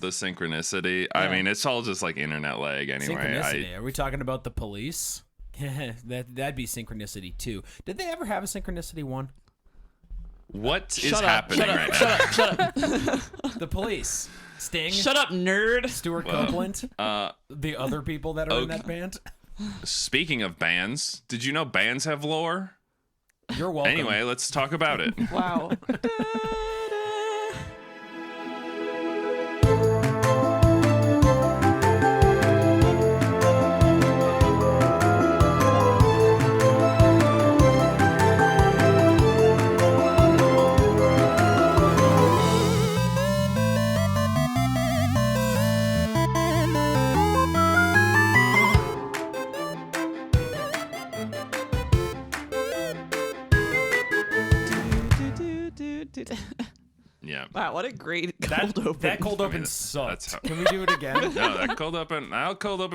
the synchronicity. Yeah. I mean, it's all just like internet lag anyway. Synchronicity. Are we talking about the police? That'd be synchronicity too. Did they ever have a synchronicity one? What is happening right now? Shut up. The police. Sting. Shut up, nerd. Stuart Copeland. The other people that are in that band. Speaking of bands, did you know bands have lore? You're welcome. Anyway, let's talk about it. Wow. Yeah. Wow, what a great cold open. That cold open sucked. Can we do it again? No, that cold open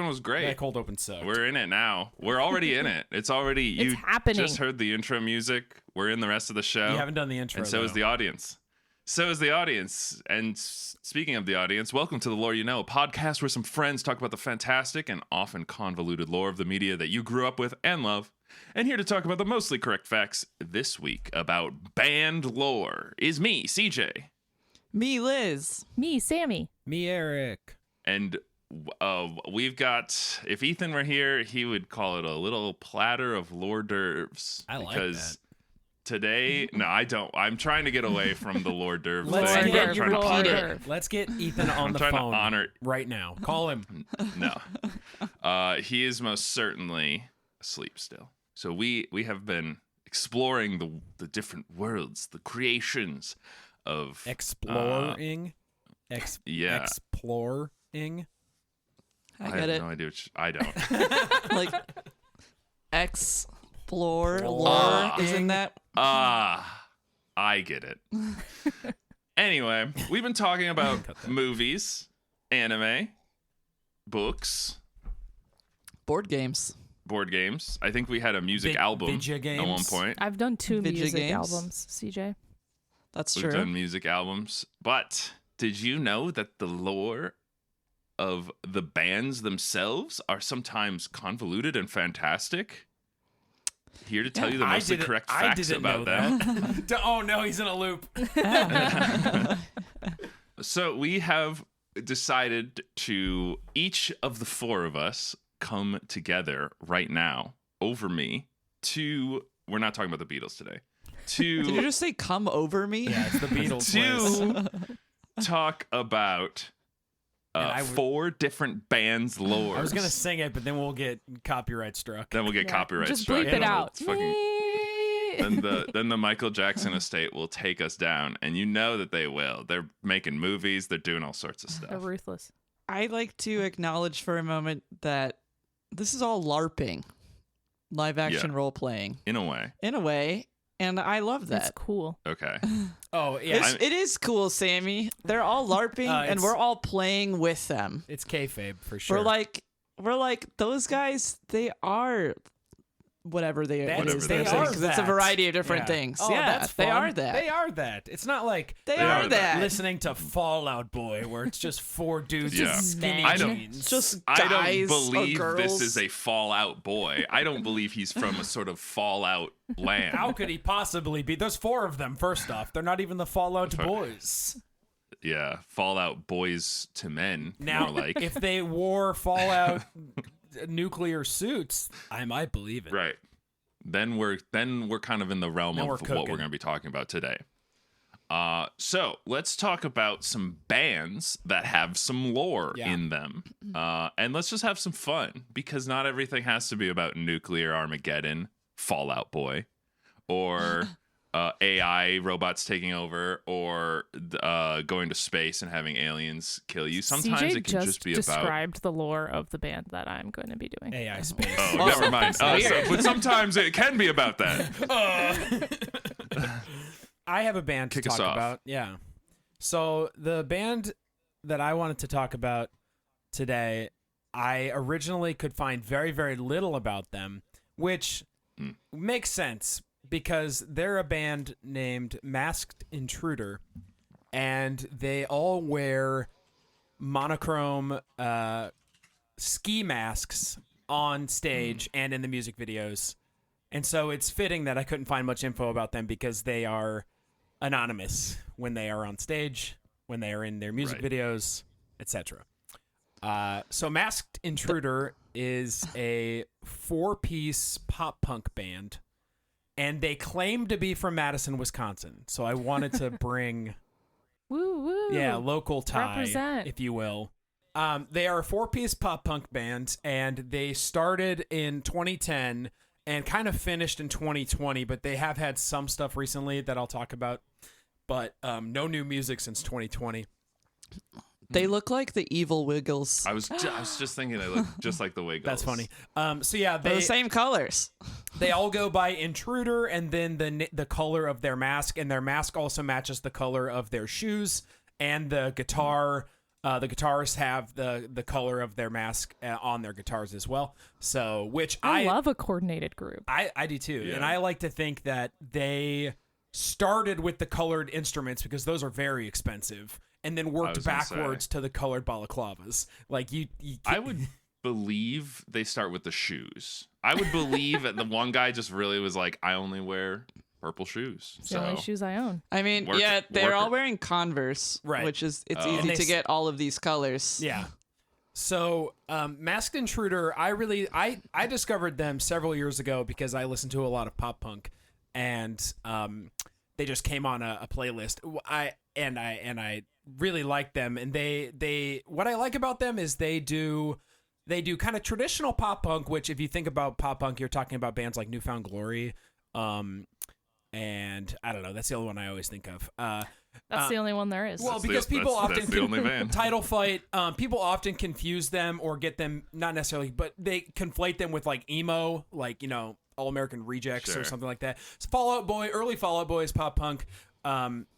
was great. That cold open sucked. We're in it now. We're already in it. It's already It's happening. Just heard the intro music. We're in the rest of the show. You haven't done the intro. And so is the audience. And speaking of the audience, welcome to The Lore You Know, a podcast where some friends talk about the fantastic and often convoluted lore of the media that you grew up with and love. And here to talk about the mostly correct facts this week about band lore is me, CJ. Me, Liz. Me, Sammy. Me, Eric. And we've got, if Ethan were here, he would call it a little platter of lore d'oeuvres. I like because that. Today, no, I don't. I'm trying to get away from the lore d'oeuvres Let's thing. get I'm trying to Lore honor it. d'oeuvre. Let's get Ethan on the trying to phone honor- right now. Call him. No. He is most certainly asleep still. So we have been exploring the different worlds, the creations of Exploring. yeah. Exploring. I have get it. no idea. I don't. Like, explore, lore, isn't that? I get it. Anyway, we've been talking about movies, anime, books, Board games. board games. I think we had a music album Vidya games. at one point. I've done 2 Vidya music games? albums, CJ. That's We've true. done music albums. But did you know that the lore of the bands themselves are sometimes convoluted and fantastic? Here to tell you the mostly correct facts about them. Oh no, he's in a loop. So we have decided to, each of the 4 of us, come together right now over me to, we're not talking about the Beatles today, Did you to just say come over me? Yeah, it's the Beatles. Liz. to talk about And I would- 4 different bands' lore. I was gonna sing it, but then we'll get copyright struck. Then we'll get copyright Just strike. bleep it out. It's fucking- then the Michael Jackson estate will take us down, and you know that they will. They're making movies. They're doing all sorts of They're stuff. ruthless. I'd like to acknowledge for a moment that this is all LARPing, live action role playing, In a way. in a way, and I love That's that. cool. Okay. Oh yeah, It is cool, Sammy. They're all LARPing, and it's- we're all playing with them. it's kayfabe for sure. We're like those guys. They are whatever they That what is- is they they're saying, are 'cause it's a that. variety of different Yeah. things. Oh, Yeah, that's they fun. are that. They are that. It's not like They are are that. listening to Fallout Boy, where it's just 4 dudes Yeah. in skinny I don't- jeans. Just I guys don't believe or this girls. is a Fallout boy. I don't believe he's from a sort of Fallout land. How could he possibly be? There's 4 of them. First off, they're not even the Fallout boys. Yeah, Fallout boys to men. Now, more like. if they wore Fallout nuclear suits, I might believe it. Right. Then we're kind of in the realm Then of we're what cooking. we're going to be talking about today. So let's talk about some bands that have some lore Yeah. in them, and let's just have some fun because not everything has to be about nuclear Armageddon, Fallout Boy, or AI robots taking over, or going to space and having aliens kill you. Sometimes CJ it can just be about. described the lore of the band that I'm going to be doing. AI space. Oh, never mind. But sometimes it can be about that. I have a band to Kick us talk off. about. Yeah. So the band that I wanted to talk about today, I originally could find very, very little about them, which makes sense because they're a band named Masked Intruder, and they all wear monochrome ski masks on stage and in the music videos. And so it's fitting that I couldn't find much info about them because they are anonymous when they are on stage, when they are in their music videos, etc. So Masked Intruder is a 4-piece pop punk band, and they claim to be from Madison, Wisconsin. So I wanted to bring, Woo woo. local tie, Represent. if you will. They are a 4-piece pop punk band, and they started in 2010 and kind of finished in 2020, but they have had some stuff recently that I'll talk about. But no new music since 2020. They look like the evil Wiggles. I was just thinking they look just like the Wiggles. That's funny. So yeah, They're the same colors. they all go by Intruder, and then the color of their mask, and their mask also matches the color of their shoes and the guitar. The guitarists have the color of their mask on their guitars as well. So, which I love a coordinated group. I do too, Yeah. and I like to think that they started with the colored instruments because those are very expensive, and then worked was gonna backwards to the colored balaclavas. Like you I would believe they start with the shoes. I would believe that the one guy just really was like, I only wear purple shoes. It's the only shoes I own. I mean, they're all wearing Converse, Right. which is it's Oh. easy And to get all of these colors. Yeah. So, Masked Intruder, I discovered them several years ago because I listened to a lot of pop punk, and they just came on a playlist. I really like them, and they what I like about them is they do kind of traditional pop punk, which if you think about pop punk, you're talking about bands like Newfound Glory, and I don't know, that's the only one I always think of. That's the only one there is. Well, That's because people often that's the only band. Title Fight, people often confuse them or get them, not necessarily, but they conflate them with like emo, like, All American Rejects Sure. or something like that. So Fall Out Boy, early Fall Out Boy is pop punk.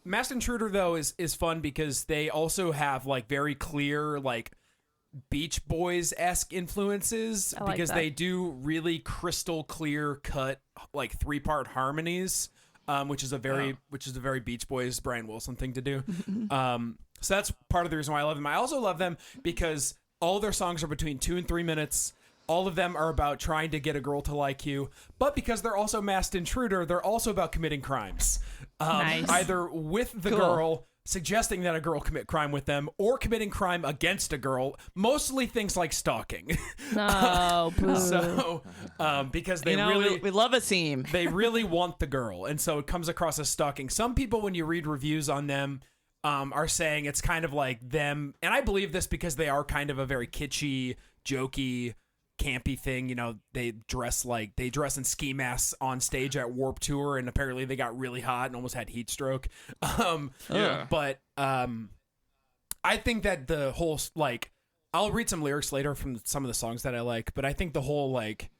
Masked Intruder though is fun because they also have like very clear like Beach Boys-esque influences I like because that. they do really crystal clear cut like 3-part harmonies. Which is a very Beach Boys, Brian Wilson thing to do. So that's part of the reason why I love them. I also love them because all their songs are between 2 and 3 minutes. All of them are about trying to get a girl to like you, but because they're also Masked Intruder, they're also about committing crimes. Nice. Either with the Cool. girl, suggesting that a girl commit crime with them, or committing crime against a girl. Mostly things like stalking. No, boo. So, because they we love a theme. they really want the girl, and so it comes across as stalking. Some people, when you read reviews on them, are saying it's kind of like them, and I believe this because they are kind of a very kitschy, jokey, campy thing. They dress in ski masks on stage at Warped Tour, and apparently they got really hot and almost had heat stroke. Yeah. But I think that the whole I'll read some lyrics later from some of the songs that I like, but I think the whole like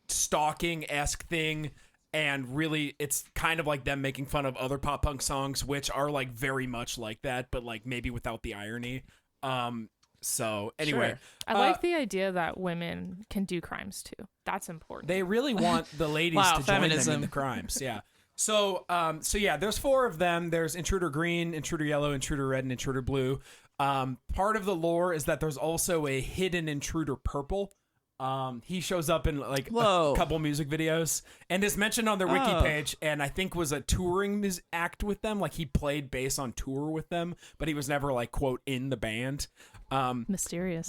stalking-esque thing, and really it's kind of like them making fun of other pop punk songs, which are like very much like that, but like maybe without the irony. So anyway, Sure. I like the idea that women can do crimes too. That's important. they really want the ladies Wow, to join them in feminism. the crimes. Yeah. So yeah, there's 4 of them. There's Intruder Green, Intruder Yellow, Intruder Red, and Intruder Blue. Part of the lore is that there's also a hidden Intruder Purple. He shows up in like Whoa. a couple music videos and is mentioned on their wiki Oh. page, and I think was a touring act with them. Like he played bass on tour with them, but he was never like quote in the band. Mysterious.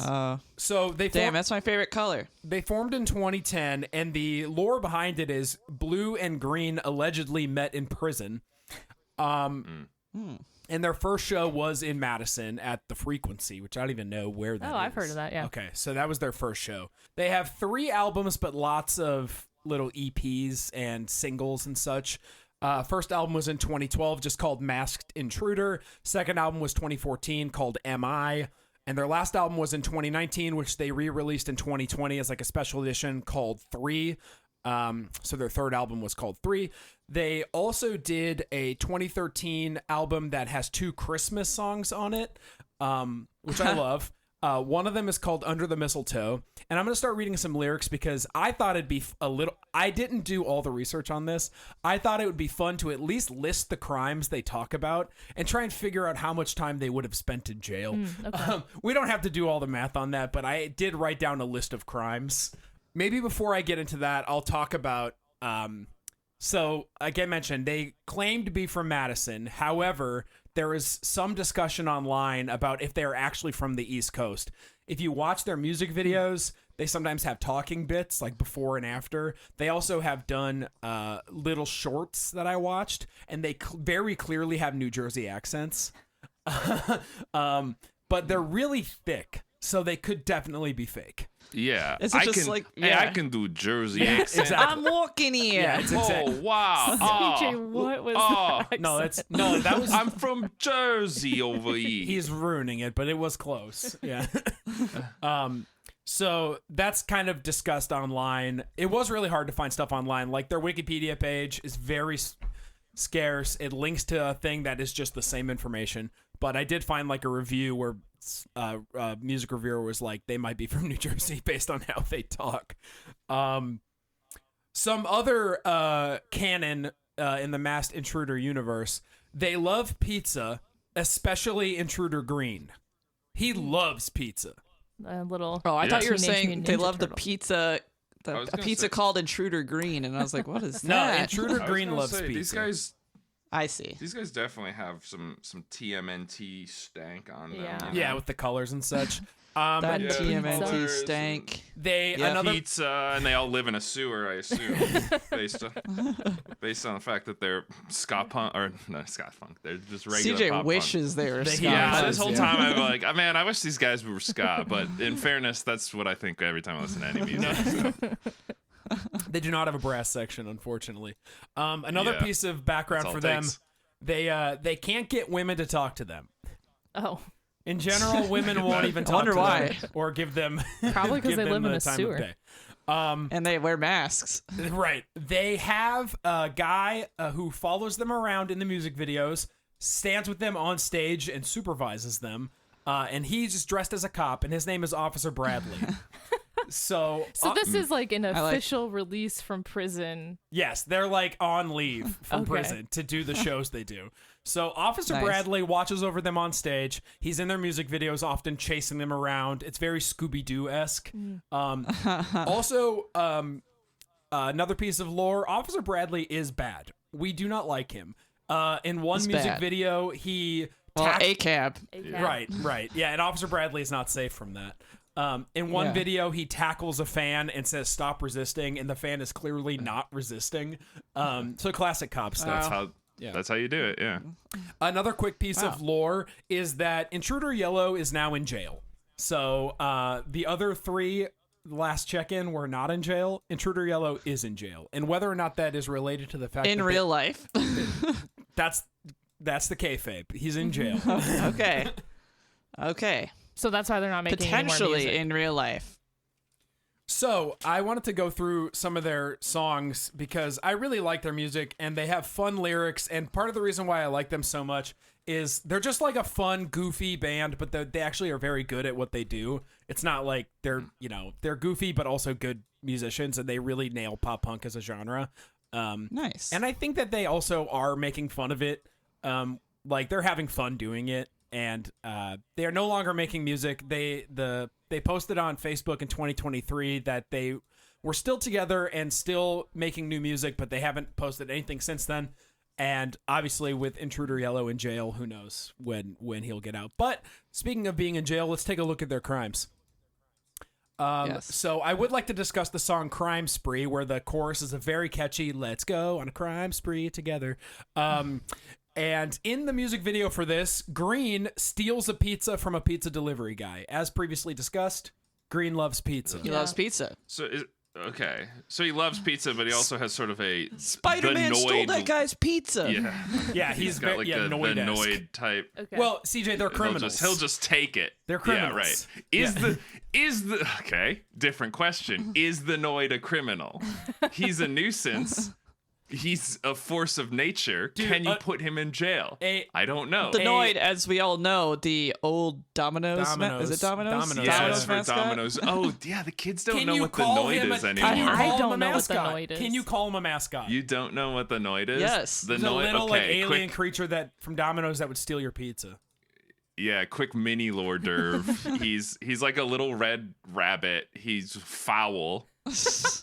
So they Damn, that's my favorite color. they formed in 2010, and the lore behind it is Blue and Green allegedly met in prison. And their first show was in Madison at the Frequency, which I don't even know where that is. I've heard of that, yeah. Okay, so that was their first show. They have 3 albums, but lots of little EPs and singles and such. First album was in 2012, just called Masked Intruder. Second album was 2014, called M.I., and their last album was in 2019, which they re-released in 2020 as like a special edition called 3. So their third album was called 3. They also did a 2013 album that has 2 Christmas songs on it, which I love. One of them is called Under the Mistletoe. And I'm going to start reading some lyrics because I thought it'd be I didn't do all the research on this. I thought it would be fun to at least list the crimes they talk about and try and figure out how much time they would have spent in jail. Okay. We don't have to do all the math on that, but I did write down a list of crimes. Maybe before I get into that, I'll talk about... So, like I mentioned, they claim to be from Madison. However, there is some discussion online about if they are actually from the East Coast. If you watch their music videos, they sometimes have talking bits, like before and after. They also have done little shorts that I watched, and they very clearly have New Jersey accents. But they're really thick, so they could definitely be fake. Yeah, Is it just can, like- hey, yeah. I can do Jersey Yeah, accent. exactly. I'm walking here. Yeah, it's Oh wow! CJ, what was that? No, accent? that was... I'm from Jersey over here. He's ruining it, but it was close. Yeah. So that's kind of discussed online. It was really hard to find stuff online. Like their Wikipedia page is very scarce. It links to a thing that is just the same information. But I did find like a review where a music reviewer was like, they might be from New Jersey based on how they talk. Some other canon in the Masked Intruder universe, they love pizza, especially Intruder Green. He loves pizza. A little. Oh, I thought you were Teenage saying Mutant they Ninja love the Turtle. pizza. I was A gonna pizza say- called Intruder Green, and I was like, "What is No, that?" Intruder I was Green gonna loves say, pizza. I see. These guys definitely have some TMNT stank on them. Yeah. you know? Yeah, with the colors and such. That Yeah, TMNT pizzas stank. They Yeah. another Pizza, and they all live in a sewer, I assume, based on the fact that they're ska punk or no ska punk. They're just regular CJ pop punk. wishes they were. They- ska Yeah, punks, this whole yeah. time I'm like, oh, man, I wish these guys were ska. But in fairness, that's what I think every time I listen to any music. So. they do not have a brass section, unfortunately. Another Yeah, piece of background that's all for it them, takes. they can't get women to talk to them. Oh, In general, women won't even talk wonder to why. them or give them Probably 'cause give they them live in the a time of sewer. day. And they wear masks. Right. They have a guy who follows them around in the music videos, stands with them on stage, and supervises them. And he's just dressed as a cop, and his name is Officer Bradley. So this is like an like- official release from prison. yes, they're like on leave from Okay. prison to do the shows they do. So Officer Nice. Bradley watches over them on stage. He's in their music videos, often chasing them around. It's very Scooby-Doo-esque. Also, another piece of lore, Officer Bradley is bad. We do not like him. In one He's music bad. video, he... Well, tack- ACAB. Right. Yeah, and Officer Bradley is not safe from that. In one Yeah. video, he tackles a fan and says, "Stop resisting," and the fan is clearly not resisting. So classic cop stuff. That's how you do it. Yeah. Another quick piece of lore is that Intruder Yellow is now in jail. So the other three, last check-in, were not in jail. Intruder Yellow is in jail. And whether or not that is related to the fact In that real life. that's the kayfabe. He's in jail. Okay. Okay. So that's why they're not making any more Potentially music. in real life. So I wanted to go through some of their songs because I really like their music and they have fun lyrics. And part of the reason why I like them so much is they're just like a fun, goofy band, but they actually are very good at what they do. It's not like they're goofy, but also good musicians, and they really nail pop punk as a genre. Nice. And I think that they also are making fun of it. Like they're having fun doing it, and they are no longer making music. They posted on Facebook in 2023 that they were still together and still making new music, but they haven't posted anything since then. And obviously, with Intruder Yellow in jail, who knows when he'll get out. But speaking of being in jail, let's take a look at their crimes. Yes. So I would like to discuss the song Crime Spree, where the chorus is a very catchy, "Let's go on a crime spree together." And in the music video for this, Green steals a pizza from a pizza delivery guy. As previously discussed, Green loves pizza. He loves pizza. So so he loves pizza, but he also has sort of a Spider-Man the stole Noid- that guy's pizza. Yeah, Yeah, he's got very like the Noid-esque. Noid type. Okay. Well, CJ, they're criminals. He'll just take it. They're criminals. Yeah, right. Is the okay? Different question. Is the Noid a criminal? He's a nuisance, He's a force of nature. Dude, Can you put him in jail? I don't know. The Noid, as we all know, the old Domino's. Is it Domino's? Domino's. Yeah, Domino's it's for mascot? Domino's. Oh, yeah, the kids don't Can know you what the call Noid him is a- anymore. Can you I call him don't a know what the mascot? Noid is. Can you call him a mascot? You don't know what the Noid is? Yes. The the Noid, little like okay, alien quick, creature that from Domino's that would steal your pizza. yeah, quick mini lore derv. he's like a little red rabbit. He's foul.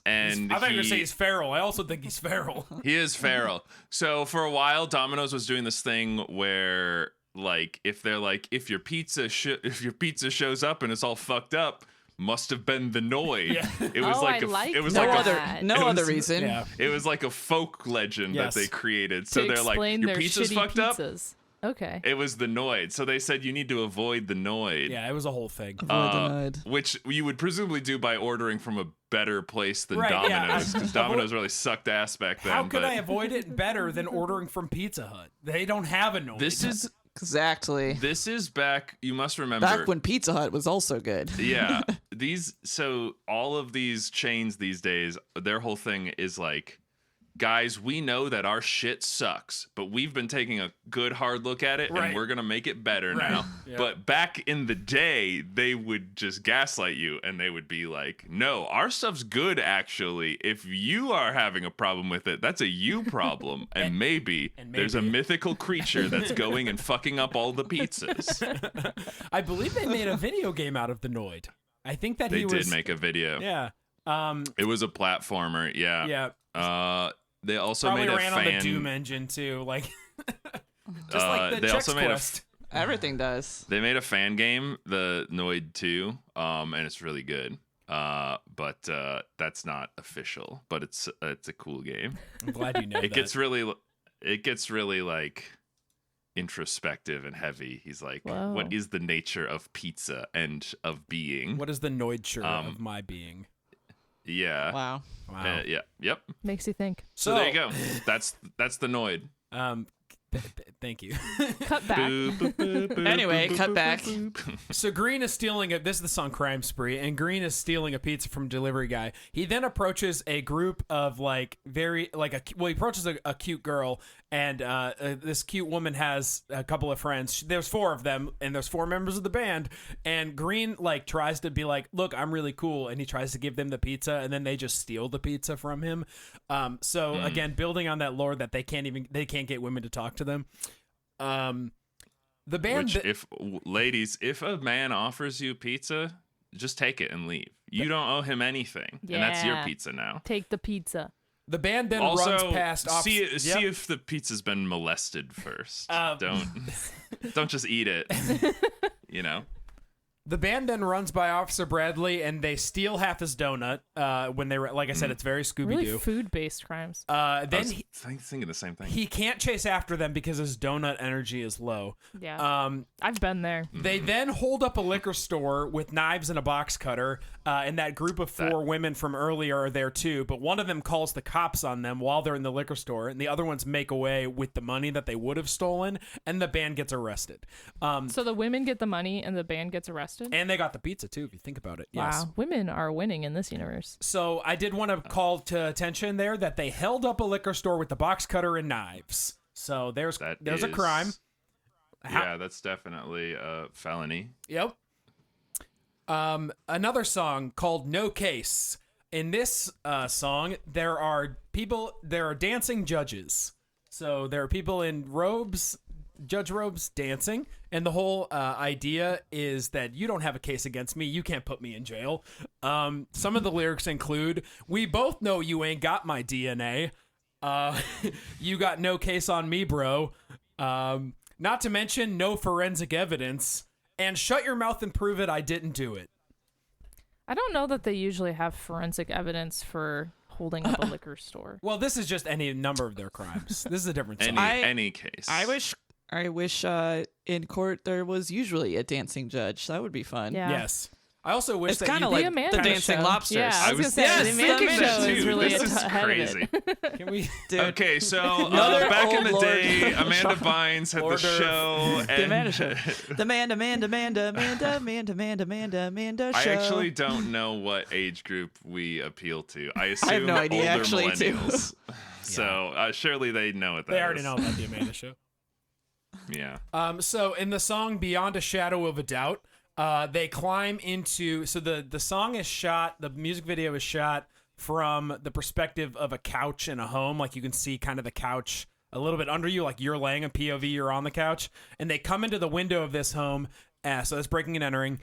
And I thought you were gonna say he's feral. I also think he's feral. he is feral. So for a while, Domino's was doing this thing where, like, if your pizza shows up and it's all fucked up, must have been the Noid. Yeah. It was Oh, like I like it was No like other, that. no It other was- reason. Yeah. it was like a folk legend Yes. that they created. To So they're like, explain your their pizza's shitty fucked up. pizzas. Okay. It was the Noid. So they said you need to avoid the Noid. Yeah, it was a whole thing. Avoid the Noid. Which you would presumably do by ordering from a better place than Right, yeah. Domino's, because Domino's really sucked ass back then. How could but I avoid it better than ordering from Pizza Hut? They don't have a noise. Exactly. This is back. You must remember Back when Pizza Hut was also good. yeah, all of these chains these days, their whole thing is like, guys, we know that our shit sucks, but we've been taking a good hard look at it, Right. and we're gonna make it better Right. now. Yeah. But back in the day, they would just gaslight you, and they would be like, no, our stuff's good, actually. If you are having a problem with it, that's a you problem, and maybe there's a maybe- mythical creature that's going and fucking up all the pizzas. I believe they made a video game out of the Noid. I think that They he did was. make a video. Yeah. It was a platformer, yeah. Yeah. They also Probably made a ran fan. on the Doom engine too, like just like the they Chex also made Quest. Everything does. They made a fan game, the Noid 2, and it's really good. But that's not official. But it's a cool game. I'm glad you know It that. gets really like introspective and heavy. He's like, Whoa. what is the nature of pizza and of being? What is the Noidture of my being? Yeah. Wow. Wow. Yeah. Yep. Makes you think. So there you go. That's the Noid. Thank you. Cut back. Anyway, cut back. So Green is stealing this is the song Crime Spree, and Green is stealing a pizza from delivery guy. He then approaches a group of he approaches a cute girl, and this cute woman has a couple of friends. There's 4 of them, and there's 4 members of the band, and Green tries to be like, look, I'm really cool, and he tries to give them the pizza, and then they just steal the pizza from him. Again, building on that lore that they can't get women to talk to them. The band Ladies, if a man offers you pizza, just take it and leave. You don't owe him anything, and that's your Yeah. pizza now. Take the pizza. the band then Also, runs past. see if the pizza's been molested first. Don't just eat it. You know. The band then runs by Officer Bradley, and they steal half his donut. When they were, like I said, it's very Scooby Really Doo. food-based crimes. I Then was thinking the same thing. he can't chase after them because his donut energy is low. Yeah. I've been there. They then hold up a liquor store with knives and a box cutter, and that group of 4 women from earlier are there too, but one of them calls the cops on them while they're in the liquor store, and the other ones make away with the money that they would have stolen, and the band gets arrested. So the women get the money and the band gets arrested? And they got the pizza too, if you think about it. Yes. Wow. Women are winning in this universe. So I did want to call to attention there that they held up a liquor store with the box cutter and knives. So there's a crime. Yeah, that's definitely a felony. Yep. Another song called No Case. In this song, there are dancing judges. So there are people in judge robes dancing, and the whole idea is that you don't have a case against me, you can't put me in jail. Some of the lyrics include, we both know you ain't got my DNA, you got no case on me, bro, not to mention no forensic evidence, and shut your mouth and prove it, I didn't do it. I don't know that they usually have forensic evidence for holding up a liquor store. Well, this is just any number of their crimes. This is a different song. Any case. I wish in court there was usually a dancing judge. That would be fun. Yeah. Yes. I also wish It's that kind you of The like Amanda the Dancing Show. Lobsters. Yeah, I I was was gonna say the thinking Amanda that Show is too. really This is ahead crazy. of it. can we Dude, Okay, so Another back in old the lord. day, Amanda Bynes had Order. the show. the And Amanda Show. The Amanda Show. I actually don't know what age group we appeal to. I assume have no idea, older actually, too. millennials. So surely they know what that is. they already know about the Amanda Show. Yeah. So in the song "Beyond a Shadow of a Doubt," they climb into. So the song is shot. The music video is shot from the perspective of a couch in a home. Like you can see kind of the couch a little bit under you, like you're laying in POV, you're on the couch, and they come into the window of this home. So that's breaking and entering.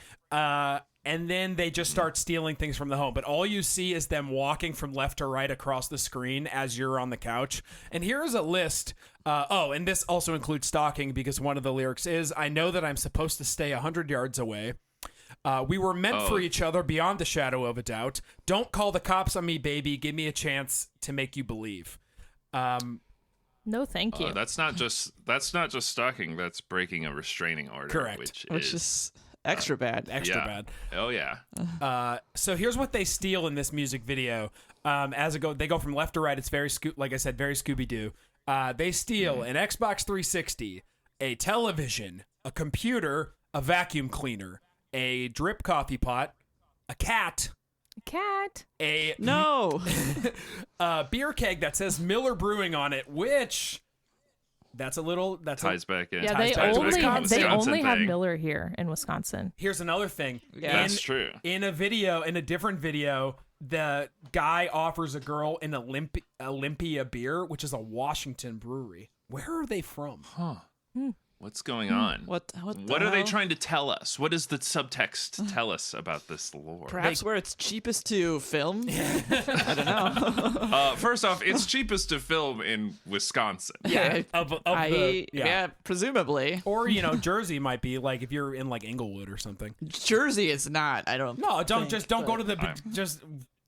And then they just start stealing things from the home. But all you see is them walking from left to right across the screen as you're on the couch. And here's a list. And this also includes stalking because one of the lyrics is, "I know that I'm supposed to stay 100 yards away. We were meant for each other beyond the shadow of a doubt. Don't call the cops on me, baby. Give me a chance to make you believe." No, thank you. That's not just stalking. That's breaking a restraining order. Correct. Which is extra bad. Extra yeah. bad. Oh yeah. So here's what they steal in this music video. They go from left to right. It's very like I said, very Scooby Doo. They steal an Xbox 360, a television, a computer, a vacuum cleaner, a drip coffee pot, a cat, a No. beer keg that says Miller Brewing on it, which that's Ties back in. Yeah, ties they back to only Wisconsin. have thing. Miller here in Wisconsin. Here's another thing. Yeah. That's true. In a different video, the guy offers a girl an Olympia beer, which is a Washington brewery. Where are they from? Huh. What's going on? What the What are they hell? trying to tell us? What does the subtext tell us about this lore? Perhaps where it's cheapest to film? I don't know. First off, it's cheapest to film in Wisconsin. Yeah, presumably. or Jersey might be like if you're in like Inglewood or something. Jersey is not. I don't. No, don't think, don't go but- to the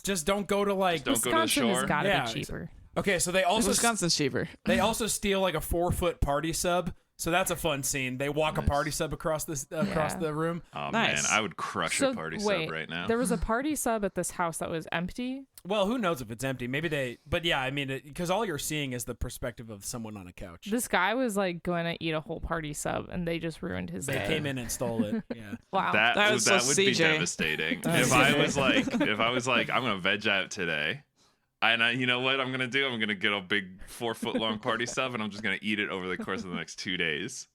just don't go to like. Don't go to the Wisconsin has shore. got to Yeah. be cheaper. Okay, so they also Wisconsin's cheaper. they also steal like a 4-foot party sub. So that's a fun scene. They walk a party sub across Yeah. the room. Oh Nice. man, I would crush a party wait, sub right now. There was a party sub at this house that was empty. Well, who knows if it's empty? Maybe they. But yeah, I mean, because all you're seeing is the perspective of someone on a couch. This guy was like going to eat a whole party sub, and they just ruined his They day. came in and stole it. Yeah. Wow. That That would was so be CJ. devastating. If I was like, I'm gonna veg out today, and you know what I'm gonna do? I'm gonna get a big 4-foot long party sub, and I'm just gonna eat it over the course of the next 2 days.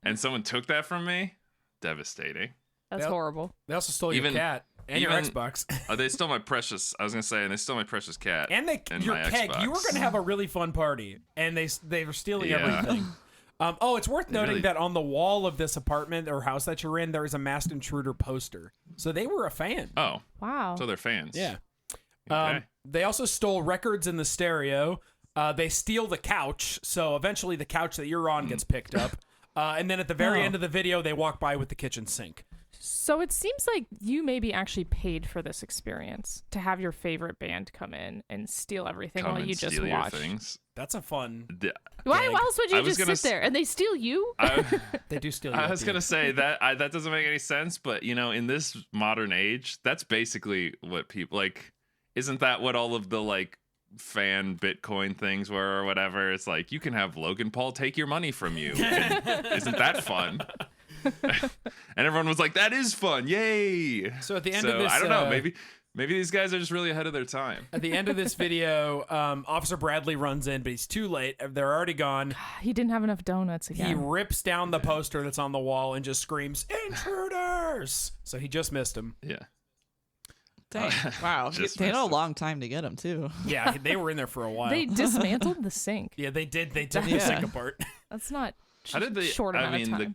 And someone took that from me. Devastating. That's Yep. horrible. They also stole your Even- cat and your even- Xbox. They stole my precious. I was gonna say, and they stole my precious cat. And your my keg. You were Xbox. going to have a really fun party, and they were stealing Yeah. everything. It's worth noting really- that on the wall of this apartment or house that you're in, there is a Masked Intruder poster. So they were a fan. Oh, Wow. so they're fans. Yeah. Okay. They also stole records in the stereo. They steal the couch, so eventually the couch that you're on gets picked up. And then at the very end of the video, they walk by with the kitchen sink. So it seems like you maybe actually paid for this experience to have your favorite band come in and steal everything Come while and you just steal your watch. things. That's a fun. Why gag. else would I you was just gonna sit there and they steal you? They do steal. I was gonna say that that doesn't make any sense, but in this modern age, that's basically what people like. Isn't that what all of the like fan Bitcoin things were or whatever? It's like you can have Logan Paul take your money from you. And isn't that fun? And everyone was like, "That is fun, yay!" So at the end of this, I don't know. Maybe these guys are just really ahead of their time. At the end of this video, Officer Bradley runs in, but he's too late. They're already gone. He didn't have enough donuts He again. rips down the poster that's on the wall and just screams, "Intruders!" So he just missed him. Yeah. Dang. Wow. Just They had a messed up. long time to get him too. Yeah, they were in there for a while. They dismantled the sink. Yeah, they did. They took the Yeah. sink apart. That's not How did they? short amount of time.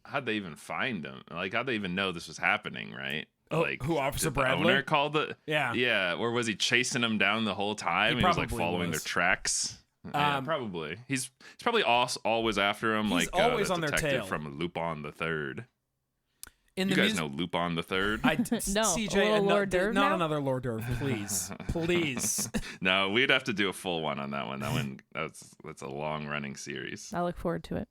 How'd they even find him? Like, how'd they even know this was happening? Right? Oh, Like, who, Officer did the Bradley? owner called the. Yeah. Yeah, or was he chasing them down the whole time? He He was like probably following was. their tracks. Yeah, probably. He's probably always after him. He's Like always the on their detective tail. from Lupin the Third. In You the guys music, know Lupin the Third? No, a CJ, little no, Lord Derv not now? another Lord Derv, please, please. No, we'd have to do a full one on that one. That one that's a long running series. I look forward to it.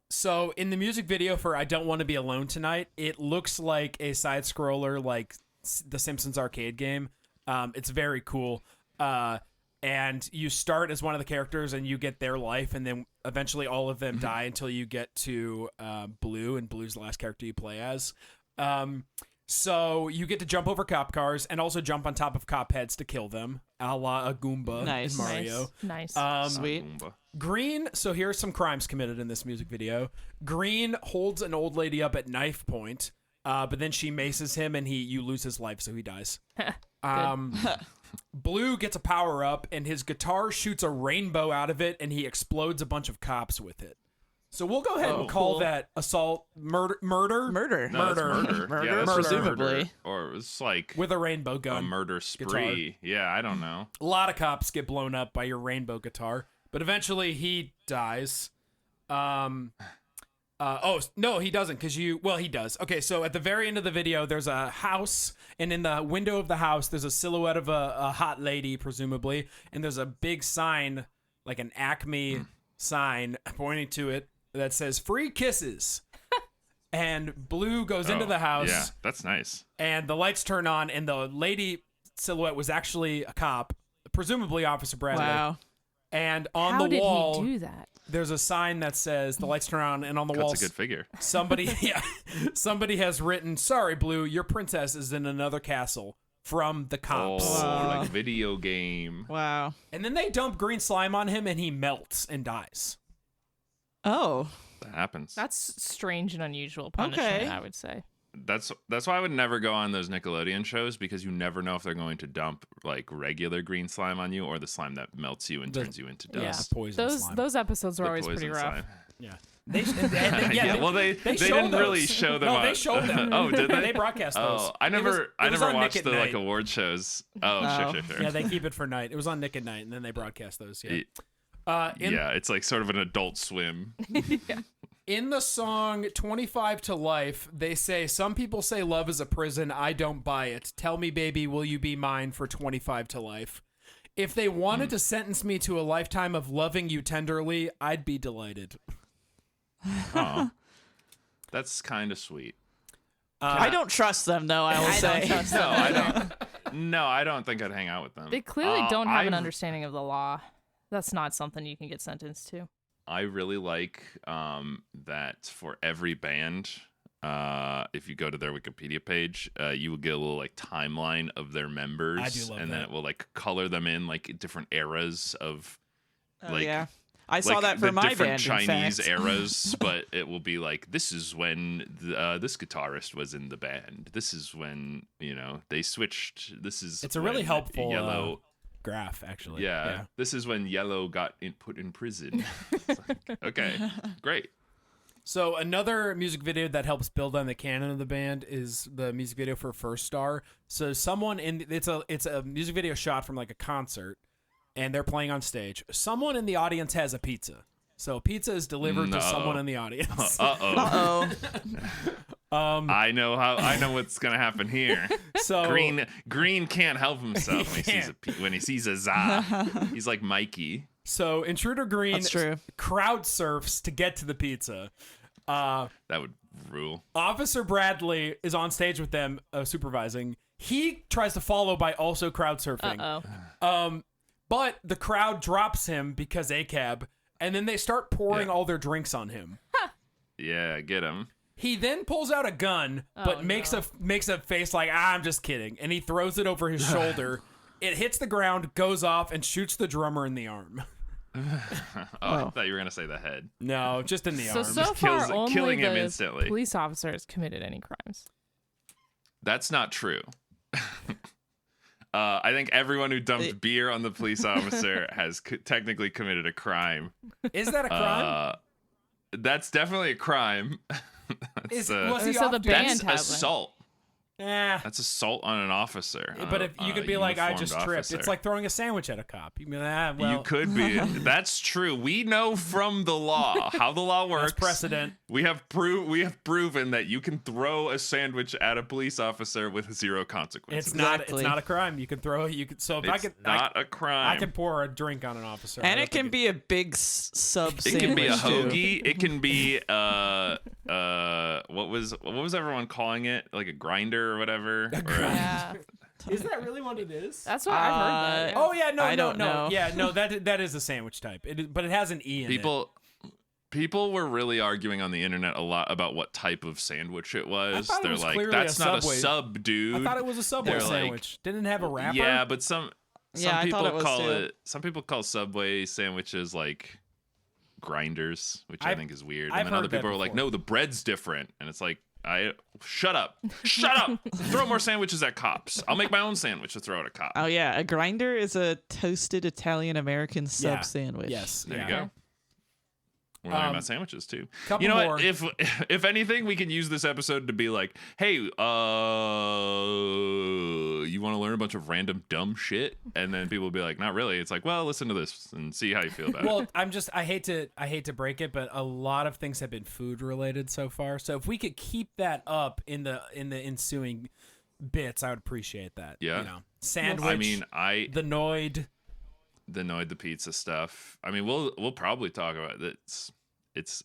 So in the music video for "I Don't Want to Be Alone Tonight," it looks like a side scroller, like the Simpsons arcade game. It's very cool. And you start as one of the characters, and you get their life, and then eventually all of them die until you get to Blue, and Blue's the last character you play as. So you get to jump over cop cars and also jump on top of cop heads to kill them, a la a Goomba Nice. in Mario. Nice. Sweet. Goomba. Green, so here are some crimes committed in this music video. Green holds an old lady up at knife point, but then she maces him and you lose his life, so he dies. Blue gets a power up and his guitar shoots a rainbow out of it and he explodes a bunch of cops with it. So we'll go ahead and call cool. that assault murder. Murder. No, that's murder. Murder, Yeah, that's just presumably. murder. Or it's like With a rainbow gun. a murder spree. Yeah, I don't know. A lot of cops get blown up by your rainbow guitar, but eventually he dies. Oh no, he doesn't, he does. Okay, so at the very end of the video, there's a house, and in the window of the house, there's a silhouette of a hot lady, presumably, and there's a big sign, like an Acme sign, pointing to it that says "Free Kisses." And Blue goes into the house. Yeah, that's nice. And the lights turn on, and the lady silhouette was actually a cop, presumably Officer Bradley. Wow. And on How the wall, did he do that? there's a sign that says the lights turn on, and on the wall, That's a good figure. somebody has written, "Sorry, Blue, your princess is in another castle," from the cops. Oh, like video game. Wow. And then they dump green slime on him, and he melts and dies. Oh. That happens. That's strange and unusual punishment, Okay. I would say. That's why I would never go on those Nickelodeon shows, because you never know if they're going to dump like regular green slime on you or the slime that melts you and turns you into Yeah. dust. The poison Those slime. those episodes are The always pretty poison rough. slime. Yeah. They They showed didn't those. really show them. No, on- they showed them. Oh, did they? They broadcast those. Oh, I It was never on Nick watched at the like Night. award shows. Oh, Oh. sure. Yeah, they keep it for night. It was on Nick at Night, and then they broadcast those. Yeah. It- yeah, it's like sort of an Adult Swim. In the song 25 to Life, they say, "Some people say love is a prison. I don't buy it. Tell me, baby, will you be mine for 25 to life? If they wanted to sentence me to a lifetime of loving you tenderly, I'd be delighted." Oh, that's kind of sweet. I don't trust them, though, I will I say. don't trust No, them. I don't. No, I don't think I'd hang out with them. They clearly don't have an I- understanding of the law. That's not something you can get sentenced to. I really like that for every band, if you go to their Wikipedia page, you will get a little like timeline of their members. I do love and then that. it will like color them in like different eras of Oh, like yeah. I saw like that for the my different band, in Chinese fact. eras, but it will be like, this is when this guitarist was in the band. This is when, they switched. This is It's a really when helpful Yellow. graph, actually. Yeah, this is when Yellow got put in prison. It's like, okay, great. So another music video that helps build on the canon of the band is the music video for First Star. So it's a music video shot from like a concert, and they're playing on stage. Someone in the audience has a pizza. So pizza is delivered to someone in the audience. Uh-oh. I know what's gonna happen here. So Green can't help himself when he sees a za. He's like Mikey. So Intruder Green That's true. crowd surfs to get to the pizza. That would rule. Officer Bradley is on stage with them supervising. He tries to follow by also crowd surfing. But the crowd drops him because ACAB, and then they start pouring all their drinks on him. Yeah, get him. He then pulls out a gun, but makes a face like, I'm just kidding, and he throws it over his shoulder. It hits the ground, goes off, and shoots the drummer in the arm. I thought you were gonna say the head. No, just in the arm. So kills- far, only killing him the instantly. police officer has committed any crimes. That's not true. I think everyone who dumped beer on the police officer has technically committed a crime. Is that a crime? That's definitely a crime. Was So he the off duty? band That's has assault. That's assault on an officer. But if you could be like, I just uniformed tripped. officer. It's like throwing a sandwich at a cop. You can be like, well, You could be. That's true. We know from the law how the law works. that's precedent. We have proven that you can throw a sandwich at a police officer with zero consequences. It's not. Exactly. It's not a crime. You can throw. You could. So if I It's could, not a crime. I can pour a drink on an officer. And it can be a big sub It sandwich. can be a too. hoagie. It can be what was everyone calling it? Like a grinder or whatever. Or Yeah. Is that really what it is? That's what I've heard. That, yeah. Oh yeah, no, I no, don't no. know. Yeah, no. That is a sandwich type. But it has an e in it. People were really arguing on the internet a lot about what type of sandwich it was. thought it They're was like, clearly that's a not Subway. a sub, dude. I thought it was a Subway They're like- sandwich. Didn't it have a wrapper? Yeah, but some Yeah, I people thought it was call too. it. Some people call Subway sandwiches like grinders, which I I've- think is weird. I've And then heard other that people are like, before. no, the bread's different, and it's like, shut up, shut up. Throw more sandwiches at cops. I'll make my own sandwich to throw at a cop. Oh yeah, a grinder is a toasted Italian American sub Yeah. sandwich. Yes. There yeah. you go. We're learning Um, about sandwiches too. couple You know more. what? If anything, we can use this episode to be like, hey, you want to learn a bunch of random dumb shit, and then people will be like, not really. It's like, well, listen to this and see how you feel about it. Well, I hate to break it, but a lot of things have been food related so far. So if we could keep that up in the ensuing bits, I would appreciate that. Yeah. You know, sandwich. I mean, the Noid. the pizza stuff. I mean, we'll probably talk about it. It's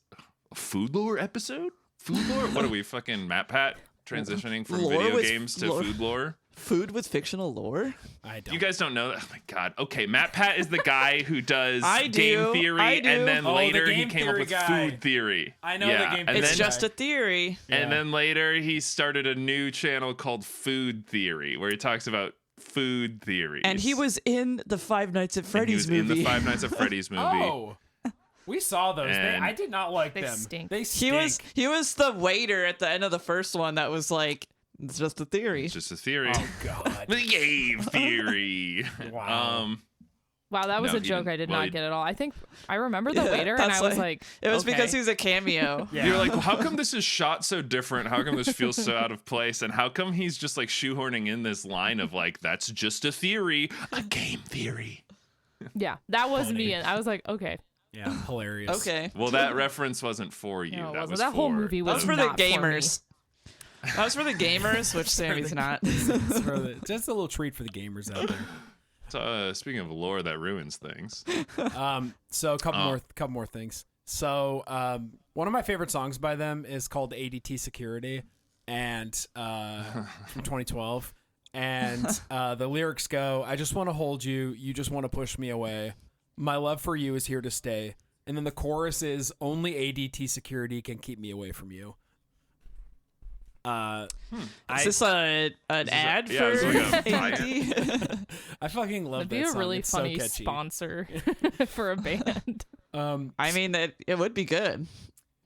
a food lore episode. Food lore. What are we fucking Matt Pat transitioning from Lore video with games to lore. food lore? Food with fictional lore. I don't. You guys don't know that? Oh my god. Okay, Matt Pat is the guy who does I game do. theory, I do. and then Oh, the later he game came up theory with guy. food theory. I know yeah. the game and It's then- just a theory. And Yeah. then later he started a new channel called Food Theory, where he talks about food theories. And he was in the Five Nights at And he Freddy's was movie. in the Five Nights at Freddy's movie. Oh, we saw those. And- I did not like They them. stink. They he stink. was the waiter at the end of the first one that was like, it's just a theory. It's just a theory. Oh God. The game theory. Wow. Wow, that was No, a he joke didn't- I did well, not he- get at all. I think I remember the Yeah, waiter, and that's I was like- like, It was okay. because he was a cameo. Yeah. You're like, well, how come this is shot so different? How come this feels so out of place? And how come he's just like shoehorning in this line of like, that's just a theory, a game theory? Yeah, that was Funny. me, and I was like, okay. Yeah, hilarious. Okay. Well, that reference wasn't for you. No, it that wasn't. was That whole for- movie That was was for the not for me. gamers. That was for the gamers, which Sammy's not. It's for just a little treat for the gamers out there. So, speaking of lore that ruins things, So a couple more things. So one of my favorite songs by them is called ADT Security, and from 2012. And the lyrics go, "I just want to hold you, you just want to push me away. My love for you is here to stay." And then the chorus is, "Only ADT Security can keep me away from you." Is this an ad yeah, for it's like a AD? I fucking love That'd be that a song. really It's funny so catchy. sponsor for a band. I mean, it would be good.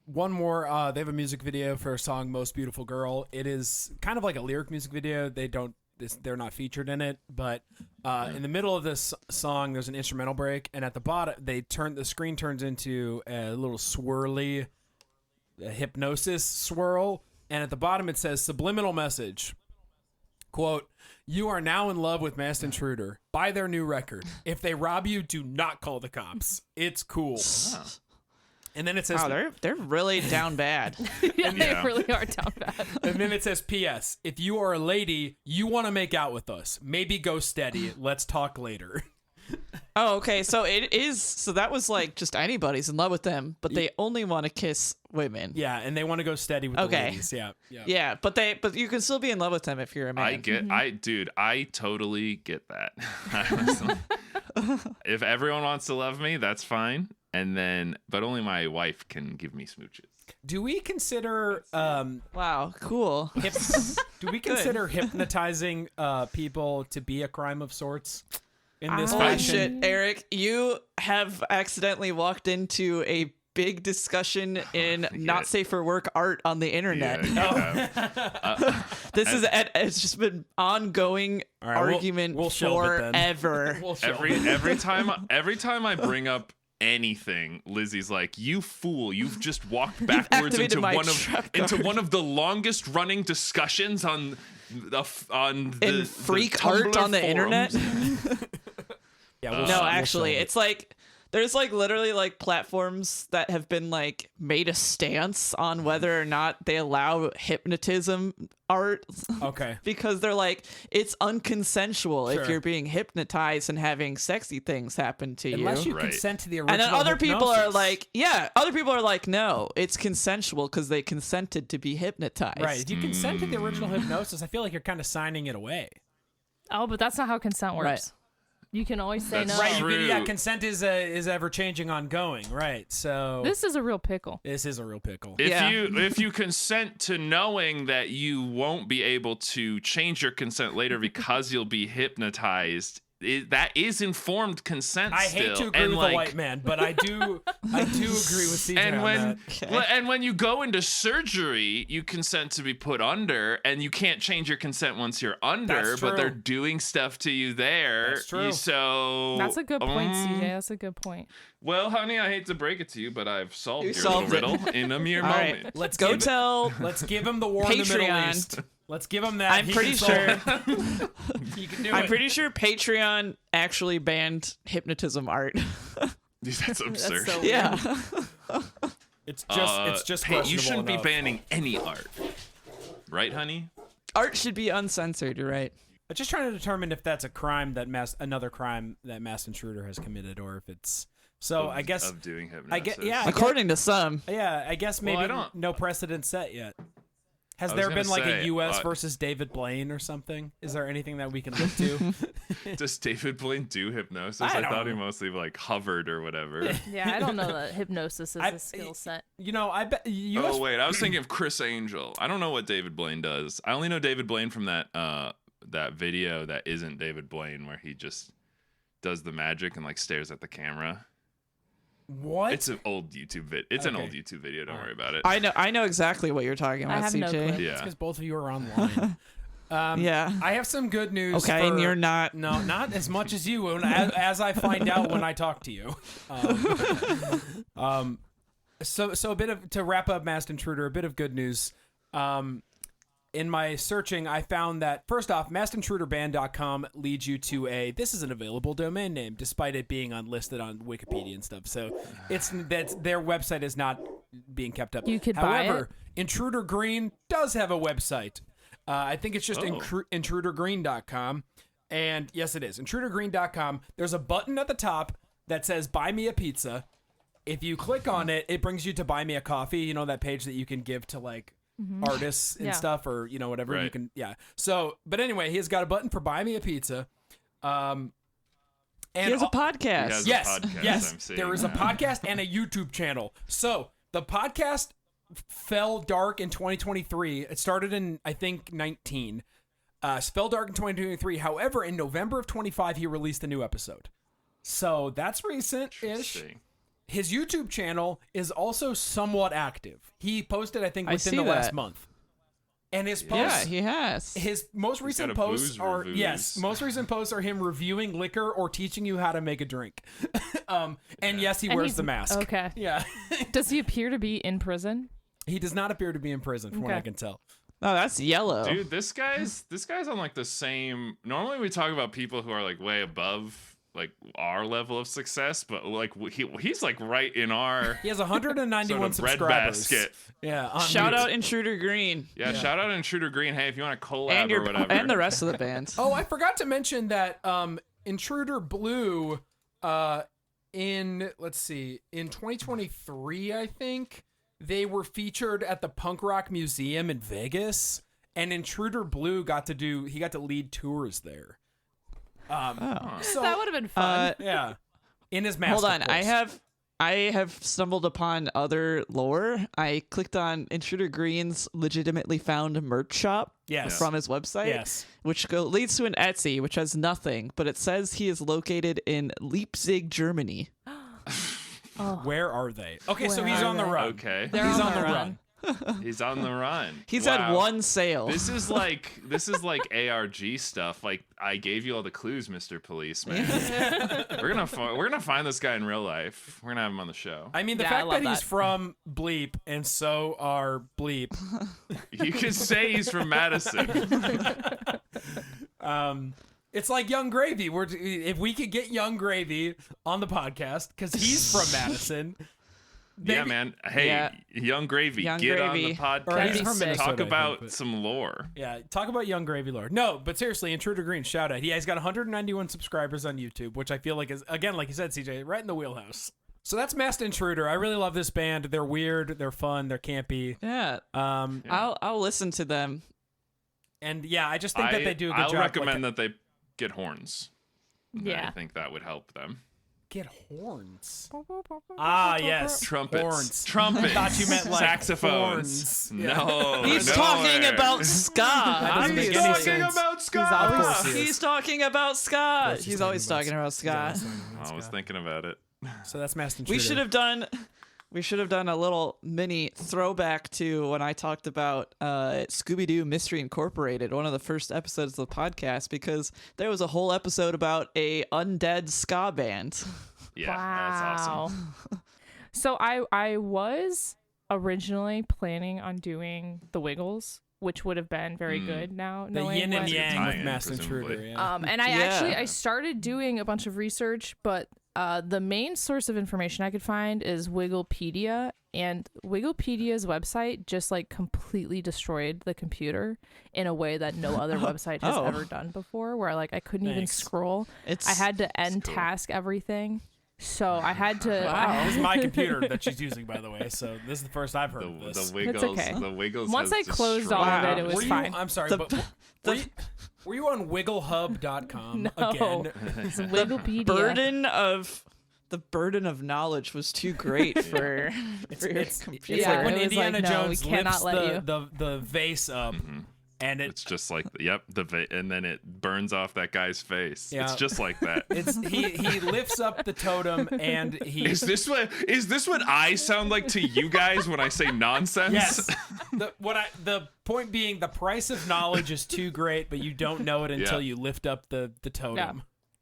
One more, they have a music video for a song "Most Beautiful Girl." It is kind of like a lyric music video. They're not featured in it, but in the middle of this song, there's an instrumental break, and at the bottom, the screen turns into a little swirly hypnosis swirl, and at the bottom it says subliminal message. Quote, "You are now in love with Masked Intruder. Buy their new record. If they rob you, do not call the cops. It's cool." And then it says, Wow, they're really down bad. Yeah, Yeah. they really are down bad. and then it says, "P.S. If you are a lady, you want to make out with us. Maybe go steady. Let's talk later." Oh, okay. So it is. So that was like just anybody's in love with them, but they only want to kiss women. Yeah, and they want to go steady with the Okay. ladies. Yeah. Yeah, but you can still be in love with them if you're a man. I totally get that. If everyone wants to love me, that's fine. But only my wife can give me smooches. Do we consider Wow, cool. hypnotizing people to be a crime of sorts in this Holy fashion? shit, Eric, you have accidentally walked into a big discussion in not safe for work art on the internet. This is it's just been ongoing All right, we'll- argument we'll shelve it then. forever. We'll show Every time I bring up anything, Lizzie's like, "You fool! You've just walked backwards activated into my one trap of card." the longest running discussions on on the in freak art Tumblr on the internet. forums. Yeah, No, No, we'll actually, solve it. it's like there's like literally like platforms that have been like made a stance on whether or not they allow hypnotism art Okay. because they're like it's unconsensual Sure. if you're being hypnotized and having sexy things happen to Unless you Right. consent to the original. and then other people are hypnosis. like, yeah, other people are like, no, it's consensual because they consented to be hypnotized. right. If you consent to the original hypnosis, I feel like you're kind of signing it away. Oh, but that's not how consent works. Right. You can always say That's no. Right. True. Yeah. Consent is ever changing, ongoing. Right. So This is a real pickle. this is a real pickle. Yeah. If you consent to knowing that you won't be able to change your consent later because you'll be hypnotized, that is informed consent. I hate to agree and with like, the white man, but I do agree with CJ And on when that. Okay. and when you go into surgery, you consent to be put under, and you can't change your consent once you're under. That's But they're true. doing stuff to you there. That's true. So That's a good point, CJ. That's a good point. Well, honey, I hate to break it to you, but I've solved You your solved little it. riddle in a mere All right. moment. Let's Go give, tell. Let's give him the war in the Middle Patreon. East. Let's give him that. I'm He pretty can solve sure. it. He can do I'm it. pretty sure Patreon actually banned hypnotism art. That's absurd. so yeah. It's just hey, you questionable shouldn't be enough. banning any art, right, honey? Art should be uncensored. You're right. I'm just trying to determine if that's a crime that another crime that mass intruder has committed, or if it's. So I guess of doing hypnosis. I get yeah. I According to some. Yeah, I guess Well, maybe I don't- no precedent set yet. Has I was there gonna been like say, a U.S. versus David Blaine or something? Is there anything that we can look to? Does David Blaine do hypnosis? I I thought he don't- mostly like hovered or whatever. Yeah, I don't know that hypnosis is I- a skill set. You know, I bet U.S. Oh wait, I was thinking of Chris Angel. I don't know what David Blaine does. I only know David Blaine from that video that isn't David Blaine where he just does the magic and like stares at the camera. What? It's an old YouTube vid. It's an Okay. old YouTube video. Don't worry about it. I know exactly what you're talking about, I have no CJ. clue. It's Yeah. because both of you are online. Yeah. I have some good news. Okay, and for- you're not. No, not as much as you. As I find out when I talk to you. So a bit of to wrap up, Masked Intruder. A bit of good news. In my searching, I found that first off, maskedintruderband.com leads you to this is an available domain name, despite it being unlisted on Wikipedia and stuff. So that's their website is not being kept up. You could buy However, Intruder Green does have a website. I think it's just Oh. intrudergreen.com. And yes, it is. Intrudergreen.com. There's a button at the top that says Buy Me a Pizza. If you click on it, it brings you to Buy Me a Coffee. You know, that page that you can give to like artists and Yeah. stuff, or, you know, whatever you Right. can. Yeah. So, but anyway, he has got a button for Buy Me a Pizza. And He has a He podcast. has- yes, podcast, yes, I'm seeing there is a that. podcast and a YouTube channel. So the podcast fell dark in 2023. It started in, I think, 19. Fell dark in 2023. However, in November of 25, he released a new episode. So that's recent-ish. Interesting. His YouTube channel is also somewhat active. He posted, I think, I within see the last that. month. And his Yeah, posts, he has. his most recent got a posts booze are reviews. yes, most recent posts are him reviewing liquor or teaching you how to make a drink. And yes, he And wears he's- the mask. Okay. Yeah. Does he appear to be in prison? He does not appear to be in prison, from what Okay. I can tell. Oh, that's yellow. Dude, this guy's on like the same. Normally we talk about people who are like way above like our level of success, but like he's like right in our He has 191 sort of subscribers. breadbasket. Yeah. on Shout YouTube. out Intruder Green Yeah, shout out Intruder Green. Hey, if you want to collab and or whatever. and the rest of the band. Oh, I forgot to mention that Intruder Blue in 2023, I think, they were featured at the Punk Rock Museum in Vegas, and Intruder Blue got to lead tours there. So That would have been fun. yeah. In his mask. Hold on, of I course. have stumbled upon other lore. I clicked on Intruder Green's legitimately found merch shop Yes. from his website, Yes. which leads to an Etsy, which has nothing, but it says he is located in Leipzig, Germany. Where are they? Okay, so Where he's are on the they? run. Okay. They're He's on on the the run. run. He's on the run. He's had one sale. This is like ARG stuff. Like, I gave you all the clues, Mr. Policeman. We're gonna find this guy in real life. We're gonna have him on the show. I mean, the fact that he's from Bleep and so are Bleep. You could say he's from Madison. It's like Young Gravy. If we could get Young Gravy on the podcast because he's from Madison. Yeah, man. Hey, Young Gravy, get on the podcast. Talk about some lore. Yeah, talk about Young Gravy lore. No, but seriously, Intruder Green, shout out. He's got 191 subscribers on YouTube, which I feel like is, again, like you said, CJ, right in the wheelhouse. So that's Masked Intruder. I really love this band. They're weird, they're fun, they're campy. Yeah. I'll listen to them. And yeah, I just think that they do a good job. I'll recommend that they get horns. Yeah. I think that would help them. Get horns. Yes. Trumpets. Horns. Trumpets. I thought you meant like saxophones. Horns. Yeah. No. He's talking about ska. He's talking about ska. He's talking about ska. He's always talking about ska. I was thinking about it. So that's Masked Intruder. We should have done a little mini throwback to when I talked about Scooby-Doo Mystery Incorporated, one of the first episodes of the podcast, because there was a whole episode about a undead ska band. Yeah, that's awesome. So I was originally planning on doing the Wiggles, which would have been very good now. The yin and yang with Masked Intruder. Yeah. And I started doing a bunch of research, but the main source of information I could find is Wigglepedia, and Wigglepedia's website just like completely destroyed the computer in a way that no other website has ever done before, where like I couldn't even scroll. I had to end task everything. So I had to. Wow. This is my computer that she's using, by the way. So this is the first I've heard of this. The Wiggles. It's okay. The Wiggles. Once I closed all of it, it was fine. I'm sorry, but were you on WiggleHub.com No. again? It's Wigglepedia. The burden of knowledge was too great for your computer. It's like when it was Indiana like, no, Jones we cannot lifts let the vase up, and It's just like and then it burns off that guy's face. Yeah. It's just like that. he lifts up the totem, and he Is this what I sound like to you guys when I say nonsense? Yes. The point being, the price of knowledge is too great, but you don't know it until you lift up the totem. Yeah.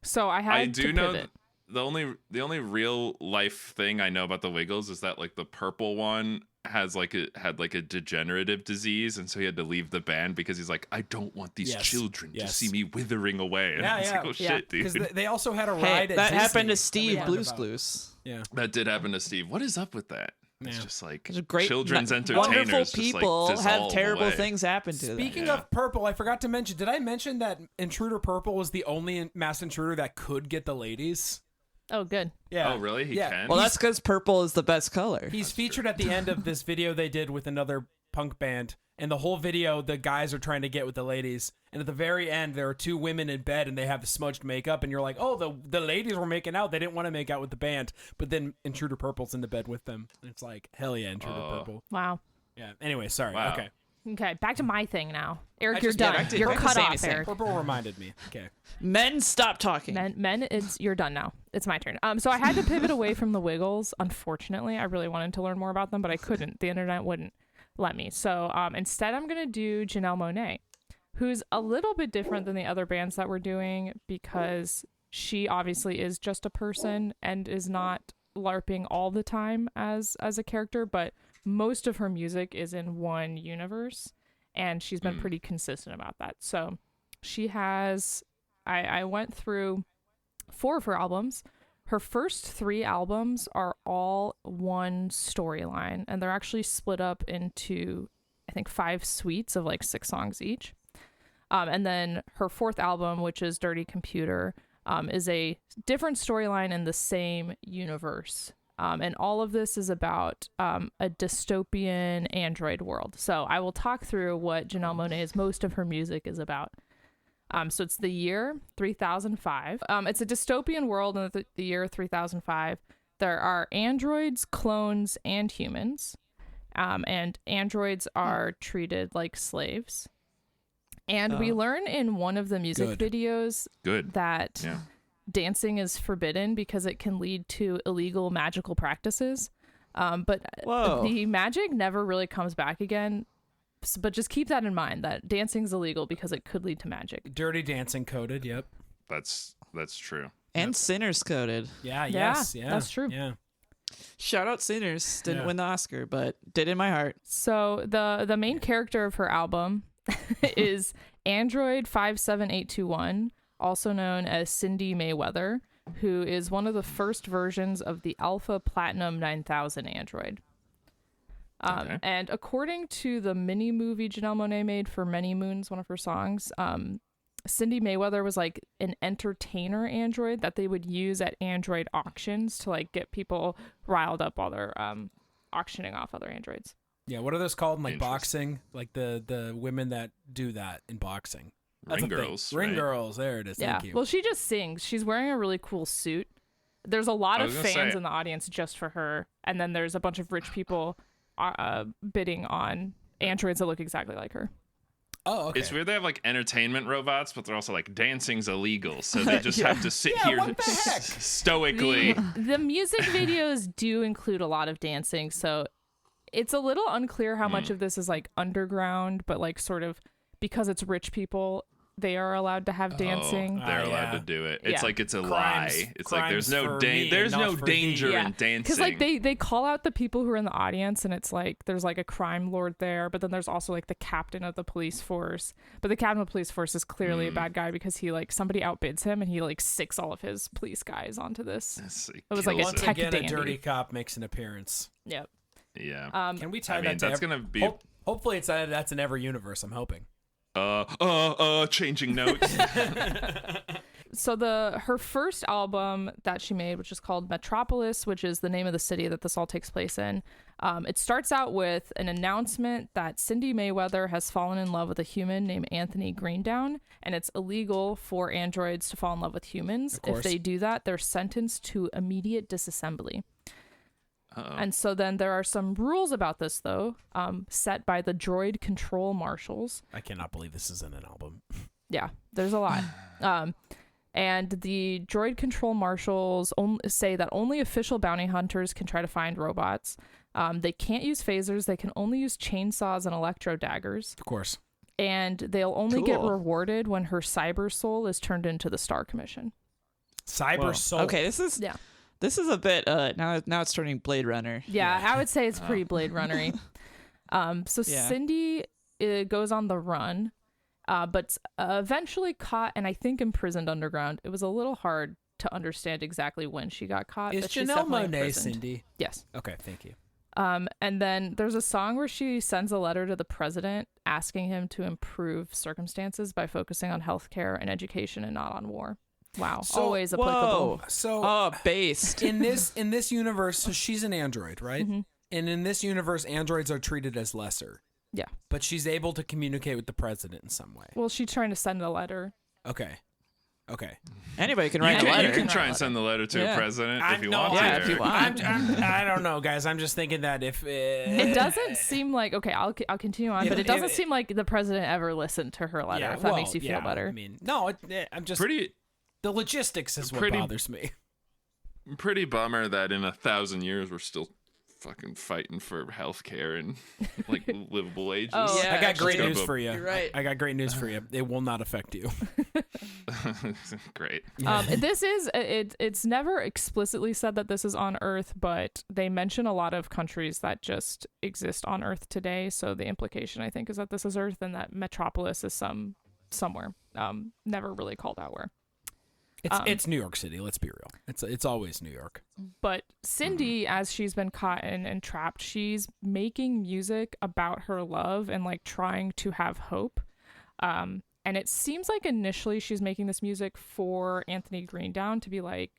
So I had to pivot. The only real life thing I know about the Wiggles is that like the purple one had a degenerative disease, and so he had to leave the band because he's like, I don't want these children to see me withering away. And I was like, oh shit, dude. Because they also had a ride at that Disney happened to Steve that Blues Clues. Yeah, that did happen to Steve. What is up with that? It's just like great, children's entertainers. Wonderful just, people like, have terrible away. things happen to them. Speaking of purple, I forgot to mention. Did I mention that Intruder Purple was the only Masked Intruder that could get the ladies? Oh, good. Yeah. Oh, really? He can? Well, that's because purple is the best color. He's featured at the end of this video they did with another punk band, and the whole video the guys are trying to get with the ladies, and at the very end there are two women in bed and they have the smudged makeup, and you're like, oh, the ladies were making out. They didn't want to make out with the band, but then Intruder Purple's in the bed with them. And it's like, hell yeah, Intruder Purple. Wow. Yeah. Anyway, sorry. Wow. Okay, back to my thing now. Eric, you're yeah, done. You're cut off, Eric. Purple reminded me. Okay. Men, stop talking. Men, you're done now. It's my turn. So I had to pivot away from the Wiggles. Unfortunately, I really wanted to learn more about them, but I couldn't. The internet wouldn't let me. So instead, I'm gonna do Janelle Monáe, who's a little bit different than the other bands that we're doing because she obviously is just a person and is not LARPing all the time as a character, but most of her music is in one universe, and she's been pretty consistent about that. So she has, I went through 4 of her albums. Her first 3 albums are all one storyline, and they're actually split up into, I think, 5 suites of like 6 songs each. And then her 4th album, which is Dirty Computer, is a different storyline in the same universe. And all of this is about a dystopian android world. So I will talk through what Janelle Monáe's most of her music is about. So it's the year 3005. It's a dystopian world in the year 3005. There are androids, clones, and humans. And androids are treated like slaves. And we learn in one of the music videos that... dancing is forbidden because it can lead to illegal magical practices. But Whoa. the magic never really comes back again. But just keep that in mind, that dancing's illegal because it could lead to magic. Dirty Dancing coded. Yep. That's true. And Sinners coded. Yeah. Yeah, Yes. Yeah. that's true. Yeah. Shout out Sinners. Didn't Yeah. win the Oscar, but did in my heart. So the main character of her album is Android 57821, also known as Cindy Mayweather, who is one of the first versions of the Alpha Platinum 9000 Android. Okay. And according to the mini movie Janelle Monáe made for Many Moons, one of her songs, Cindy Mayweather was like an entertainer android that they would use at android auctions to like get people riled up while they're auctioning off other androids. Yeah. What are those called in like Interesting. boxing? Like the women that do that in boxing. That's Ring a thing. girls. Ring right? girls. There it is. Yeah. Thank you. Well, she just sings. She's wearing a really cool suit. There's a lot I of was gonna fans say- in the audience just for her, and then there's a bunch of rich people bidding on androids that look exactly like her. Oh, okay. It's weird they have like entertainment robots, but they're also like dancing's illegal, so they just Yeah. have to sit Yeah, here what the heck? stoically. The music videos do include a lot of dancing, so it's a little unclear how much of this is like underground, but like sort of because it's rich people, they are allowed to have dancing. They're allowed yeah. to do it. It's Yeah. like it's a Crimes- lie. It's like there's crimes no for me, there's not no for danger thee. Yeah. in dancing. Because like they call out the people who are in the audience, and it's like there's like a crime lord there, but then there's also like the captain of the police force. But the captain of the police force is clearly a bad guy because he like somebody outbids him and he like sicks all of his police guys onto this. It was like a kills Once it. tech again, dandy. a dirty cop makes an appearance. Yep. Yeah. Can we tie I that mean, to that's gonna be hopefully that's in every universe. I'm hoping. changing notes. So her first album that she made, which is called Metropolis, which is the name of the city that this all takes place in, it starts out with an announcement that Cindy Mayweather has fallen in love with a human named Anthony Greendown, and it's illegal for androids to fall in love with humans. course. If they do that, they're sentenced to immediate disassembly. And so then there are some rules about this, though, set by the droid control marshals. I cannot believe this is in an album. Yeah, there's a lot. And the droid control marshals say that only official bounty hunters can try to find robots. They can't use phasers. They can only use chainsaws and electro daggers. Of course. And they'll only get Cool. rewarded when her cyber soul is turned into the Star Commission. Cyber Whoa. Soul. Okay, this is a bit now it's turning Blade Runner. Yeah, I would say it's pretty Blade Runner-y. So Yeah. Cindy goes on the run, but eventually caught and I think imprisoned underground. It was a little hard to understand exactly when she got caught. Is but she's Janelle definitely Monáe imprisoned. Cindy? Yes. Okay, thank you. And then there's a song where she sends a letter to the president asking him to improve circumstances by focusing on healthcare and education and not on war. Wow, So- always applicable. Whoa. So Based. in this universe, so she's an android, right? Mm-hmm. And in this universe, androids are treated as lesser. Yeah. But she's able to communicate with the president in some way. Well, she's trying to send a letter. Okay. Okay. Anybody can You write a can, letter. you can Write try a and letter. send the letter to Yeah. a president I if you know, want yeah, to. if you want. I don't know, guys. I'm just thinking that if It doesn't seem like okay. I'll continue on, but it doesn't seem like the president ever listened to her letter. If that makes you feel better. I mean, no, I'm just Pretty the logistics is what pretty- bothers me. pretty bummer that in 1,000 years we're still fucking fighting for healthcare and like livable wages. Oh, Yeah, I got great actually. news for you. You're right. I got great news for you. It will not affect you. Great. This is it's never explicitly said that this is on Earth, but they mention a lot of countries that just exist on Earth today. So the implication, I think, is that this is Earth and that Metropolis is somewhere. Never really called out where. It's New York City. Let's be real. It's always New York. But Cindy, as she's been caught and trapped, she's making music about her love and like trying to have hope. And it seems like initially she's making this music for Anthony Greendown to be like,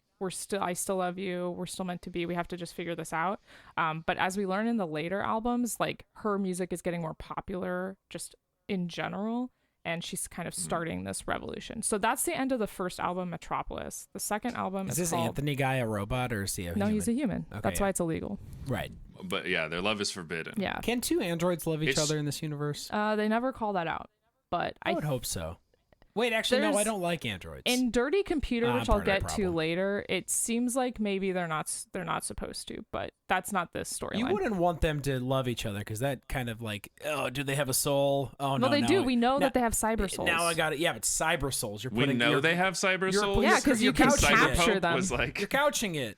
I still love you. We're still meant to be. We have to just figure this out. But as we learn in the later albums, like her music is getting more popular just in general. And she's kind of starting this revolution. So that's the end of the first album, Metropolis. The second album Is is this called... Anthony guy a robot or is he a No, human? he's a human. Okay, That's yeah. why it's illegal. Right. But yeah, their love is forbidden. Yeah. Can two androids love each It's- other in this universe? They never call that out. But I would hope so. Wait, actually, no, I There's- don't like androids. In Dirty Computer, which I'll part of the get to problem. later, it seems like maybe they're not supposed to, but that's not this storyline. You wouldn't want them to love each other because that kind of like, oh, do they have a soul? Oh, no. Well, they now do. I- We know now- that they have cyber souls. Now I got it. Yeah, but cyber souls. You're We putting. know you're- they have cyber you're- souls. Yeah, 'cause you can couching it. capture Cyberpunk them. was like, You're couching it.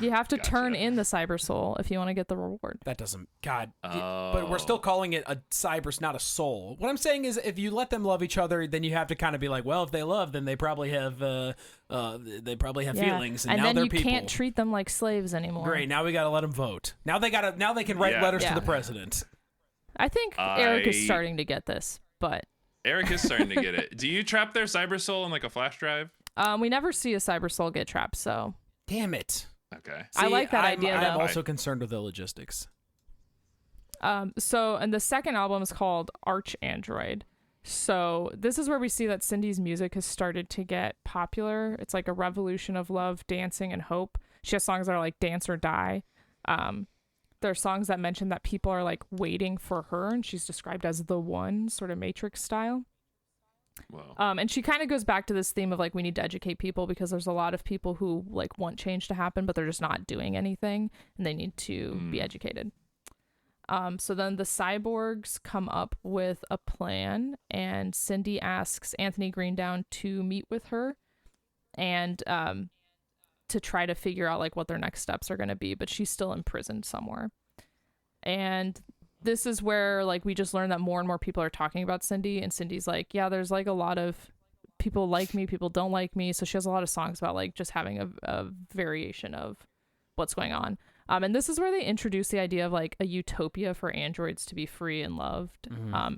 You have to turn Gotcha. in the cyber soul if you want to get the reward. That doesn't. God. Oh. But we're still calling it a cyber, not a soul. What I'm saying is, if you let them love each other, then you have to kind of be like, well, if they love, then they probably have, feelings, and now then they're you people. can't treat them like slaves anymore. Great. Now we got to let them vote. Now they can write Yeah. letters to Yeah. the president. I think Eric is I- starting to get this, but Eric is starting to get it. Do you trap their cyber soul in like a flash drive? we never see a cyber soul get trapped, so Damn it. Okay. I like that idea, I'm though. also concerned with the logistics. and the second album is called Arch Android. So this is where we see that Cindy's music has started to get popular. It's like a revolution of love, dancing, and hope. She has songs that are like Dance or Die. There are songs that mention that people are like waiting for her, and she's described as the one, sort of Matrix style. Well, And she kind of goes back to this theme of like we need to educate people because there's a lot of people who like want change to happen, but they're just not doing anything, and they need to be educated. So then the cyborgs come up with a plan, and Cindy asks Anthony Greendown to meet with her and to try to figure out like what their next steps are going to be, but she's still imprisoned somewhere. And this is where like we just learn that more and more people are talking about Cindy, and Cindy's like, yeah, there's like a lot of people like me, people don't like me. So she has a lot of songs about like just having a variation of what's going on. And this is where they introduce the idea of like a utopia for androids to be free and loved.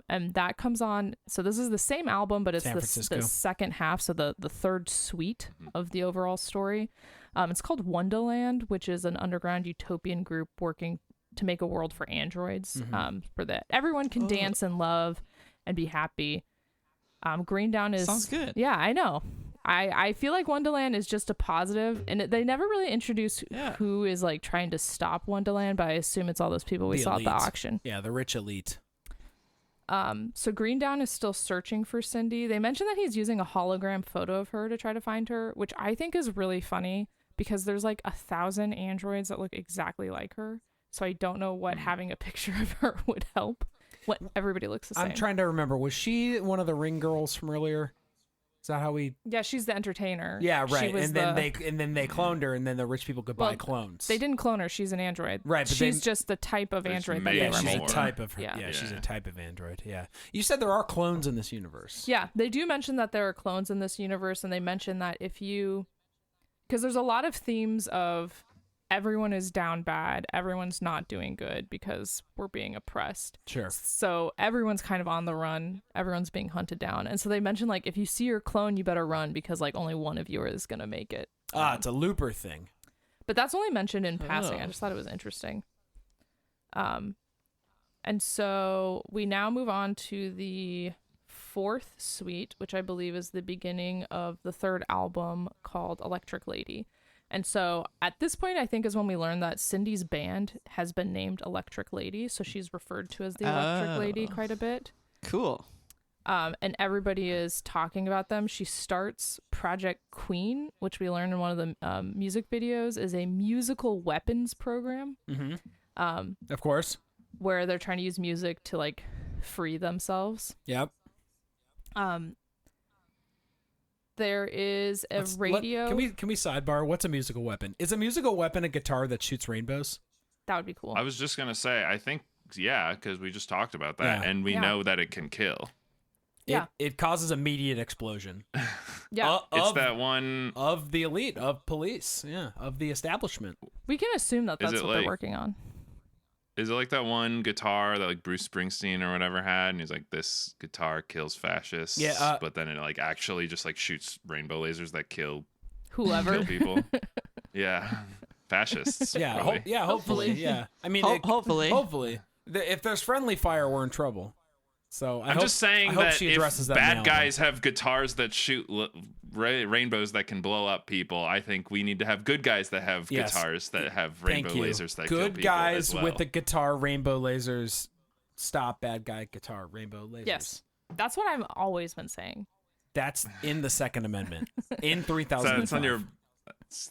And that comes on. So this is the same album, but it's San the Francisco. second half. So the third suite of the overall story. It's called Wonderland, which is an underground utopian group working to make a world for androids, for that everyone can dance and love and be happy. Greendown is Sounds good. Yeah, I know. I feel like Wonderland is just a positive, and they never really introduce who is like trying to stop Wonderland, but I assume it's all those people we The saw at the elite. auction. Yeah, the rich elite. So Greendown is still searching for Cindy. They mentioned that he's using a hologram photo of her to try to find her, which I think is really funny because there's like 1,000 androids that look exactly like her. So I don't know what having a picture of her would help when everybody looks the same. I'm trying to remember. Was she one of the ring girls from earlier? Is that how we? Yeah, she's the entertainer. Yeah, She right. was And then they cloned her, and then the rich people could buy Well, clones. They didn't clone her. She's an android. Right, but she's they- just the type of There's android that made they Yeah, were she's making. a type of her. Yeah. Yeah, she's a Yeah. type of android. Yeah. You said there are clones in this universe. Yeah, they do mention that there are clones in this universe, and they mention that because there's a lot of themes of everyone is down bad, everyone's not doing good because we're being oppressed. Sure. So everyone's kind of on the run, everyone's being hunted down. And so they mention like if you see your clone, you better run because like only one of you is going to make it. It's a Looper thing. But that's only mentioned in passing. I Oh. just thought it was interesting. And so we now move on to the fourth suite, which I believe is the beginning of the third album called Electric Lady. And so at this point, I think is when we learn that Cindy's band has been named Electric Lady. So she's referred to as the Electric Lady Oh. quite a bit. Cool. And everybody is talking about them. She starts Project Queen, which we learned in one of the music videos, is a musical weapons program Of course. where they're trying to use music to like free themselves. Yep. There is a radio. Can we sidebar? What's a musical weapon? Is a musical weapon a guitar that shoots rainbows? That would be cool. I was just gonna say, I think because we just talked about that, Yeah. and we Yeah. know that it can kill. Yeah. It causes immediate explosion. Yeah. It's that one. Of the elite, of police, of the establishment. We can assume that Is that's it what they're like- working on. Is it like that one guitar that like Bruce Springsteen or whatever had, and he's like, "This guitar kills fascists." Yeah, but then it like actually just like shoots rainbow lasers that kill Whoever. people. Yeah, fascists. Yeah, probably. hopefully. Yeah. I mean, Hopefully. hopefully. If there's friendly fire, we're in trouble. So I'm just saying I hope that she if addresses that bad now. guys have guitars that shoot rainbows that can blow up people, I think we need to have good guys that have Yes. guitars that have Thank rainbow you. lasers that kill Good people guys as well. with the guitar rainbow lasers. Stop bad guy guitar rainbow lasers. Yes. That's what I've always been saying. That's in the Second Amendment. In So 3005.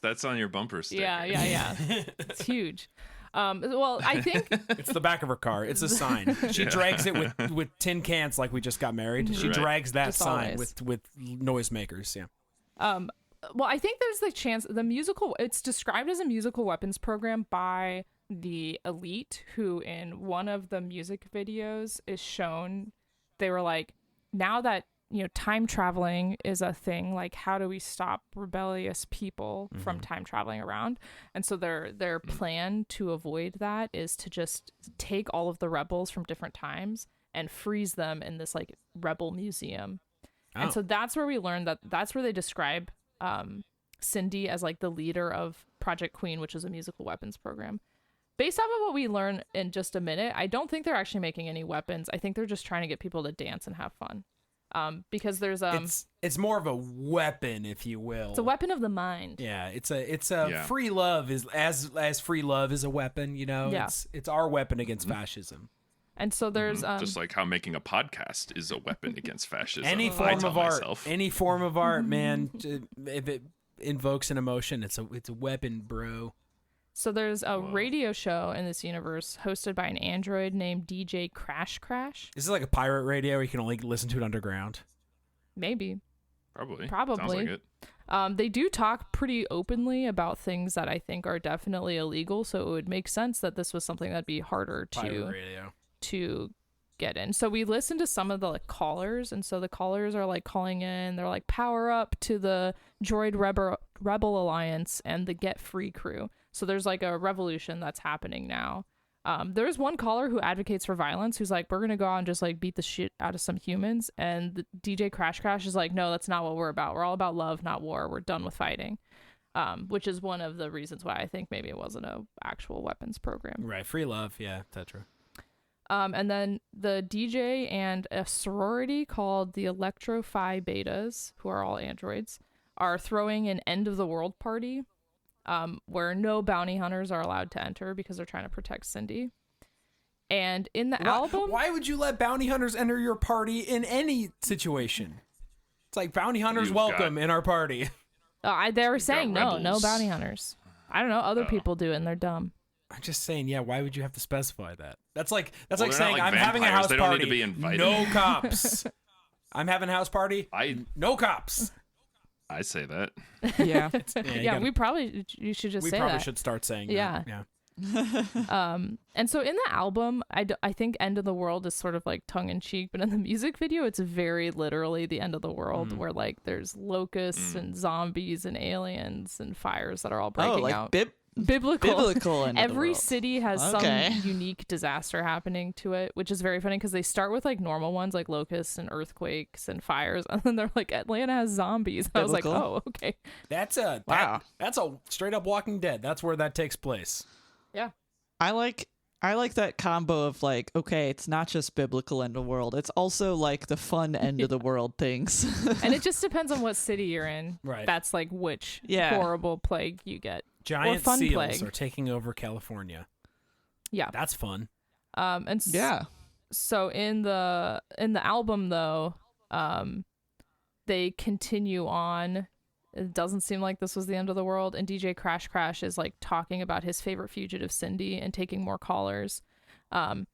that's on your bumper sticker. Yeah. It's huge. Well, I think It's the back of her car. It's a sign. She drags it with tin cans like we just got married. She Right. drags that Just sign always. with noisemakers. Yeah. Well, I think there's the chance it's described as a musical weapons program by the elite, who in one of the music videos is shown, they were like, now that, time traveling is a thing, like how do we stop rebellious people from time traveling around? And so their plan to avoid that is to just take all of the rebels from different times and freeze them in this like rebel museum. And so that's where we learned that's where they describe Cindy as like the leader of Project Queen, which is a musical weapons program. Based off of what we learn in just a minute, I don't think they're actually making any weapons. I think they're just trying to get people to dance and have fun. Because there's it's more of a weapon, if you will. it's a weapon of the mind. Yeah, it's a Yeah. free love is as free love is a weapon. Yeah. It's our weapon against fascism. And so there's Just like how making a podcast is a weapon against fascism. Any I form tell of art, myself. any form of art, man. If it invokes an emotion, it's a weapon, bro. So there's a radio show in this universe hosted by an android named DJ Crash Crash. Is it like a pirate radio where you can only listen to it underground? Maybe. Probably. Probably. Sounds like it. They do talk pretty openly about things that I think are definitely illegal, so it would make sense that this was something that'd be harder Pirate radio. to get in. So we listened to some of the like callers, and so the callers are like calling in, they're like power up to the Droid Rebel Alliance and the Get Free crew. So there's like a revolution that's happening now. There's one caller who advocates for violence, who's like, we're gonna go out and just like beat the shit out of some humans, and the DJ Crash Crash is like, no, that's not what we're about. We're all about love, not war. We're done with fighting. Which is one of the reasons why I think maybe it wasn't a actual weapons program. Right, free love. Yeah, that's true. And then the DJ and a sorority called the Electro Phi Betas, who are all androids, are throwing an end of the world party where no bounty hunters are allowed to enter because they're trying to protect Cindy. And in the album... Why would you let bounty hunters enter your party in any situation? It's like bounty hunters You've welcome got- in our party. they were saying no rebels. bounty hunters. I don't know. Other people do it and they're dumb. I'm just saying, yeah, why would you have to specify that? That's like Well, they're saying not like I'm having a vampires. house They don't party. need to be invited. No cops. I'm having a house party. No cops. I say that. Yeah. Yeah, you should just we say probably that. should start saying Yeah. that. Yeah. And so in the album, I think End of the World is sort of like tongue in cheek, but in the music video, it's very literally the end of the world, where like there's locusts and zombies and aliens and fires that are all breaking like out. biblical end of the Every world. city has Okay. some unique disaster happening to it, which is very funny because they start with like normal ones like locusts and earthquakes and fires, and then they're like Atlanta has zombies. I was like, Biblical. oh, okay. That's a Wow. that's a straight up Walking Dead. That's where that takes place. Yeah. I like that combo of like, okay, it's not just biblical end of the world. It's also like the fun end of the world things. And it just depends on what city you're in. Right. That's like which Yeah. horrible plague you get. Giant fun seals plague. are taking over California. Yeah. That's fun. Yeah. So in the album though, they continue on. It doesn't seem like this was the end of the world, and DJ Crash Crash is like talking about his favorite fugitive Cindy and taking more callers. And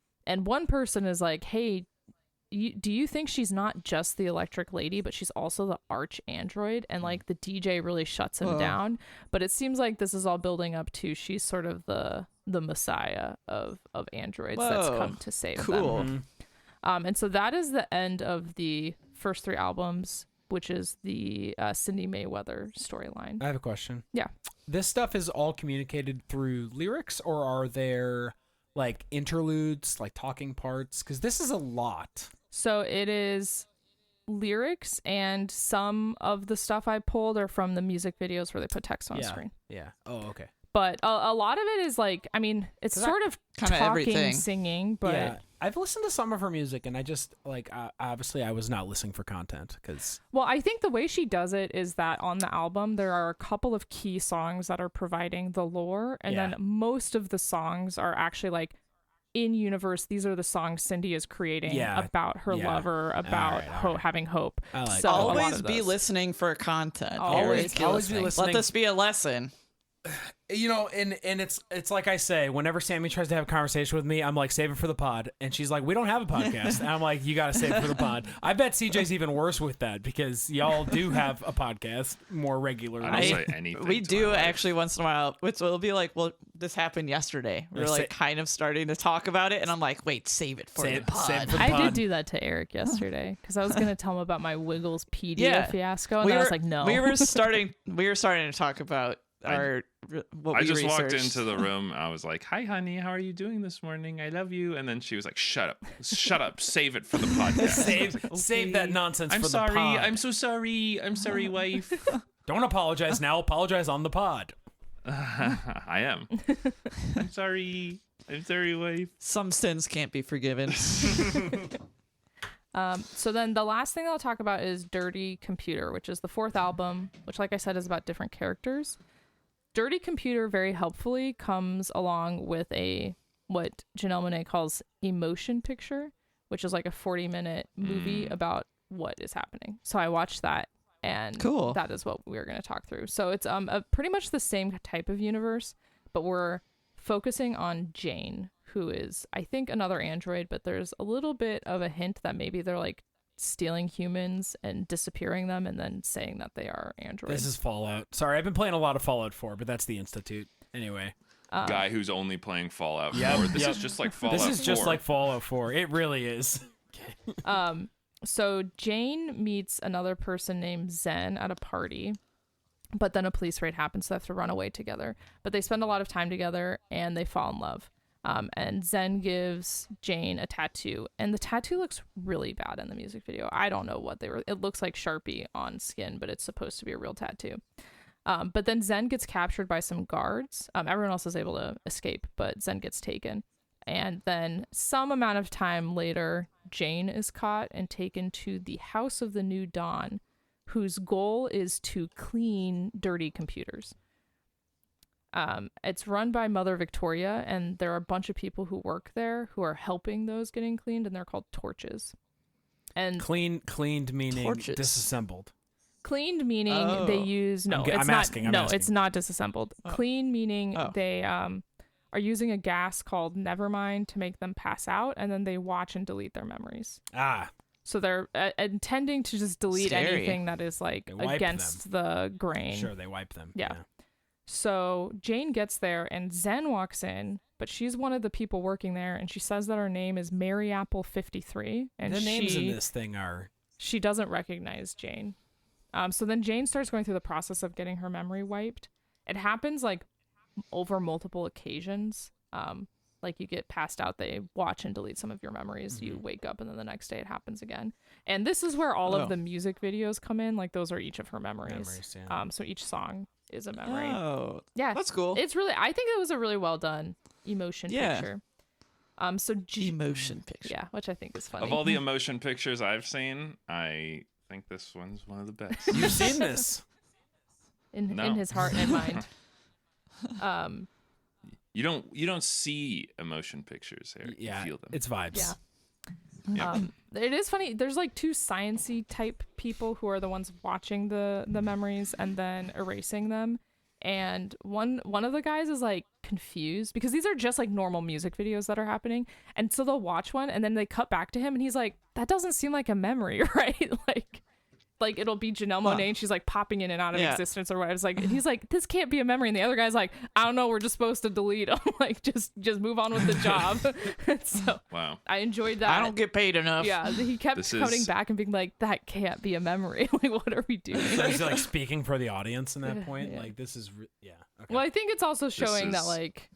one person is like, "Hey, do you think she's not just the electric lady, but she's also the arch android?" And like the DJ really shuts him down. But it seems like this is all building up to she's sort of the messiah of androids that's Whoa. come to save them. Cool. And so that is the end of the first 3 albums, which is the Cindy Mayweather storyline. I have a question. Yeah. This stuff is all communicated through lyrics, or are there like interludes, like talking parts? Because this is a lot. So it is lyrics, and some of the stuff I pulled are from the music videos where they put text on a screen. Yeah. Oh, okay. But a lot of it is like, I mean, it's 'Cause sort of Kinda talking, everything. singing, but yeah, I've listened to some of her music, and I just like obviously I was not listening for content because well, I think the way she does it is that on the album, there are a couple of key songs that are providing the lore, and Yeah. then most of the songs are actually like in universe, these are the songs Cindy is creating about her Yeah. lover, about having hope. I like So that. a lot Always of be those. listening for content. Always Eric. be listening. Let this be a lesson. You know, and it's like I say, whenever Sammy tries to have a conversation with me, I'm like, save it for the pod. And she's like, we don't have a podcast. And I'm like, you got to save it for the pod. I bet CJ's even worse with that because y'all do have a podcast more regularly. I don't say anything. We to do my wife. actually once in a while, which will be like, well, this happened yesterday. We're like kind of starting to talk about it, and I'm like, wait, save it for the pod. save it for the I pod. did do that to Eric yesterday because I was going to tell him about my Wiggles Pedia fiasco, and I was like, no. We were starting to talk about what I we just walked researched. into the room. I was like, "Hi, honey. How are you doing this morning? I love you." And then she was like, "Shut up. Shut up. Save it for the podcast." Save that nonsense I'm for sorry. the pod. I'm so sorry. I'm sorry, wife. Don't apologize now. Apologize on the pod. I am. I'm sorry. I'm sorry, wife. Some sins can't be forgiven. So then the last thing I'll talk about is Dirty Computer, which is the 4th album, which, like I said, is about different characters. Dirty Computer very helpfully comes along with what Janelle Monáe calls emotion picture, which is like a 40-minute movie about what is happening. So I watched that, and Cool. that is what we're going to talk through. So it's pretty much the same type of universe, but we're focusing on Jane, who is, I think, another android, but there's a little bit of a hint that maybe they're like stealing humans and disappearing them and then saying that they are androids. This is Fallout. Sorry, I've been playing a lot of Fallout 4, but that's the Institute. Anyway. Guy who's only playing Fallout 4. Yep, This yep. is just like Fallout 4. This is just like Fallout 4. It really is. So Jane meets another person named Zen at a party, but then a police raid happens, so they have to run away together. But they spend a lot of time together, and they fall in love. And Zen gives Jane a tattoo, and the tattoo looks really bad in the music video. I don't know what it looks like Sharpie on skin, but it's supposed to be a real tattoo. But then Zen gets captured by some guards. Everyone else is able to escape, but Zen gets taken. And then some amount of time later, Jane is caught and taken to the House of the New Dawn, whose goal is to clean dirty computers. It's run by Mother Victoria, and there are a bunch of people who work there who are helping those getting cleaned, and they're called torches. And Cleaned meaning Torches. disassembled. cleaned meaning they use I'm asking. it's not disassembled. Clean meaning they are using a gas called Nevermind to make them pass out, and then they watch and delete their memories. So they're intending to just delete Scary. anything that is like They wipe against the grain. Sure, they wipe them. Yeah. So Jane gets there, and Zen walks in, but she's one of the people working there, and she says that her name is Mary Apple 53, and The names in this thing are... she doesn't recognize Jane. So then Jane starts going through the process of getting her memory wiped. It happens like over multiple occasions. Like you get passed out, they watch and delete some of your memories. You wake up, and then the next day it happens again. And this is where all of the music videos come in. Like those are each of her memories. So each song is a memory. Oh, Yeah, that's cool. It's really, I think it was a really well done emotion Yeah. picture. So Emotion picture. yeah, which I think is funny. Of all the emotion pictures I've seen, I think this one's one of the best. You've seen this. in No. his heart and mind. You don't see emotion pictures, Eric. Yeah, You feel them. it's vibes. Yeah. Yeah. It is funny. There's like two sciencey type people who are the ones watching the memories and then erasing them. And one of the guys is like confused because these are just like normal music videos that are happening. And so they'll watch one and then they cut back to him and he's like, that doesn't seem like a memory, right? Like it'll be Janelle Monáe and she's like popping in and out of existence or whatever. It's like, and he's like, this can't be a memory. And the other guy's like, I don't know, we're just supposed to delete. I'm like, just move on with the job. So Wow. I enjoyed that. I don't get paid enough. Yeah, he kept coming back and being like, that can't be a memory. Like, what are we doing? So he's like speaking for the audience in that point. Yeah. Like this is, Okay. Well, I think it's also showing that is- like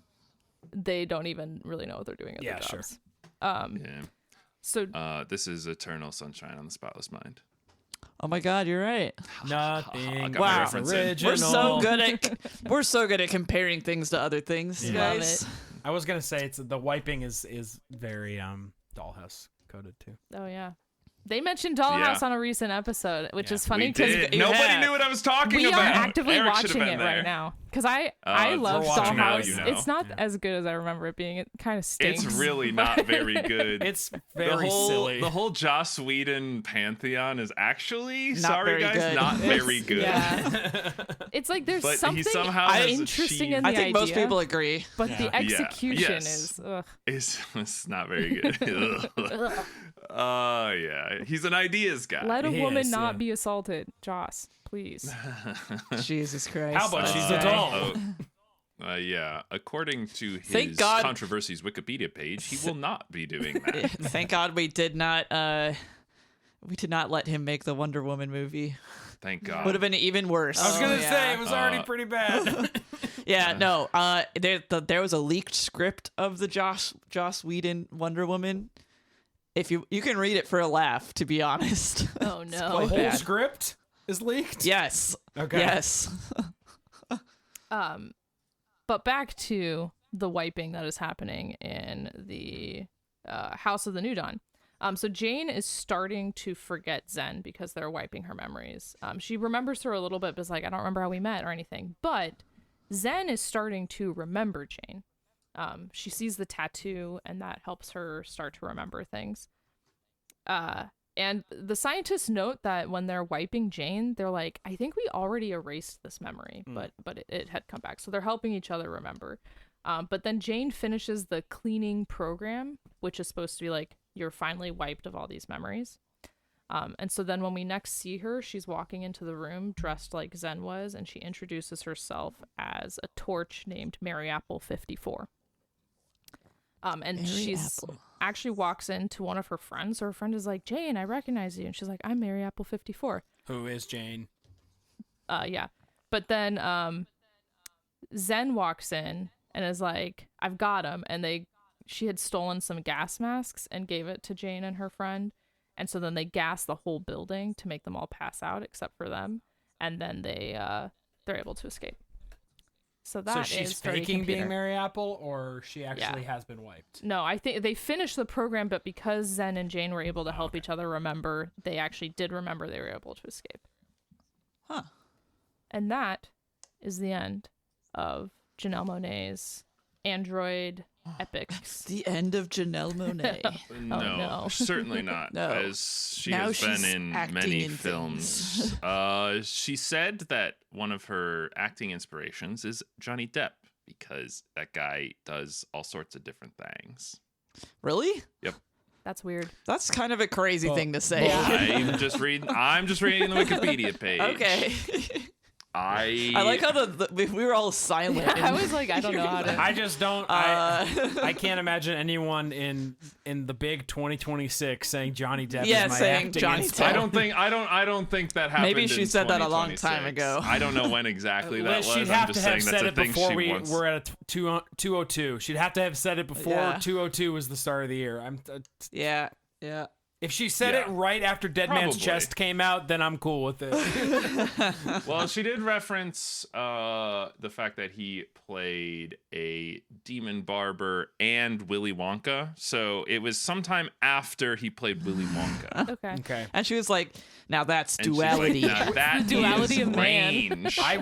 they don't even really know what they're doing at their Yeah, sure. jobs. Yeah. So This is Eternal Sunshine on the Spotless Mind. Oh my God, you're right. Nothing. Got my Wow. reference in. Original. We're so good at comparing things to other things, Yeah. love guys. it. I was gonna say the wiping is very Dollhouse coded too. Oh yeah, They mentioned Dollhouse on a recent episode, which is funny We because did. Nobody knew what I was talking we about. are actively Eric should watching have it been there. right now because I love we're watching now, Dollhouse. you know. It's not as good as I remember it being. It kind of stinks. It's really not very good. It's very silly. The whole Joss Whedon pantheon is actually, Not sorry very guys, good. not very good. Yeah. It's like there's But he something somehow has interesting in achieved- the I think idea, most people agree. but the Yeah. execution Yes. is. Ugh. It's not very good. Yeah. He's an ideas guy. Let a He woman is, not yeah. be assaulted, Joss, please. Jesus Christ. How about she's Okay. adult? Yeah. According to his Thank God- controversies Wikipedia page, he will not be doing that. Thank God we did not let him make the Wonder Woman movie. Thank God. Would have been even worse. I was gonna Yeah. say it was already pretty bad. Yeah, no. There was a leaked script of the Joss Whedon Wonder Woman. If you can read it for a laugh, to be honest. Oh The no. quite whole bad. script is leaked. Yes. Okay. Yes. But back to the wiping that is happening in the House of the New Dawn. So Jane is starting to forget Zen because they're wiping her memories. She remembers her a little bit, but is like, I don't remember how we met or anything. But Zen is starting to remember Jane. She sees the tattoo, and that helps her start to remember things. And the scientists note that when they're wiping Jane, they're like, I think we already erased this memory, but it had come back. So they're helping each other remember. But then Jane finishes the cleaning program, which is supposed to be like, you're finally wiped of all these memories. And so then when we next see her, she's walking into the room dressed like Zen was, and she introduces herself as a torch named Mary Apple 54. And she's actually walks into one of her friends. So her friend is like, Jane, I recognize you. And she's like, I'm Mary Apple 54. Who is Jane? Yeah. But then Zen walks in and is like, I've got him. And she had stolen some gas masks and gave it to Jane and her friend. And so then they gas the whole building to make them all pass out except for them. And then they're able to escape. So So she's is very faking being computer. Mary Apple, or she actually has been wiped? No, I think they finished the program, but because Zen and Jane were able to help each other remember, they actually did remember they were able to escape. Huh. And that is the end of Janelle Monáe's Android epics. The end of Janelle Monáe. No, certainly not. No. As she Now has been she's in acting many in films. She said that one of her acting inspirations is Johnny Depp because that guy does all sorts of different things. Really? Yep. That's weird. That's kind of a crazy thing to say. I'm just reading the Wikipedia page. Okay. I like how we were all silent. I was like, I don't know how to. I just don't. I can't imagine anyone in the big 2026 saying Johnny Depp Yeah, is my saying acting Johnny inspiration. Depp. I don't think that happened. Maybe she in said that a long time 2026. ago. I don't know when exactly that was. She'd I'm have just to have saying that's said a it thing before she we wants. were at a 202. She'd have to have said it before Yeah. 202 was the start of the year. Yeah. If she said Yeah. it right after Dead Man's Probably. Chest came out, then I'm cool with it. Well, she did reference the fact that he played a demon barber and Willy Wonka. So it was sometime after he played Willy Wonka. Okay. Okay. And she was like, now that's And she's like, duality. "Now that Duality is of man." range." I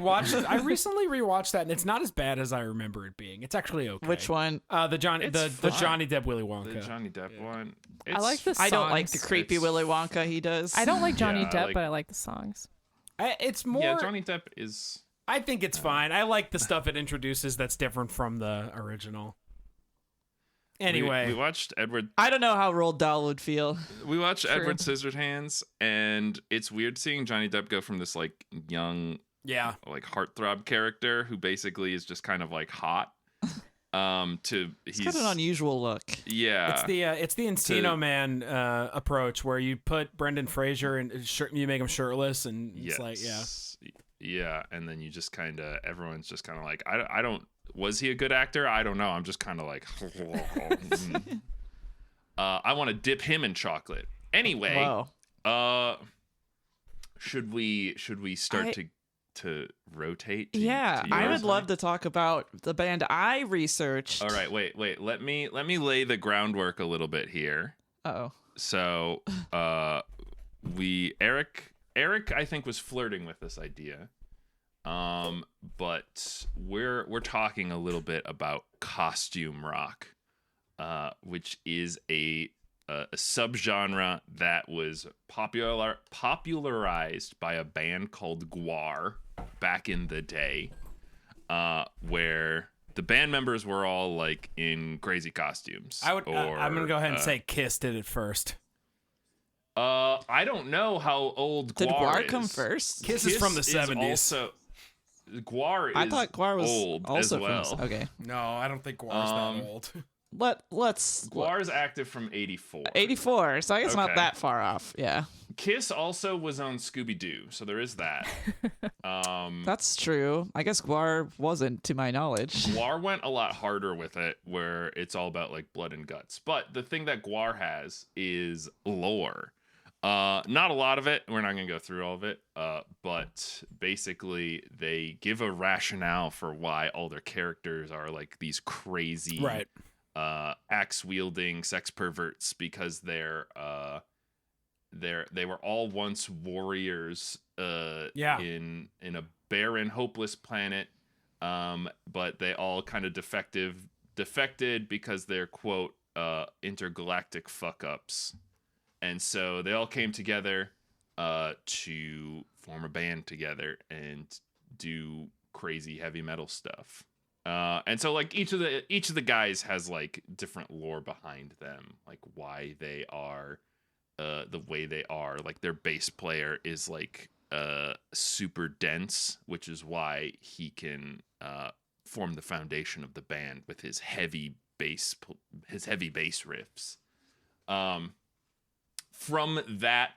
recently rewatched that, and it's not as bad as I remember it being. It's actually okay. Which one? The Johnny It's the fine. Johnny Depp Willy Wonka. The Johnny Depp one. I like the songs. I don't like the creepy It's- Willy Wonka he does. I don't like Johnny Yeah, I Depp, like- but I like the songs. It's more. Yeah, Johnny Depp is. I think it's fine. I like the stuff it introduces that's different from the original. Anyway, we watched Edward. I don't know how Roald Dahl would feel. We watched True. Edward Scissorhands, and it's weird seeing Johnny Depp go from this like young, yeah. like heartthrob character who basically is just kind of like hot, to He's got an unusual look. yeah. It's the Encino Man approach where you put Brendan Fraser and you make him shirtless and it's like yeah, and then you just kind of everyone's just kind of like I don't. Was he a good actor? I don't know. I'm just kind of like, I want to dip him in chocolate. Anyway, Wow. should we start to rotate? To I yours? would love to talk about the band I researched. All right, wait. Let me lay the groundwork a little bit here. Uh-oh. So, Eric I think was flirting with this idea. But we're talking a little bit about costume rock, which is a subgenre that was popularized by a band called Gwar back in the day, where the band members were all like in crazy costumes. I'm gonna go ahead and say Kiss did it first. I don't know how old Gwar Did Gwar is. come first? Kiss is from the 70s. Also, Gwar is I thought Gwar was old also as well. from. Okay, No, I don't think Guar's that old. let's. Gwar is active from 84. 84, so I guess not Okay. that far off. Yeah, Kiss also was on Scooby-Doo, so there is that. that's true. I guess Gwar wasn't, to my knowledge. Gwar went a lot harder with it, where it's all about like blood and guts. But the thing that Gwar has is lore. Not a lot of it. We're not going to go through all of it. But basically, they give a rationale for why all their characters are like these crazy, Right. axe-wielding sex perverts, because they were all once warriors. Yeah. In a barren, hopeless planet. But they all kind of defected because they're quote intergalactic fuck-ups. And so they all came together to form a band together and do crazy heavy metal stuff. And so like each of the guys has like different lore behind them, like why they are the way they are. Like their bass player is like super dense, which is why he can form the foundation of the band with his heavy bass riffs. From that,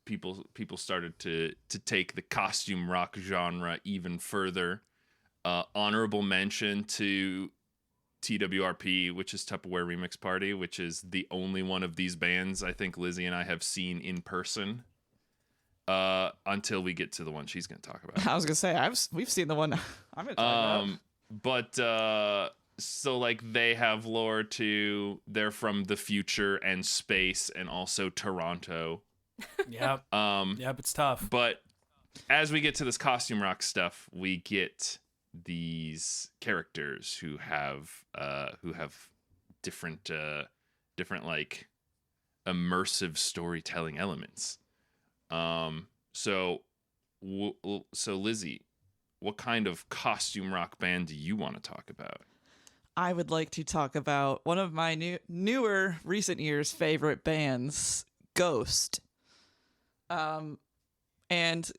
people started to take the costume rock genre even further. Honorable mention to TWRP, which is Tupperware Remix Party, which is the only one of these bands I think Lizzie and I have seen in person. Until we get to the one she's going to talk about. I was gonna say we've seen the one I'm gonna talk about. But so like they have lore too. They're from the future and space, and also Toronto. Yep. Yep, it's tough. But as we get to this costume rock stuff, we get these characters who have different like immersive storytelling elements. So Lizzie, what kind of costume rock band do you want to talk about? I would like to talk about one of my newer recent years favorite bands, Ghost. And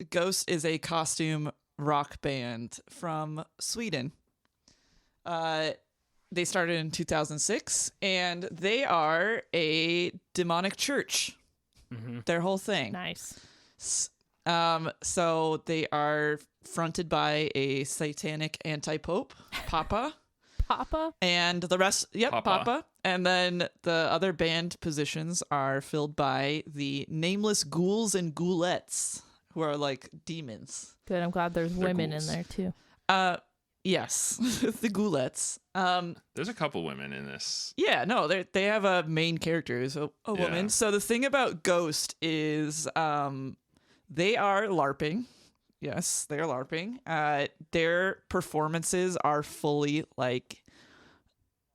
Ghost is a costume rock band from Sweden. They started in 2006, and they are a demonic church. Mm-hmm. Their whole thing. Nice. So they are fronted by a satanic anti-pope, Papa. Papa? And the rest, yep, Papa. Papa. And then the other band positions are filled by the nameless ghouls and ghoulettes, who are like demons. Good. I'm glad there's They're women ghouls. in there too. Yes, the ghoulettes. There's a couple women in this. Yeah, no, they have a main character who's a woman. Yeah. So the thing about Ghost is they are LARPing. Yes, they are LARPing. Their performances are fully like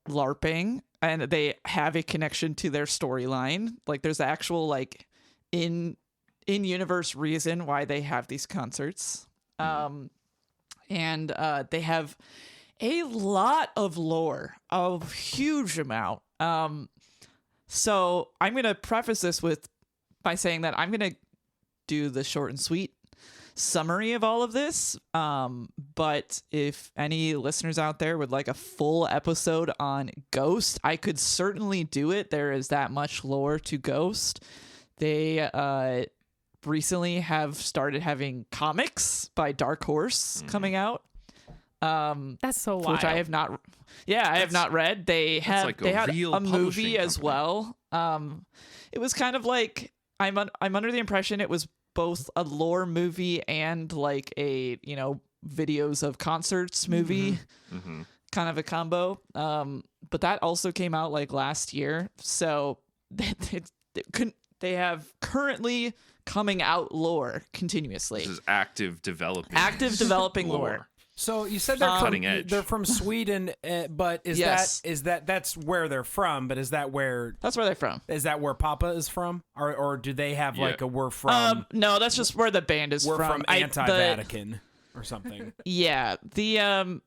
LARPing, and they have a connection to their storyline. Like there's actual like in universe reason why they have these concerts. And they have a lot of lore, a huge amount. So I'm gonna preface this by saying that I'm gonna do the short and sweet summary of all of this. But if any listeners out there would like a full episode on Ghost, I could certainly do it. There is that much lore to Ghost. They recently have started having comics by Dark Horse coming out. That's so wild. Which I have not. Yeah, I have not read. They had like a they had real a movie publishing as company. well. It was kind of like I'm under the impression it was both a lore movie and like a videos of concerts movie, kind of a combo. But that also came out like last year, so they have currently coming out lore continuously. This is active developing. Active developing lore. So you said they're Cutting edge. They're from Sweden, but Yes. that's where they're from? But is that where they're from. Papa is from, or do they have like Yeah. a we're from? No, that's just where the band is We're from I- anti-Vatican or something. Yeah, the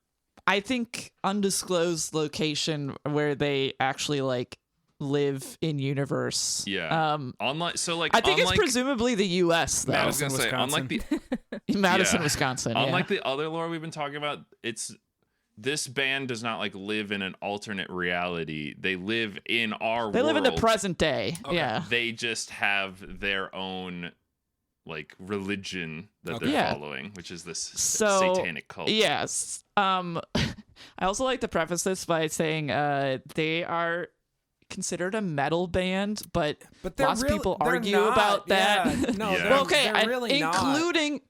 I think undisclosed location where they actually like live in universe. Yeah. Unlike I think it's unlike, presumably the U.S. though. I was gonna Madison, say unlike the Madison, yeah. Wisconsin. Yeah. unlike the other lore we've been talking about, this band does not like live in an alternate reality. They live in our they world. live in the present day. Okay. Yeah. They just have their own like religion that Okay. they're Yeah. following, which is this So, satanic cult. Yes. I also like to preface this by saying they are considered a metal band, but they're lots of people they're argue not. about that. Yeah. No, Yeah. they're, Well, okay, they're really not.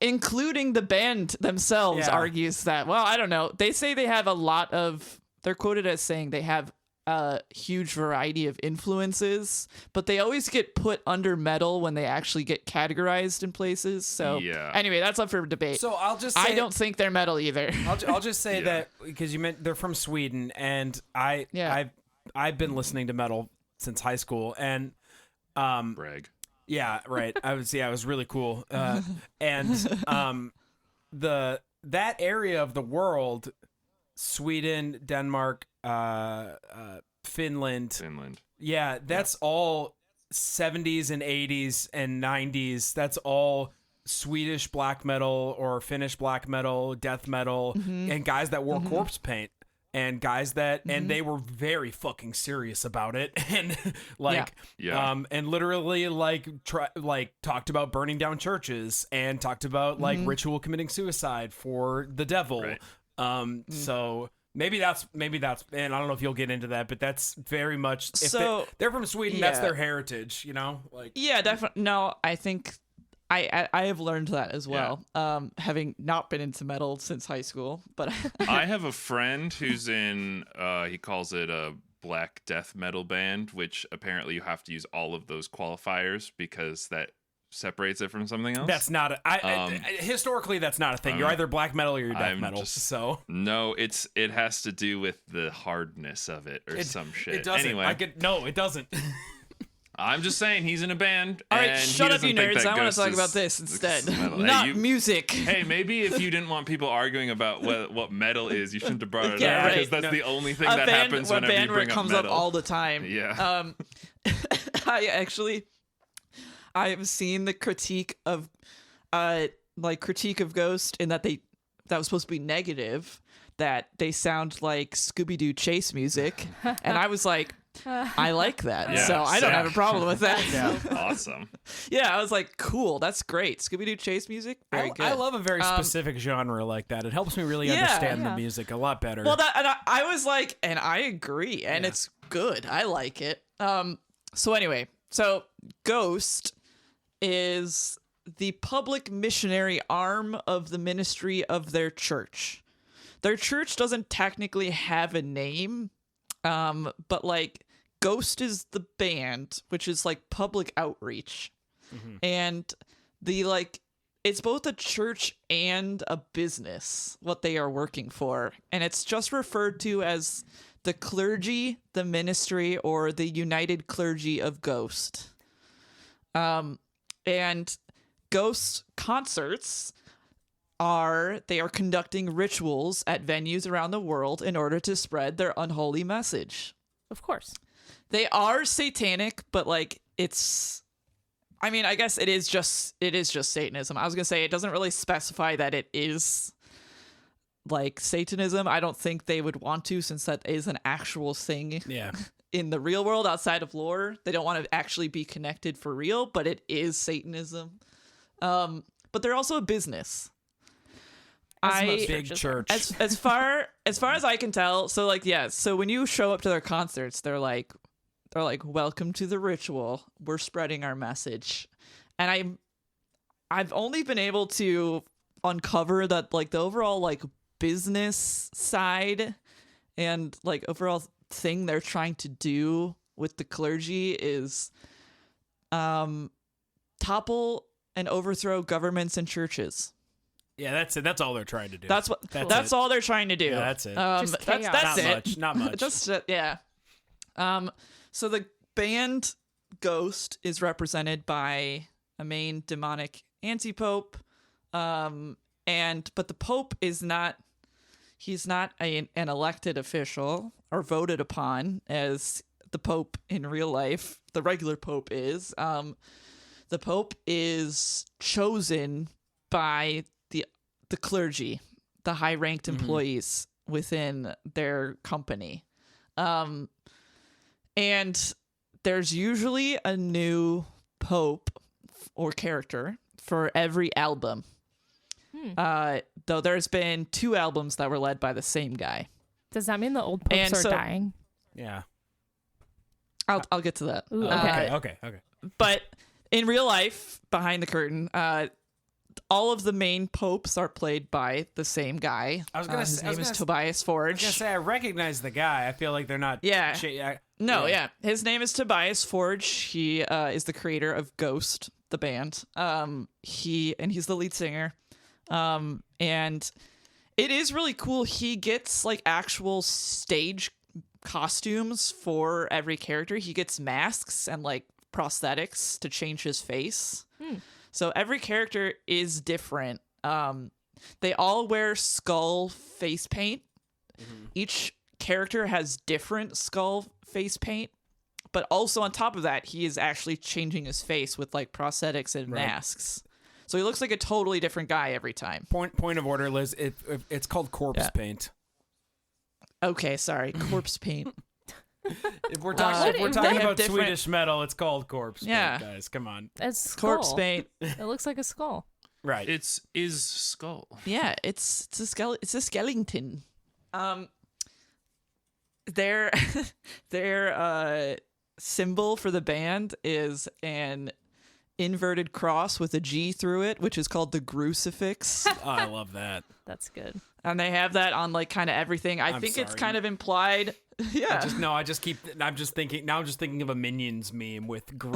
including the band themselves Yeah. argues that. Well, I don't know. They say they have a lot of. They're quoted as saying they have a huge variety of influences, but they always get put under metal when they actually get categorized in places. So Yeah. anyway, that's up for debate. So I'll just say I don't think they're metal either. I'll just say Yeah. that because you meant they're from Sweden, and I've been listening to metal since high school, and Brag. yeah, right. I was really cool, and that area of the world, Sweden, Denmark, Finland, yeah, that's all 70s and 80s and 90s. That's all Swedish black metal or Finnish black metal, death metal, and guys that wore corpse paint. And guys that, and they were very fucking serious about it, and like, Yeah. and literally like talked about burning down churches and talked about like ritual committing suicide for the devil. Right. So maybe that's, and I don't know if you'll get into that, but that's very much. If So, they're from Sweden, that's yeah. their heritage, you know, like. Yeah, definitely. No, I think I have learned that as well. Having not been into metal since high school, but I have a friend who's in he calls it a black death metal band, which apparently you have to use all of those qualifiers because that separates it from something else. That's not historically that's not a thing. You're either black metal or you're death I'm metal. just- So No, it has to do with the hardness of it or some shit. it doesn't. Anyway, No, it doesn't. I'm just saying he's in a band. all right, and he shut up, you doesn't think nerds. that I want Ghost to talk is- about this instead, metal. Hey, not you- music. Hey, maybe if you didn't want people arguing about what metal is, you shouldn't have brought it Yeah, up right. because that's No. the only thing a that band, happens a whenever band you where bring it comes up up metal. all the time. Yeah. I have seen the critique of Ghost in that that was supposed to be negative, that they sound like Scooby-Doo chase music, and I was like, I like that, Yeah, so I don't same. have a problem with that. Awesome. Yeah, I was like, cool, that's great. Scooby-Doo chase music, very good. I love a very specific genre like that. It helps me really Yeah. understand the Yeah. music a lot better. Well, I was like, and I agree, and it's good. I like it. So anyway, Ghost is the public missionary arm of the ministry of their church. Their church doesn't technically have a name, but like Ghost is the band, which is like public outreach, and it's both a church and a business, what they are working for. And it's just referred to as the clergy, the ministry, or the United Clergy of Ghost. And Ghost concerts they are conducting rituals at venues around the world in order to spread their unholy message. Of course. They are satanic, but like I guess it is just Satanism. I was gonna say it doesn't really specify that it is like Satanism. I don't think they would want to, since that is an actual thing yeah. in the real world outside of lore. They don't want to actually be connected for real, but it is Satanism. But they're also a business. Big church. As far as I can tell, so when you show up to their concerts, they're like, welcome to the ritual. We're spreading our message. And I've only been able to uncover that like the overall like business side and like overall thing they're trying to do with the clergy is topple and overthrow governments and churches. Yeah, that's it. That's all they're trying to do. That's it. all they're trying to do. Yeah, that's it. Just That's chaos. it. Not much. Just yeah. So the band Ghost is represented by a main demonic anti-pope, but the pope is not. He's not an elected official or voted upon as the pope in real life. The regular pope is. The pope is chosen by the clergy, the high-ranked employees within their company. And there's usually a new pope or character for every album. Though there's been 2 albums that were led by the same guy. Does that mean the old popes are dying? Yeah. I'll get to that. Ooh, okay. Okay. But in real life, behind the curtain, all of the main popes are played by the same guy. His name is Tobias Forge. I was gonna say I recognize the guy. I feel like they're not. Yeah. His name is Tobias Forge. He is the creator of Ghost, the band. He's the lead singer. And it is really cool. He gets like actual stage costumes for every character. He gets masks and like prosthetics to change his face. So every character is different. They all wear skull face paint. Each character has different skull face paint, but also on top of that, he is actually changing his face with like prosthetics and masks. So he looks like a totally different guy every time. Point of order, Liz. It's called corpse paint. Okay, sorry, corpse paint. If we're talking about different... Swedish metal, it's called corpse paint, Yeah. guys. Come on. It's skull. Corpse paint. It looks like a skull. Right. Is skull. Yeah, it's a skeleton. Their symbol for the band is an inverted cross with a G through it, which is called the crucifix. Oh, I love that. That's good. And they have that on like kind of everything. I think it's kind of implied. Yeah. I'm just thinking of a Minions meme with Gru.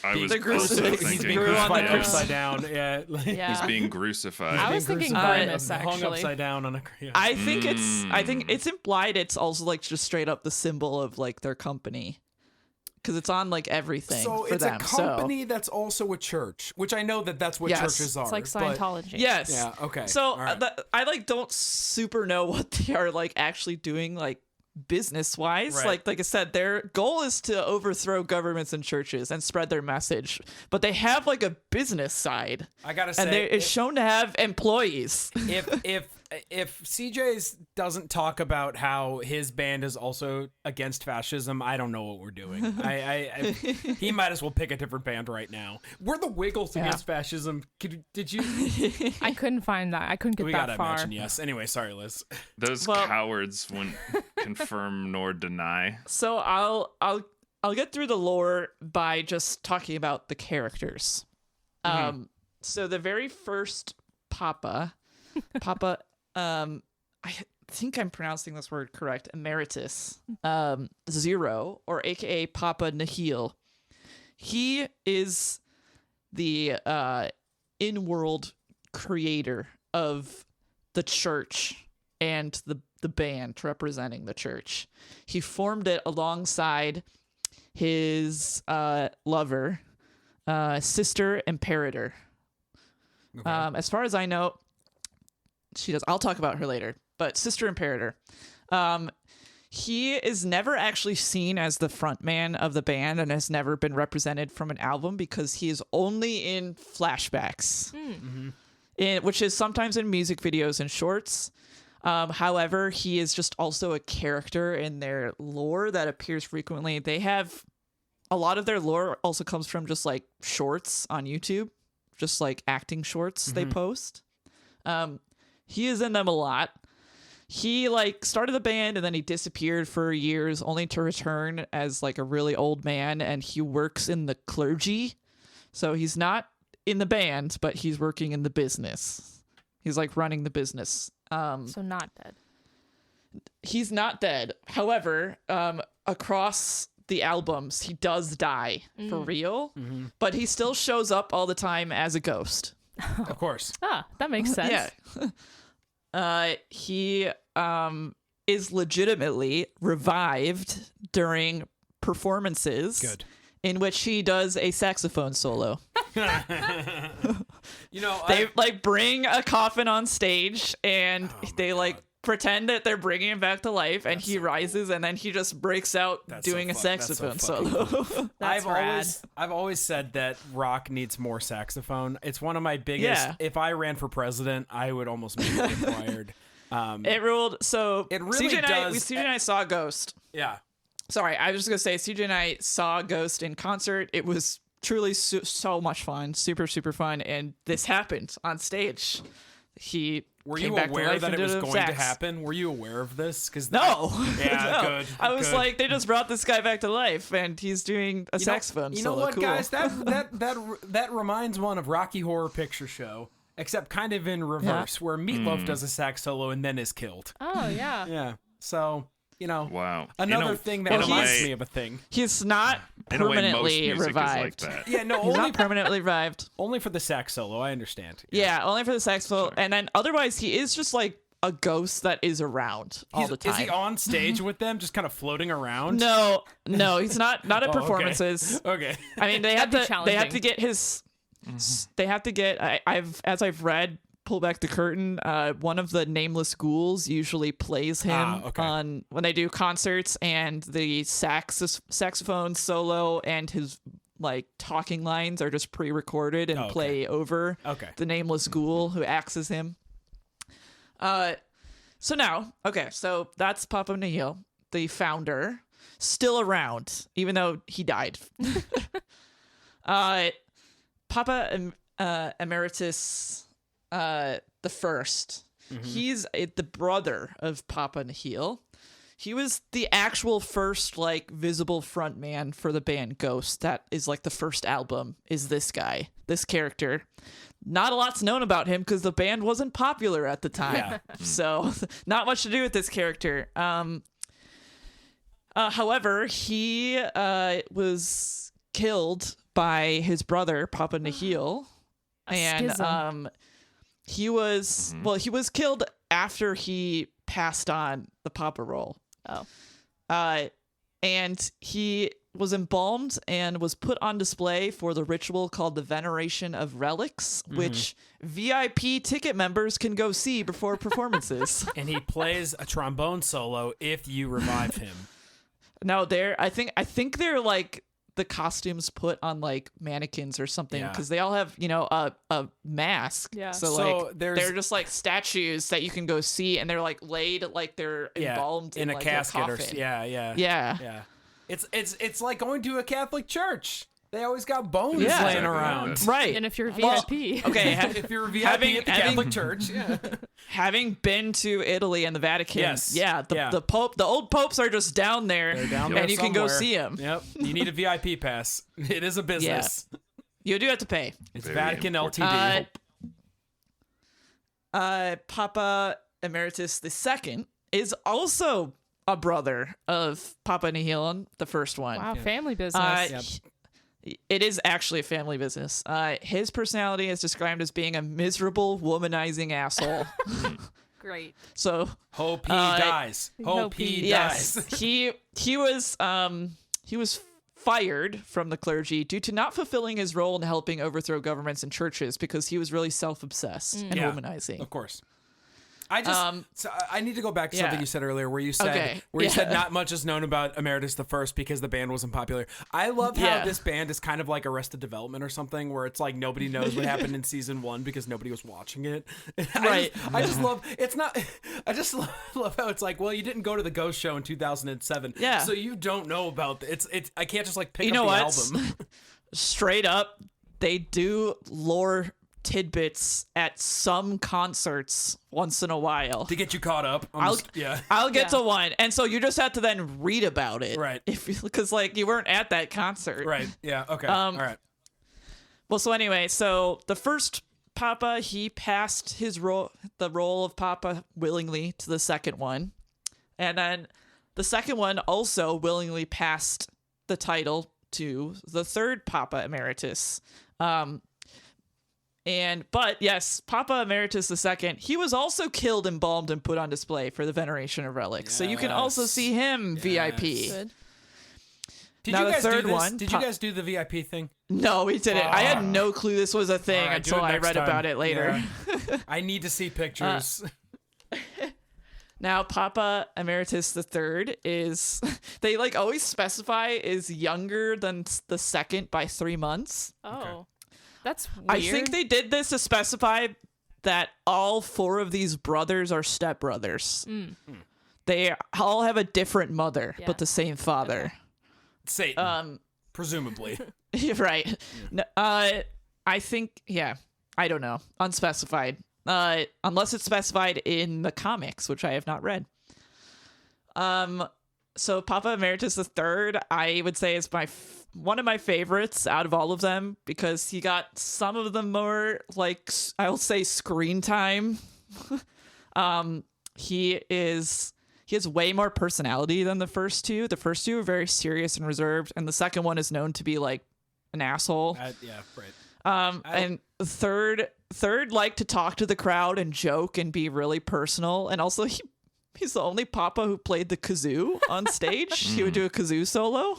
I was the also crucifix. He's thinking being Gru on the crucified cross. upside down. Yeah. Yeah. he's being crucified. I was thinking crucified, grimace, hung actually. upside down on a. Yeah. I think it's implied. It's also like just straight up the symbol of like their company. Because it's on like everything So for it's them. a company that's also a church, which I know that's what Yes. churches are. It's like but- Scientology. Yes. Yeah. Okay. So All right. I like don't super know what they are like actually doing like business wise. Right. Like I said, their goal is to overthrow governments and churches and spread their message. But they have like a business side, I gotta and say, it's shown to have employees. if CJ's doesn't talk about how his band is also against fascism, I don't know what we're doing. He might as well pick a different band right now. We're the Wiggles against fascism. Did you? I couldn't find that. I couldn't get We that gotta far. imagine yes. Anyway, sorry, Liz. Those Well- cowards wouldn't confirm nor deny. So I'll get through the lore by just talking about the characters. So the very first Papa, I think I'm pronouncing this word correct, Emeritus, Zero, or AKA Papa Nihil. He is the in-world creator of the church and the band representing the church. He formed it alongside his lover, Sister Imperator. Okay. As far as I know, she does. I'll talk about her later. But Sister Imperator, he is never actually seen as the frontman of the band and has never been represented from an album because he is only in flashbacks, which is sometimes in music videos and shorts. However, he is just also a character in their lore that appears frequently. They have a lot of their lore also comes from just like shorts on YouTube, just like acting shorts they post. He is in them a lot. He like started the band and then he disappeared for years only to return as like a really old man, and he works in the clergy. So he's not in the band, but he's working in the business. He's like running the business. So not dead. He's not dead. However, across the albums, he does die for real, but he still shows up all the time as a ghost. Of course. Ah, that makes sense. Yeah. He is legitimately revived during performances. Good. In which he does a saxophone solo. You know, They like bring a coffin on stage and they like God. pretend that they're bringing him back to life, and he rises and then he just breaks out doing a saxophone solo. That's rad. I've always said that rock needs more saxophone. It's one of my biggest. Yeah. If I ran for president, I would almost make it required. It ruled. So It really CJ and I saw Ghost. Yeah. Sorry, I was just gonna say CJ and I saw Ghost in concert. It was truly so much fun, super fun, and this happened on stage. He Were came you back to aware life that and it was did a going to sax. happen? Were you aware of this? Because No. Yeah, No. good. I was good. like, they just brought this guy back to life, and he's doing a saxophone. You know solo. what, Cool. guys? That reminds one of Rocky Horror Picture Show, except kind of in reverse, where Meatloaf does a sax solo and then is killed. Oh, yeah. Yeah. So, you know, Wow. another thing that in a reminds way- me of a thing. He's not In a way, most permanently music revived. is like that. Yeah, no, He's only not permanently revived. only for the sax solo. I understand. Yeah, only for the saxophone, and then otherwise he is just like a ghost that is around all the time. Is he on stage with them, just kind of floating around? No, he's not at Oh, okay. performances. Okay. I mean, they have That'd be to. They have challenging. to get his. They have to get. I've read. Pull back the curtain. One of the nameless ghouls usually plays him okay. on when they do concerts, and the saxophone solo and his like talking lines are just pre-recorded and Oh, okay. play over Okay. the nameless ghoul who acts as him. So now, okay, so that's Papa Nihil, the founder, still around, even though he died. Papa Emeritus the first. He's the brother of Papa Nihil. He was the actual first like visible front man for the band Ghost. That is like the first album is this guy, this character. Not a lot's known about him because the band wasn't popular at the time. Yeah. So not much to do with this character. However, he was killed by his brother, Papa Nihil. And schism. he was he was killed after he passed on the Papa role. Oh. And he was embalmed and was put on display for the ritual called the Veneration of Relics, which VIP ticket members can go see before performances. And he plays a trombone solo if you revive him. No, I think they're like the costumes put on like mannequins or something Yeah. because they all have a mask. Yeah. So So like there's- they're just like statues that you can go see, and they're like laid like they're Yeah. embalmed in a like, casket or coffin. yeah. Yeah. It's like going to a Catholic church. They always got bones Yeah. laying Exactly. around. Right. And if you're Well, VIP. okay. If you're a VIP Having- at the having- Catholic Church, yeah. Having been to Italy and the Vatican, Yes. yeah, the Yeah. Pope, the old popes are just down there, They're down there and you can go somewhere. see them. Yep. You need a VIP pass. It is a business. You do have to pay. It's Very Vatican important. LTD. Papa Emeritus II is also a brother of Papa Nihil, the first one. Wow, family business. Yep. It is actually a family business. His personality is described as being a miserable, womanizing asshole. Great. So Hope he Uh, dies. Hope he yes, dies. he was fired from the clergy due to not fulfilling his role in helping overthrow governments and churches because he was really self-obsessed and Yeah. womanizing. Of course. I need to go back to something yeah. you said earlier where you said Okay, you said yeah. not much is known about Emeritus the First because the band wasn't popular. I love how Yeah. this band is kind of like Arrested Development or something where it's like nobody knows what happened in season 1 because nobody was watching it. Right. I just love it's not I just love how it's like, well, you didn't go to the Ghost show in 2007. Yeah. So you don't know about it's I can't just like pick You up know the what? album. Straight up, they do lore tidbits at some concerts once in a while. To get you caught up. on the- yeah. I'll get Yeah. to one, and so you just have to then read about it, Right. Because like you weren't at that concert, Right. Yeah. Okay. All right. Well, so anyway, so the first Papa, he passed the role of Papa willingly to the second one, and then the second one also willingly passed the title to the third Papa Emeritus. But yes, Papa Emeritus II, he was also killed, embalmed, and put on display for the veneration of relics. So you can also see him VIP. Good. Did Now you the guys third do this? one, Did you guys do the VIP thing? No, we didn't. I had no clue this was a thing All right, do until it I next read time. about it later. Yeah. I need to see pictures. Now, Papa Emeritus III is, they like always specify is younger than the second by 3 months. Oh, that's weird. I think they did this to specify that all 4 of these brothers are stepbrothers. They all have a different mother, Yeah. but the same father. Satan, presumably. Right. No, I think, yeah, I don't know. Unspecified. Unless it's specified in the comics, which I have not read. So Papa Emeritus III, I would say is one of my favorites out of all of them because he got some of the more, like, I'll say screen time. He has way more personality than the first 2. The first 2 are very serious and reserved, and the second one is known to be like an asshole. Yeah, right. And third liked to talk to the crowd and joke and be really personal. And also he's the only Papa who played the kazoo on stage. He would do a kazoo solo.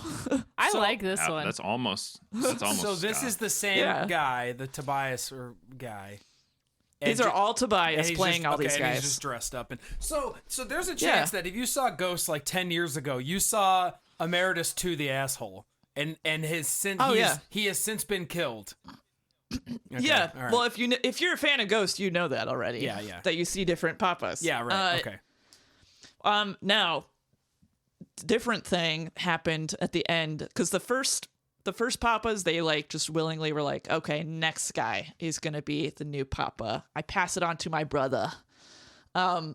I like this one. That's almost. So this Scott. is the same guy, the Tobias guy. These are all Tobias playing all these And guys. he's just dressed up, and so there's a chance that if you saw Ghost like 10 years ago, you saw Emeritus 2 the asshole, and his he has since been killed. Okay, yeah. all right. Well, if you're a fan of Ghost, you know that already. Yeah, yeah. That you see different Papas. Yeah, right. Okay. Now, different thing happened at the end because the first Papas, they like just willingly were like, okay, next guy is gonna be the new Papa. I pass it on to my brother. Papa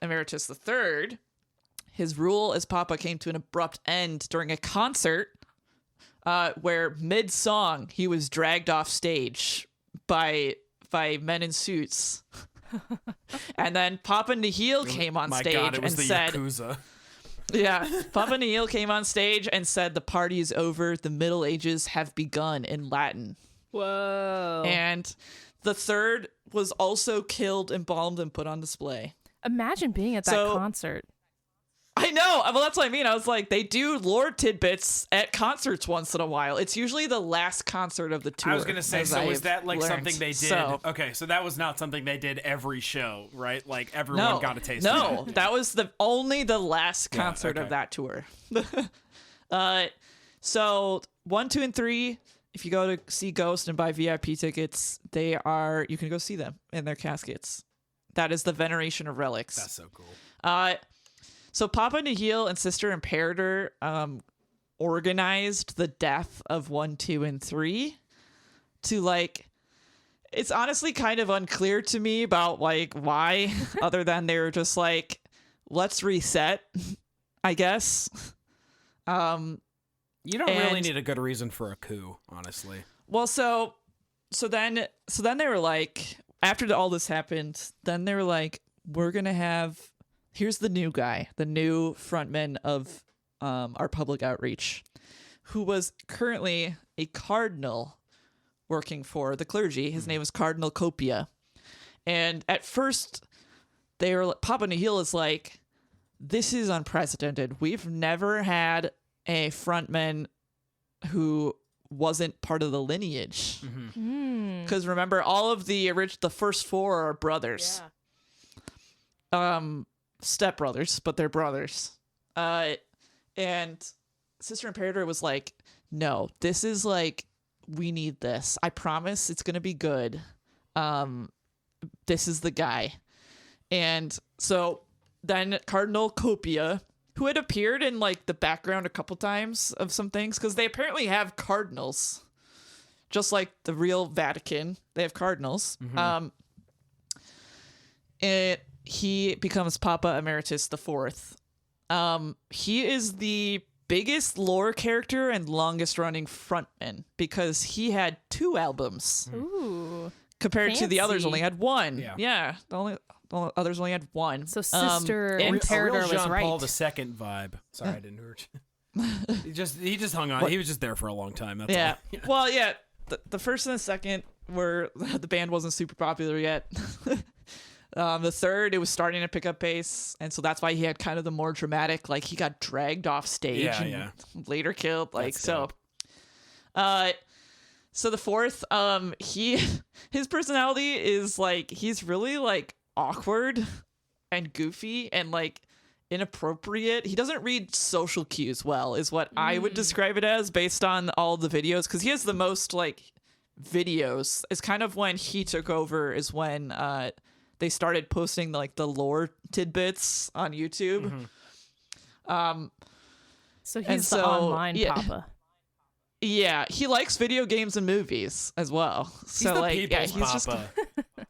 Emeritus III, his rule as Papa came to an abrupt end during a concert where mid-song he was dragged off stage by men in suits. And then Papa Nihil came on stage God, it was and the said, Yakuza. yeah, Papa Nihil came on stage and said the party is over, the Middle Ages have begun in Latin. Whoa. And the third was also killed, embalmed, and put on display. Imagine being at that concert. I know. Well, that's what I mean. I was like, they do lore tidbits at concerts once in a while. It's usually the last concert of the tour. I was gonna say, so is that like something they did? So, okay, so that was not something they did every show, right? Like everyone got a taste. No, of it. that was only the last concert of that tour. So 1, 2, and 3. If you go to see Ghost and buy VIP tickets, you can go see them in their caskets. That is the veneration of relics. That's so cool. So Papa Nihil and Sister Imperator organized the death of 1, 2, and 3 to like. It's honestly kind of unclear to me about like why, other than they were just like, let's reset, I guess. You don't really need a good reason for a coup, honestly. Well, so then they were like, after all this happened, then they were like, we're gonna have. Here's the new guy, the new frontman of our public outreach, who was currently a cardinal working for the clergy. His name was Cardinal Copia. And at first, Papa Nihil is like, this is unprecedented. We've never had a frontman who wasn't part of the lineage. Because remember, all of the first 4 are brothers. Yeah. Stepbrothers, but they're brothers. And Sister Imperator was like, no, this is like, we need this. I promise it's going to be good. This is the guy. And so then Cardinal Copia, who had appeared in like the background a couple times of some things, because they apparently have cardinals, just like the real Vatican, they have cardinals. He becomes Papa Emeritus IV. He is the biggest lore character and longest running frontman because he had 2 albums. Ooh. Compared to the others Fancy. only had 1. Yeah. The the others only had one. So Sister and- Imperator a real was Jean right. Paul II vibe. Sorry, I didn't hurt you. He just hung on. He was just there for a long time. That's Yeah. all. Well, yeah. The first and the second were the band wasn't super popular yet. The third, it was starting to pick up pace, and so that's why he had kind of the more dramatic, like he got dragged off stage and later killed. Like That's so. dope. So the fourth, his personality is like he's really like awkward and goofy and like inappropriate. He doesn't read social cues well, is what I would describe it as based on all the videos, because he has the most like videos. It's kind of when he took over is when they started posting like the lore tidbits on YouTube. So and he's the so, online yeah. papa. Yeah, he likes video games and movies as well. He's So the like, yeah, people's he's just papa.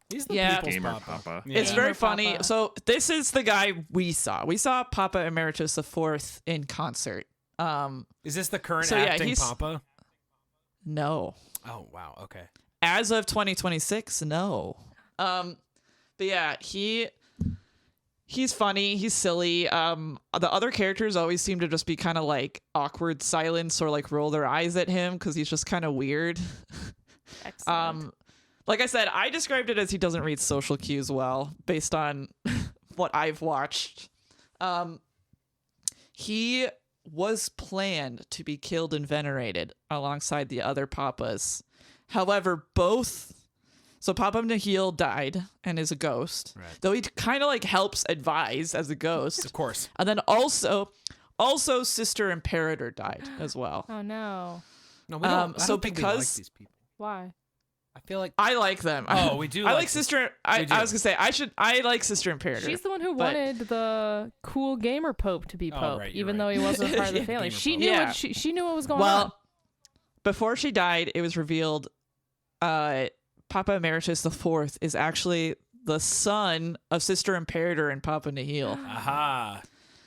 He's the Yeah. people's Gamer papa. papa. Yeah. It's very Gamer funny. Papa. So this is the guy we saw. We saw Papa Emeritus IV in concert. Is this the current So, yeah, acting he's- papa? No. Oh wow. Okay. As of 2026, no. But yeah, he's funny, he's silly. The other characters always seem to just be kind of like awkward silence or like roll their eyes at him because he's just kind of weird. Excellent. Like I said, I described it as he doesn't read social cues well based on what I've watched. He was planned to be killed and venerated alongside the other papas. However, so Papa Nihil died and is a ghost, Right. though he kind of like helps advise as a ghost. Of course. And then also Sister Imperator died as well. Oh no. No, we don't. I so don't think we like because- these people. Why? I feel like. I like them. Oh, we do I like like this. Sister. We I do. was gonna say I like Sister Imperator. She's the one who but- wanted the cool gamer pope to be Oh, pope, right, you're even right. though he wasn't part of the Yeah, family. gamer She pope. knew Yeah. what she knew what was going on. Well, before she died, it was revealed Papa Emeritus IV is actually the son of Sister Imperator and Papa Nihil. Aha.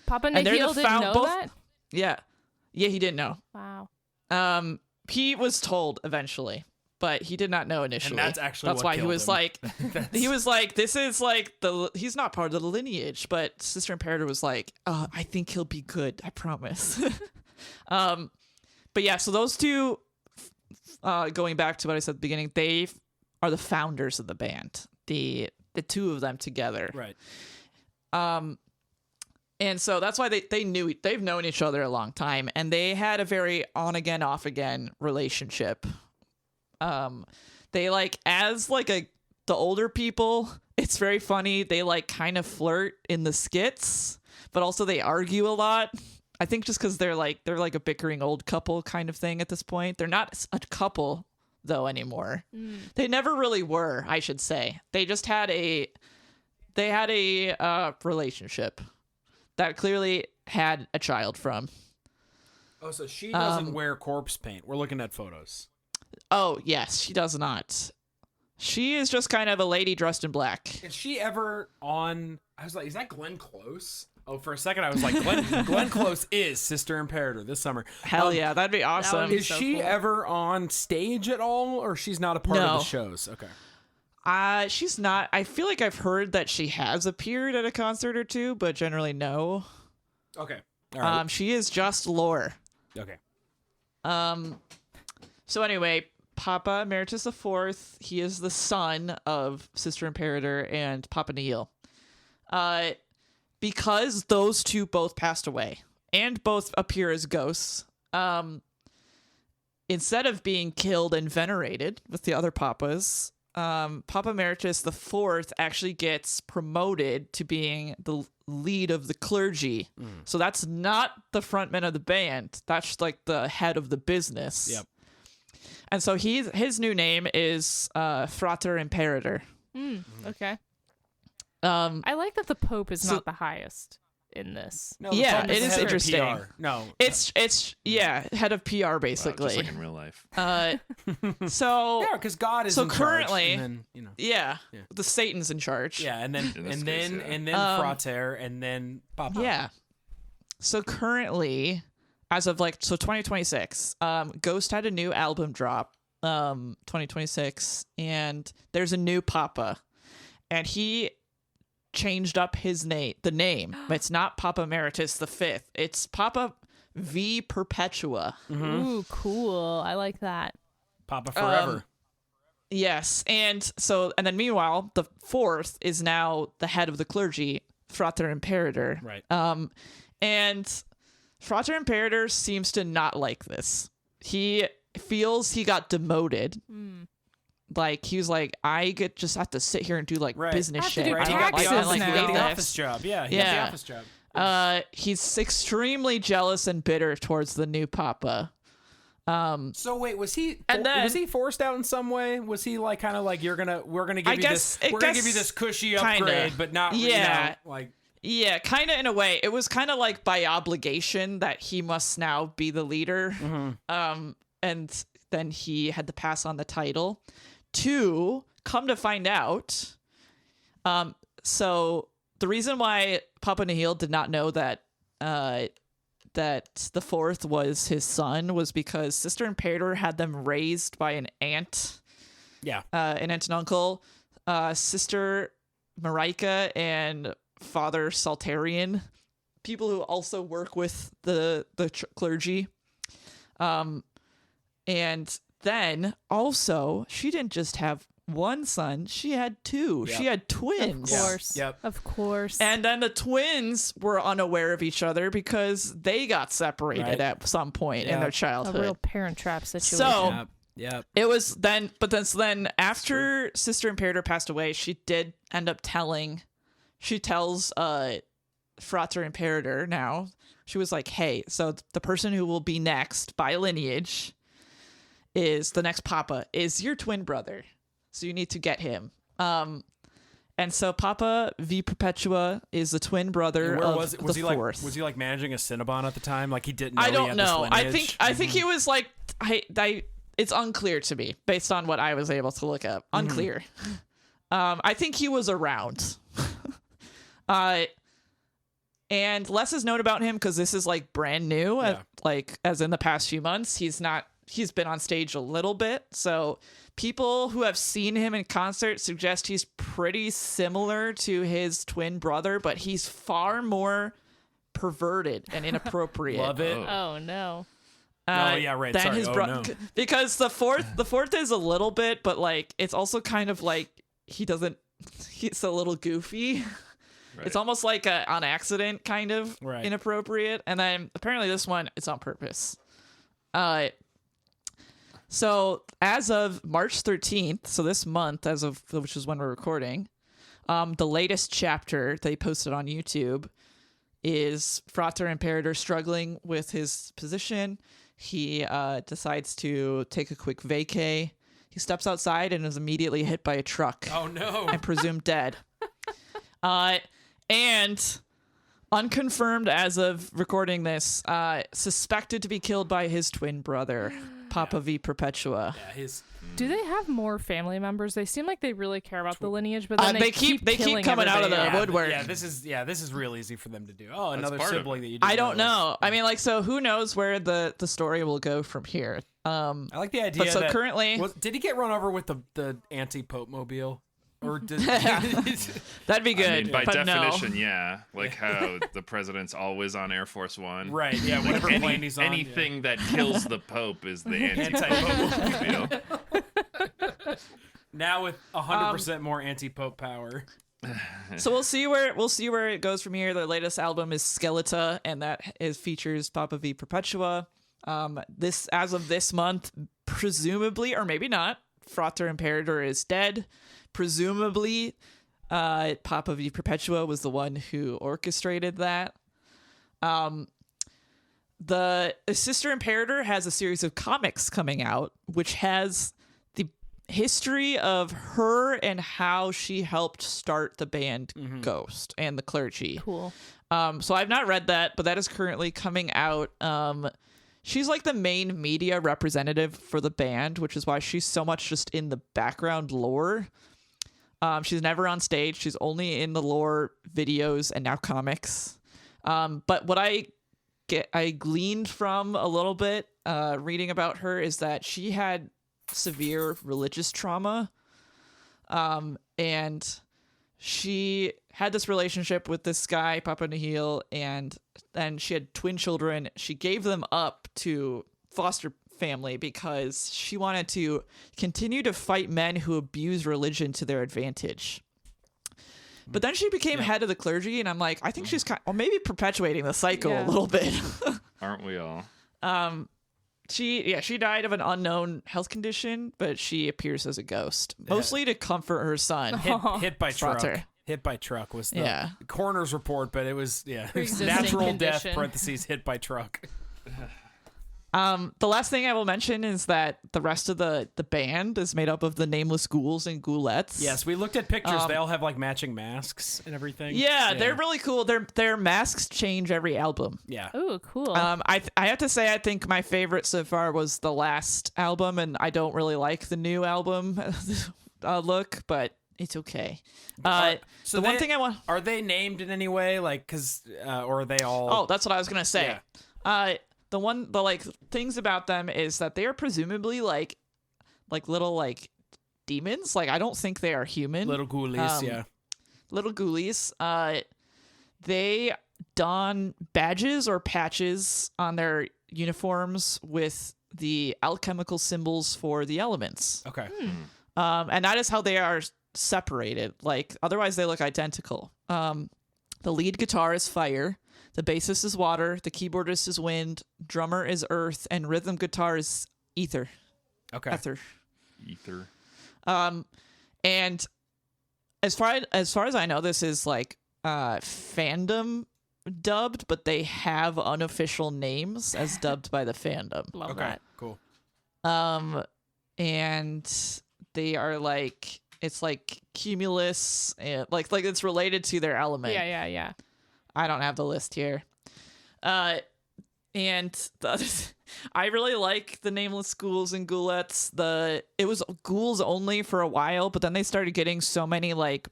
Papa and they're Nihil the didn't know both- that. Yeah, he didn't know. Wow. He was told eventually, but he did not know initially. that's actually that's what why he killed was him. like, he was like, this is like he's not part of the lineage. But Sister Imperator was like, I think he'll be good. I promise. But yeah, so those two, going back to what I said at the beginning, they are the founders of the band. The two of them together. Right. And so that's why they've known each other a long time, and they had a very on again, off again relationship. They like as like the older people, it's very funny. They like kind of flirt in the skits, but also they argue a lot. I think just because they're like a bickering old couple kind of thing at this point. They're not a couple though anymore. They never really were, I should say. They just had a relationship that clearly had a child from. Oh, so she doesn't wear corpse paint. We're looking at photos. Oh, yes, she does not. She is just kind of a lady dressed in black. Is she ever on? I was like, is that Glenn Close? Oh, for a second I was like, Glenn Close is Sister Imperator this summer. Hell yeah, that'd be awesome. be Is so she cool. ever on stage at all, or she's not a part of No. the shows? Okay. She's not. I feel like I've heard that she has appeared at a concert or two, but generally no. Okay. All right. She is just lore. Okay. So anyway, Papa Emeritus IV, he is the son of Sister Imperator and Papa Nihil. Because those two both passed away and both appear as ghosts, instead of being killed and venerated with the other papas, Papa Emeritus IV actually gets promoted to being the lead of the clergy. So that's not the frontman of the band. That's like the head of the business. Yep. And so his new name is Frater Imperator. Okay. Um, I like that the Pope is So- not the highest in this. No, the Yeah, phone it is head of interesting. PR. No. it's head of PR Wow, basically. just like in real life. So Yeah, because God is So in charge, currently- and then, you know. yeah, the Satan's in charge. Yeah, and then In this and case, then yeah. and then Frater, and then Papa. Yeah. So currently, as of 2026, Ghost had a new album drop, 2026, and there's a new Papa, and he changed up the name. It's not Papa Emeritus the Fifth. It's Papa V Perpetua. Ooh, cool. I like that. Papa forever. Yes, and then meanwhile, the fourth is now the head of the clergy, Frater Imperator. Right. And Frater Imperator seems to not like this. He feels he got demoted. Like, he was like, I just have to sit here and do like business I have to shit. do I taxes don't like now. doing the this. office job. Yeah, he got the office job. He's extremely jealous and bitter towards the new Papa. So wait, was he was he forced out in some way? Was he like kind of like we're gonna give you this cushy upgrade, but not like. Yeah, kind of in a way. It was kind of like by obligation that he must now be the leader. And then he had to pass on the title. To come to find out, so the reason why Papa Nihil did not know that that the fourth was his son was because Sister Imperator had them raised by an aunt. Yeah. An aunt and uncle. Sister Marika and Father Saltarian, people who also work with the clergy. And then also, she didn't just have one son, she had two. Yep. She had twins. Of course. Yep. Of course. And then the twins were unaware of each other because they got separated at some point in their a childhood. real Parent Trap situation. So Yep. it was then, so then after Sister Imperator passed away, she did end up she tells Frater Imperator now, she was like, hey, so the person who will be next by lineage is the next Papa, is your twin brother. So you need to get him. And so Papa V Perpetua is the twin brother of the fourth. Was he like managing a Cinnabon at the time? Like he didn't know I he don't had know. this lineage? I think he was like, it's unclear to me based on what I was able to look up. Unclear. I think he was around. And less is known about him because this is like brand new, like as in the past few months. He's been on stage a little bit. So people who have seen him in concert suggest he's pretty similar to his twin brother, but he's far more perverted and inappropriate. Love it. Oh no. Right. Than Sorry. his No. Because the fourth is a little bit, but like it's also kind of like he's a little goofy. Right. It's almost like on accident kind of inappropriate. And then apparently this one, it's on purpose. So as of March 13th, so this month, which is when we're recording, the latest chapter they posted on YouTube is Frater Imperator struggling with his position. He decides to take a quick vacay. He steps outside and is immediately hit by a truck. Oh no. And presumed dead. And unconfirmed as of recording this, suspected to be killed by his twin brother, Papa V Perpetua. Yeah, Do they have more family members? They seem like they really care about the lineage, but then they keep coming killing out of the everybody. woodwork. Yeah, this is real easy for them to do. Oh, another part of sibling it. that you didn't I don't know. know. I mean, like, so who knows where the story will go from here? I like the idea. But so that, currently, did he get run over with the anti-pope mobile? Or did that'd be good. I mean, by but definition, no. yeah. Like how the president's always on Air Force One. right? Yeah, whatever plane he's on. Anything that kills the Pope is the Anti-Pope anti-Pope. Now with 100% more anti-pope power. So we'll see where it goes from here. Their latest album is Skeleta, and features Papa V Perpetua. This as of this month, presumably or maybe not, Frater Imperator is dead. Presumably, Papa V Perpetua was the one who orchestrated that. The Sister Imperator has a series of comics coming out, which has the history of her and how she helped start the band Ghost and the clergy. Cool. So I've not read that, but that is currently coming out. She's like the main media representative for the band, which is why she's so much just in the background lore. She's never on stage. She's only in the lore videos and now comics. But what I gleaned from a little bit reading about her is that she had severe religious trauma. And she had this relationship with this guy, Papa Nihil, and then she had twin children. She gave them up to foster family because she wanted to continue to fight men who abuse religion to their advantage. But then she became head of the clergy, and I'm like, I think she's maybe perpetuating the cycle a little bit. Aren't we all? She died of an unknown health condition, but she appears as a ghost, mostly to comfort her son. Hit by truck. Trotter. Hit by truck was the coroner's report, but it was Pre-existing natural condition. death parentheses hit by truck. The last thing I will mention is that the rest of the band is made up of the nameless ghouls and ghoulettes. Yes, we looked at pictures. They all have like matching masks and everything. Yeah, they're really cool. Their masks change every album. Yeah. Ooh, cool. I have to say I think my favorite so far was the last album, and I don't really like the new album look, but it's okay. So the one thing I want are they named in any way, like or are they all? Oh, that's what I was gonna say. The like things about them is that they are presumably like little like demons. Like I don't think they are human. Little ghoulies, Little ghoulies. They don badges or patches on their uniforms with the alchemical symbols for the elements. Okay. And that is how they are separated. Like otherwise they look identical. The lead guitar is fire. The bassist is water, the keyboardist is wind, drummer is earth, and rhythm guitar is ether. Okay. Ether. And as far as I know, this is like fandom dubbed, but they have unofficial names as dubbed by the fandom. Love Okay. that. Cool. And they are like it's like cumulus, and like it's related to their element. Yeah. I don't have the list here. And I really like the nameless ghouls and ghoulettes. It was ghouls only for a while, but then they started getting so many like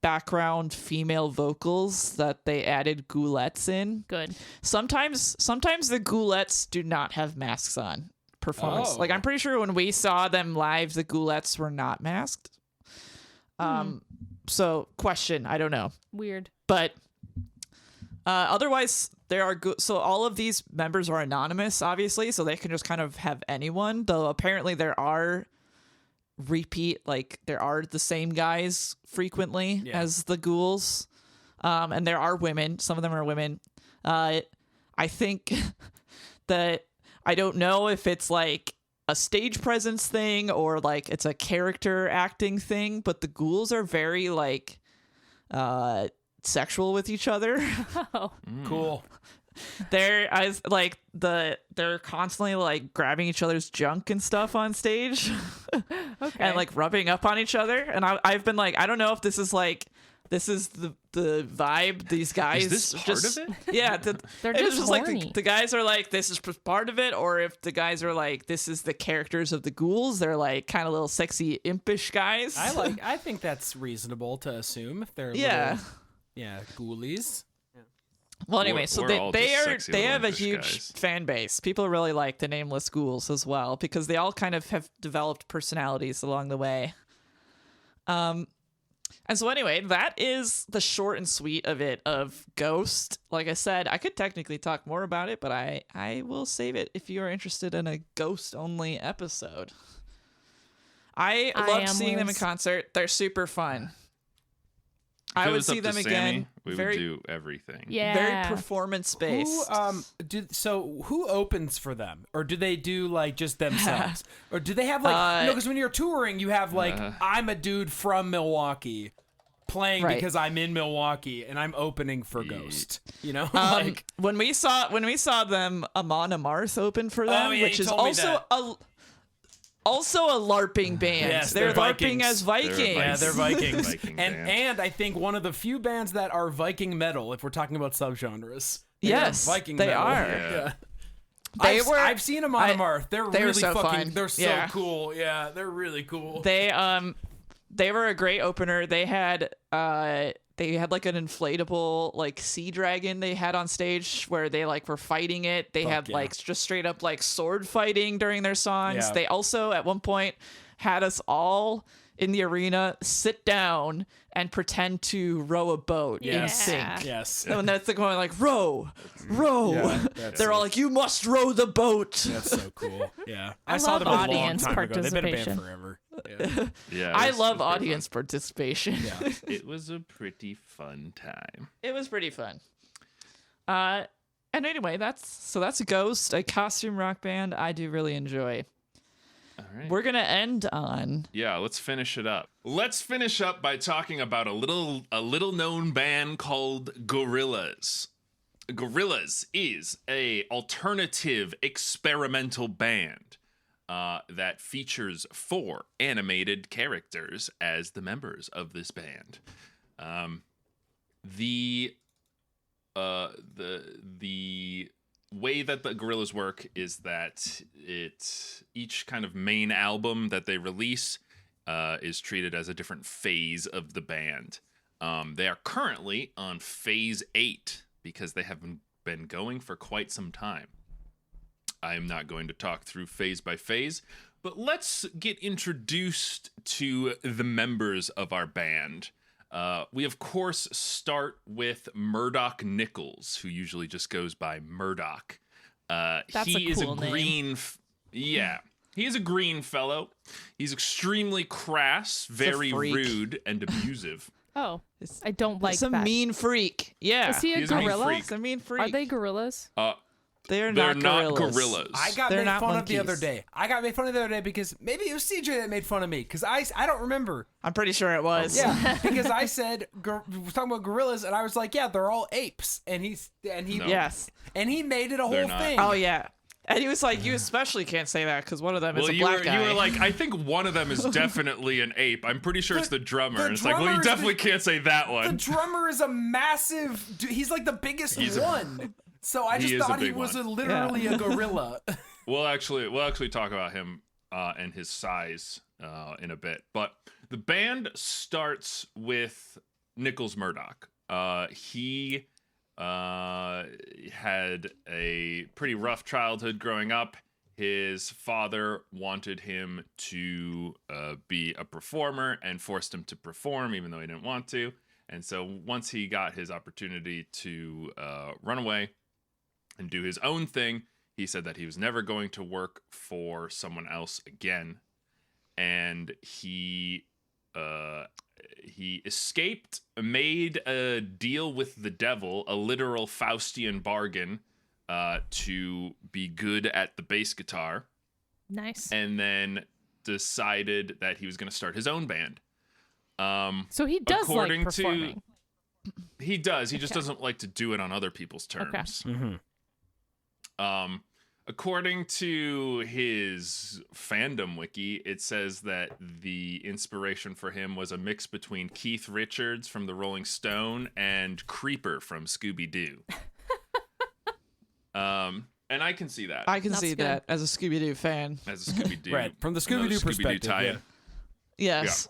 background female vocals that they added ghoulettes in. Good. Sometimes the ghoulettes do not have masks on performance. Oh. Like I'm pretty sure when we saw them live, the ghoulettes were not masked. So question, I don't know. Weird. But otherwise, there are so all of these members are anonymous, obviously, so they can just kind of have anyone. Though apparently there are there are the same guys frequently as the ghouls, and there are women. Some of them are women. I think that I don't know if it's like a stage presence thing or like it's a character acting thing, but the ghouls are very like sexual with each other. Oh. Cool. They're constantly like grabbing each other's junk and stuff on stage. Okay. And like rubbing up on each other. And I've been like, I don't know if this is the vibe these guys Is this part of it? Yeah, They're it's just like horny. the guys are like this is part of it, or if the guys are like this is the characters of the ghouls. They're like kind of little sexy impish guys. I think that's reasonable to assume if they're little, ghoulies. Well, anyway, We're so all just sexy they little have a impish huge guys. fan base. People really like the nameless ghouls as well because they all kind of have developed personalities along the way. And so anyway, that is the short and sweet of it of Ghost. Like I said, I could technically talk more about it, but I will save it if you are interested in a Ghost only episode. I love am seeing them in Liz. concert. They're super fun. If I it would was see up them to again. Sammy, we Very- would do everything. Yeah. Very performance based. Who opens for them, or do they do like just themselves, or do they have like because when you're touring, you have like I'm a dude from Milwaukee playing Right. because I'm in Milwaukee and I'm opening for Ghost. You know, When we saw them, Amon Amarth opened for them, yeah, which you is told me also a LARPing band. Yes, they're they're LARPing Vikings. as Vikings. yeah, they're Vikings, Viking band. and I think one of the few bands that are Viking metal. If we're talking about subgenres, They Yes, are Viking they metal. are. Yeah. I've seen them on Amarth. They're they were really so fucking. fun. They're so Yeah. cool. Yeah, they're really cool. They were a great opener. They had like an inflatable like sea dragon they had on stage where they like were fighting it. They had yeah. like just straight up like sword fighting during their songs. Yeah. They also at one point had us all in the arena sit down and pretend to row a boat in Yes. sync. Yes. And that's the going like, row. Yeah, that's They're all like, you must row the boat. That's so cool. Yeah. I saw love them a long audience time ago. They've been a band participation. forever. Yeah. Yeah, I it was love pretty audience participation. Yeah. fun. It was a pretty fun time. It was pretty fun. And anyway, that's Ghost, a costume rock band I do really enjoy. All right. We're gonna end on Yeah, let's finish it up. Let's finish up by talking about a little known band called Gorillaz. Gorillaz is a alternative experimental band that features 4 animated characters as the members of this band. The way that the Gorillaz work is that each kind of main album that they release is treated as a different phase of the band. They are currently on phase 8 because they have been going for quite some time. I am not going to talk through phase by phase, but let's get introduced to the members of our band. We, of course, start with Murdoch Nichols, who usually just goes by Murdoch. He is a green... Yeah. He is a green fellow. He's extremely crass, very freak. rude, and abusive. Oh, I don't like it's a that. mean freak. Yeah. Is he a He's a mean gorilla? freak. It's a mean freak. Are they gorillas? They're They're not not gorillas. gorillas. I got They're made not fun of the monkeys. other day. I got made fun of the other day because maybe it was CJ that made fun of me because I don't remember. I'm pretty sure it was. Yeah, because I said we're talking about gorillas and I was like, yeah, they're all apes, and he No. Yes. and he made it a They're whole not. thing. Oh yeah. And he was like, you especially can't say that because one of them is Well, a you black were, guy. you were like, I think one of them is definitely an ape. I'm pretty sure it's the drummer. the And it's like, well, drummer you is definitely can't say that The one. drummer is a massive. He's like the biggest one. So I He just is a thought he big was one. literally a gorilla. We'll actually talk about him and his size in a bit. But the band starts with Nichols Murdoch. He had a pretty rough childhood growing up. His father wanted him to be a performer and forced him to perform even though he didn't want to. And so once he got his opportunity to run away and do his own thing, he said that he was never going to work for someone else again. And he escaped, made a deal with the devil, a literal Faustian bargain, to be good at the bass guitar, Nice. and then decided that he was going to start his own band. So he does like according to- performing. He does. He just Okay. doesn't like to do it on other people's terms. Mm-hmm. According to his fandom wiki, it says that the inspiration for him was a mix between Keith Richards from the Rolling Stone and Creeper from Scooby-Doo. And I can see that I can That's see good. that as a Scooby-Doo fan. as a Scooby-Doo. Right, from the another Scooby-Doo perspective. tie-in. Yes.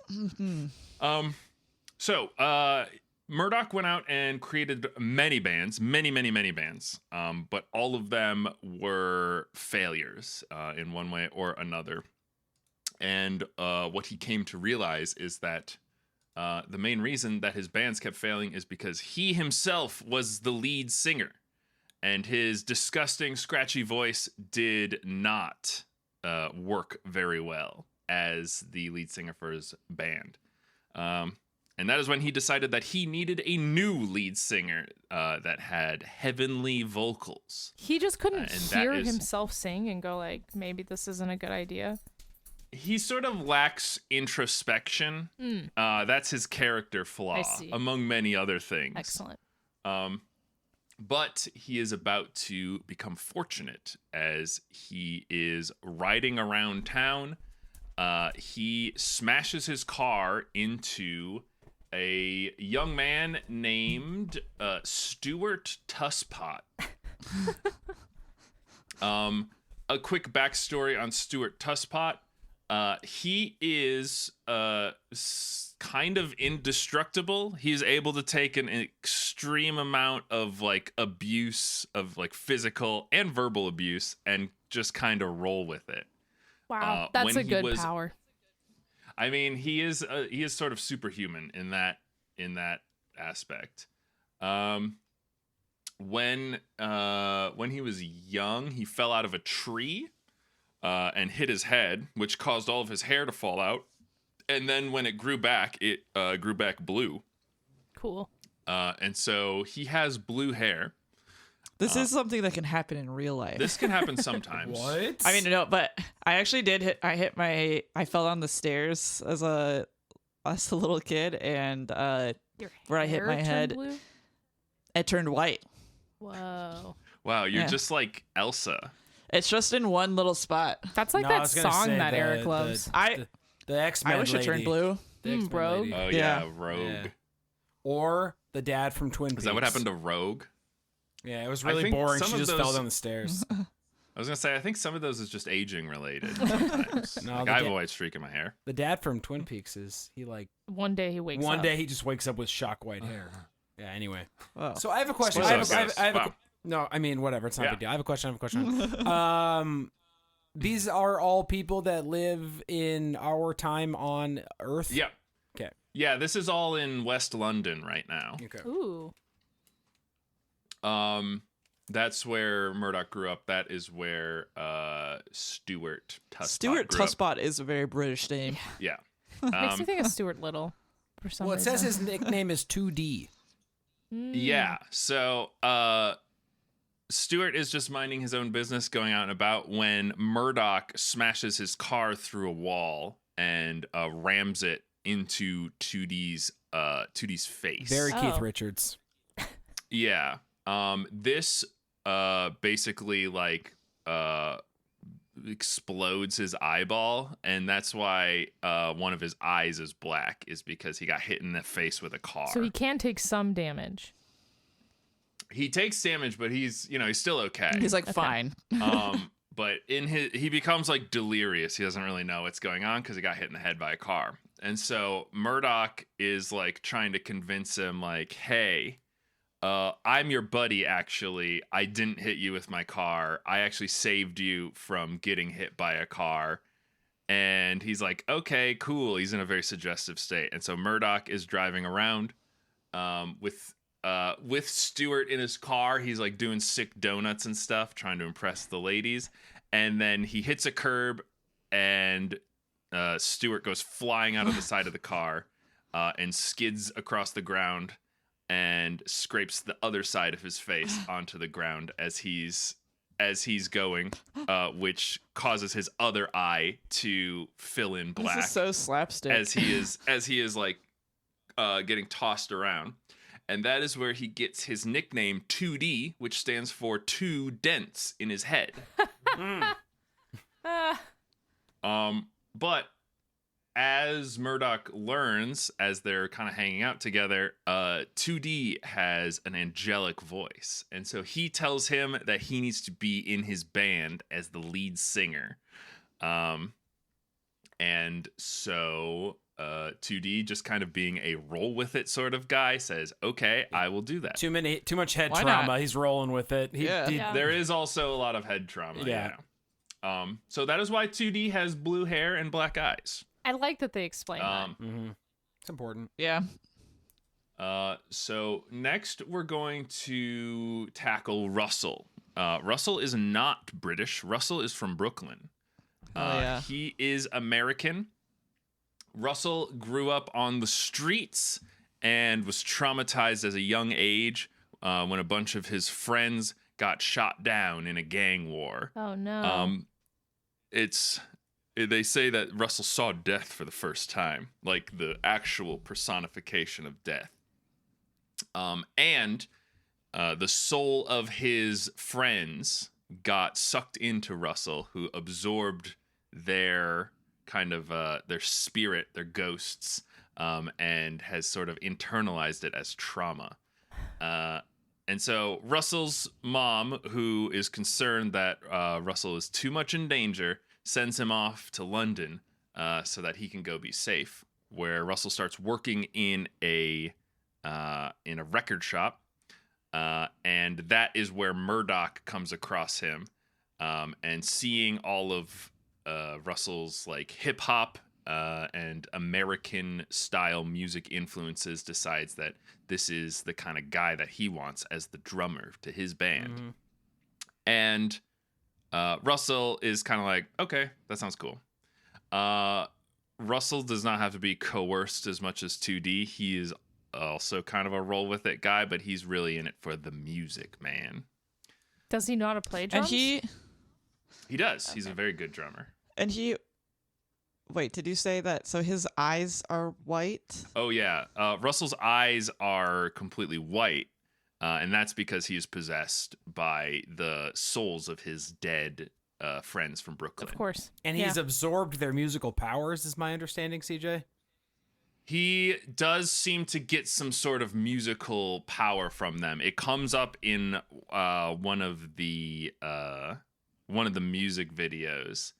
So Murdoch went out and created many bands, many bands, but all of them were failures in one way or another. And what he came to realize is that the main reason that his bands kept failing is because he himself was the lead singer, and his disgusting, scratchy voice did not work very well as the lead singer for his band. And that is when he decided that he needed a new lead singer that had heavenly vocals. He just couldn't and that hear is- himself sing and go like, maybe this isn't a good idea. He sort of lacks introspection. That's his character flaw, see. among many other things. Excellent. But he is about to become fortunate as he is riding around town. He smashes his car into a young man named Stuart Tusspot. A quick backstory on Stuart Tusspot. He is kind of indestructible. He's able to take an extreme amount of like abuse, of like physical and verbal abuse, and just kind of roll with it. Wow, when that's a he good was- power. I mean, he is sort of superhuman in that aspect. When he was young, he fell out of a tree and hit his head, which caused all of his hair to fall out. And then when it grew back blue. Cool. And so he has blue hair. This is something that can happen in real life. This can happen sometimes. What? I mean, no, but I actually did I fell down the stairs as a little kid, and Your where I hit hair my turned head, blue? it turned white. Whoa. Wow, you're Yeah. just like Elsa. It's just in one little spot. That's like No, I that was gonna song say that Eric the- loves. The X-Men I wish it turned lady. blue. The X-Men Rogue. lady. Oh Yeah. yeah, Rogue. Yeah. Or the dad from Twin Peaks. Is that what happened to Rogue? Yeah, it was I really think boring. some She of just those- fell down the stairs. I was gonna say I think some of those is just aging related. Sometimes. No, like, the I have da- a white streak in my hair. The dad from Twin Peaks is One day he wakes up. one day he just wakes up with shock white hair. Yeah. Anyway, Oh. so I have a question. Spoilers, I have a wow. no. I mean, whatever. It's not a Yeah. big deal. I have a question. These are all people that live in our time on Earth. Yep. Okay. Yeah, this is all in West London right now. Okay. Ooh. That's where Murdoch grew up. That is where Stuart Tusspot Stuart grew up. Tusspot is a very British name. Yeah. Makes me think of Stuart Little for some Well, it reason. says his nickname is 2D. Yeah. So Stuart is just minding his own business, going out and about, when Murdoch smashes his car through a wall and rams it into 2D's face. Very Keith Oh. Richards. Yeah. This basically like explodes his eyeball, and that's why one of his eyes is black, is because he got hit in the face with a car. So he can take some damage. He takes damage, but he's still okay. He's like, fine. But he becomes like delirious. He doesn't really know what's going on because he got hit in the head by a car. And so Murdoch is like trying to convince him, like, hey, I'm your buddy, actually. I didn't hit you with my car. I actually saved you from getting hit by a car. And he's like, okay, cool. He's in a very suggestive state. And so Murdoch is driving around with Stuart in his car. He's like doing sick donuts and stuff, trying to impress the ladies. And then he hits a curb, and Stuart goes flying out of the side of the car and skids across the ground and scrapes the other side of his face onto the ground as he's going, which causes his other eye to fill in black This is so slapstick. as he is like getting tossed around. And that is where he gets his nickname 2D, which stands for 2 dents in his head. But as Murdoch learns, as they're kind of hanging out together, 2D has an angelic voice. And so he tells him that he needs to be in his band as the lead singer. And so 2D, just kind of being a roll with it sort of guy, says, okay, I will do that. Too much head Why trauma. not? He's rolling with it. Yeah. There is also a lot of head trauma. Yeah. So that is why 2D has blue hair and black eyes. I like that they explain that. Mm-hmm. It's important. Yeah. So next we're going to tackle Russell. Russell is not British. Russell is from Brooklyn. Yeah. He is American. Russell grew up on the streets and was traumatized as a young age when a bunch of his friends got shot down in a gang war. Oh no. They say that Russell saw death for the first time, like the actual personification of death. And the soul of his friends got sucked into Russell, who absorbed their kind of their spirit, their ghosts, and has sort of internalized it as trauma. And so Russell's mom, who is concerned that Russell is too much in danger, sends him off to London so that he can go be safe, where Russell starts working in a record shop. And that is where Murdoch comes across him, and seeing all of Russell's like hip hop and American style music influences, decides that this is the kind of guy that he wants as the drummer to his band. Mm-hmm. And Russell is kind of like, okay, that sounds cool. Russell does not have to be coerced as much as 2D. He is also kind of a roll with it guy, but he's really in it for the music, man. Does he know how to play drums? He does. He's a very good drummer. And he wait, did you say that? So his eyes are white? Oh yeah, Russell's eyes are completely white, and that's because he is possessed by the souls of his dead friends from Brooklyn. Of course. And he's absorbed their musical powers, is my understanding, CJ? He does seem to get some sort of musical power from them. It comes up in one of the music videos,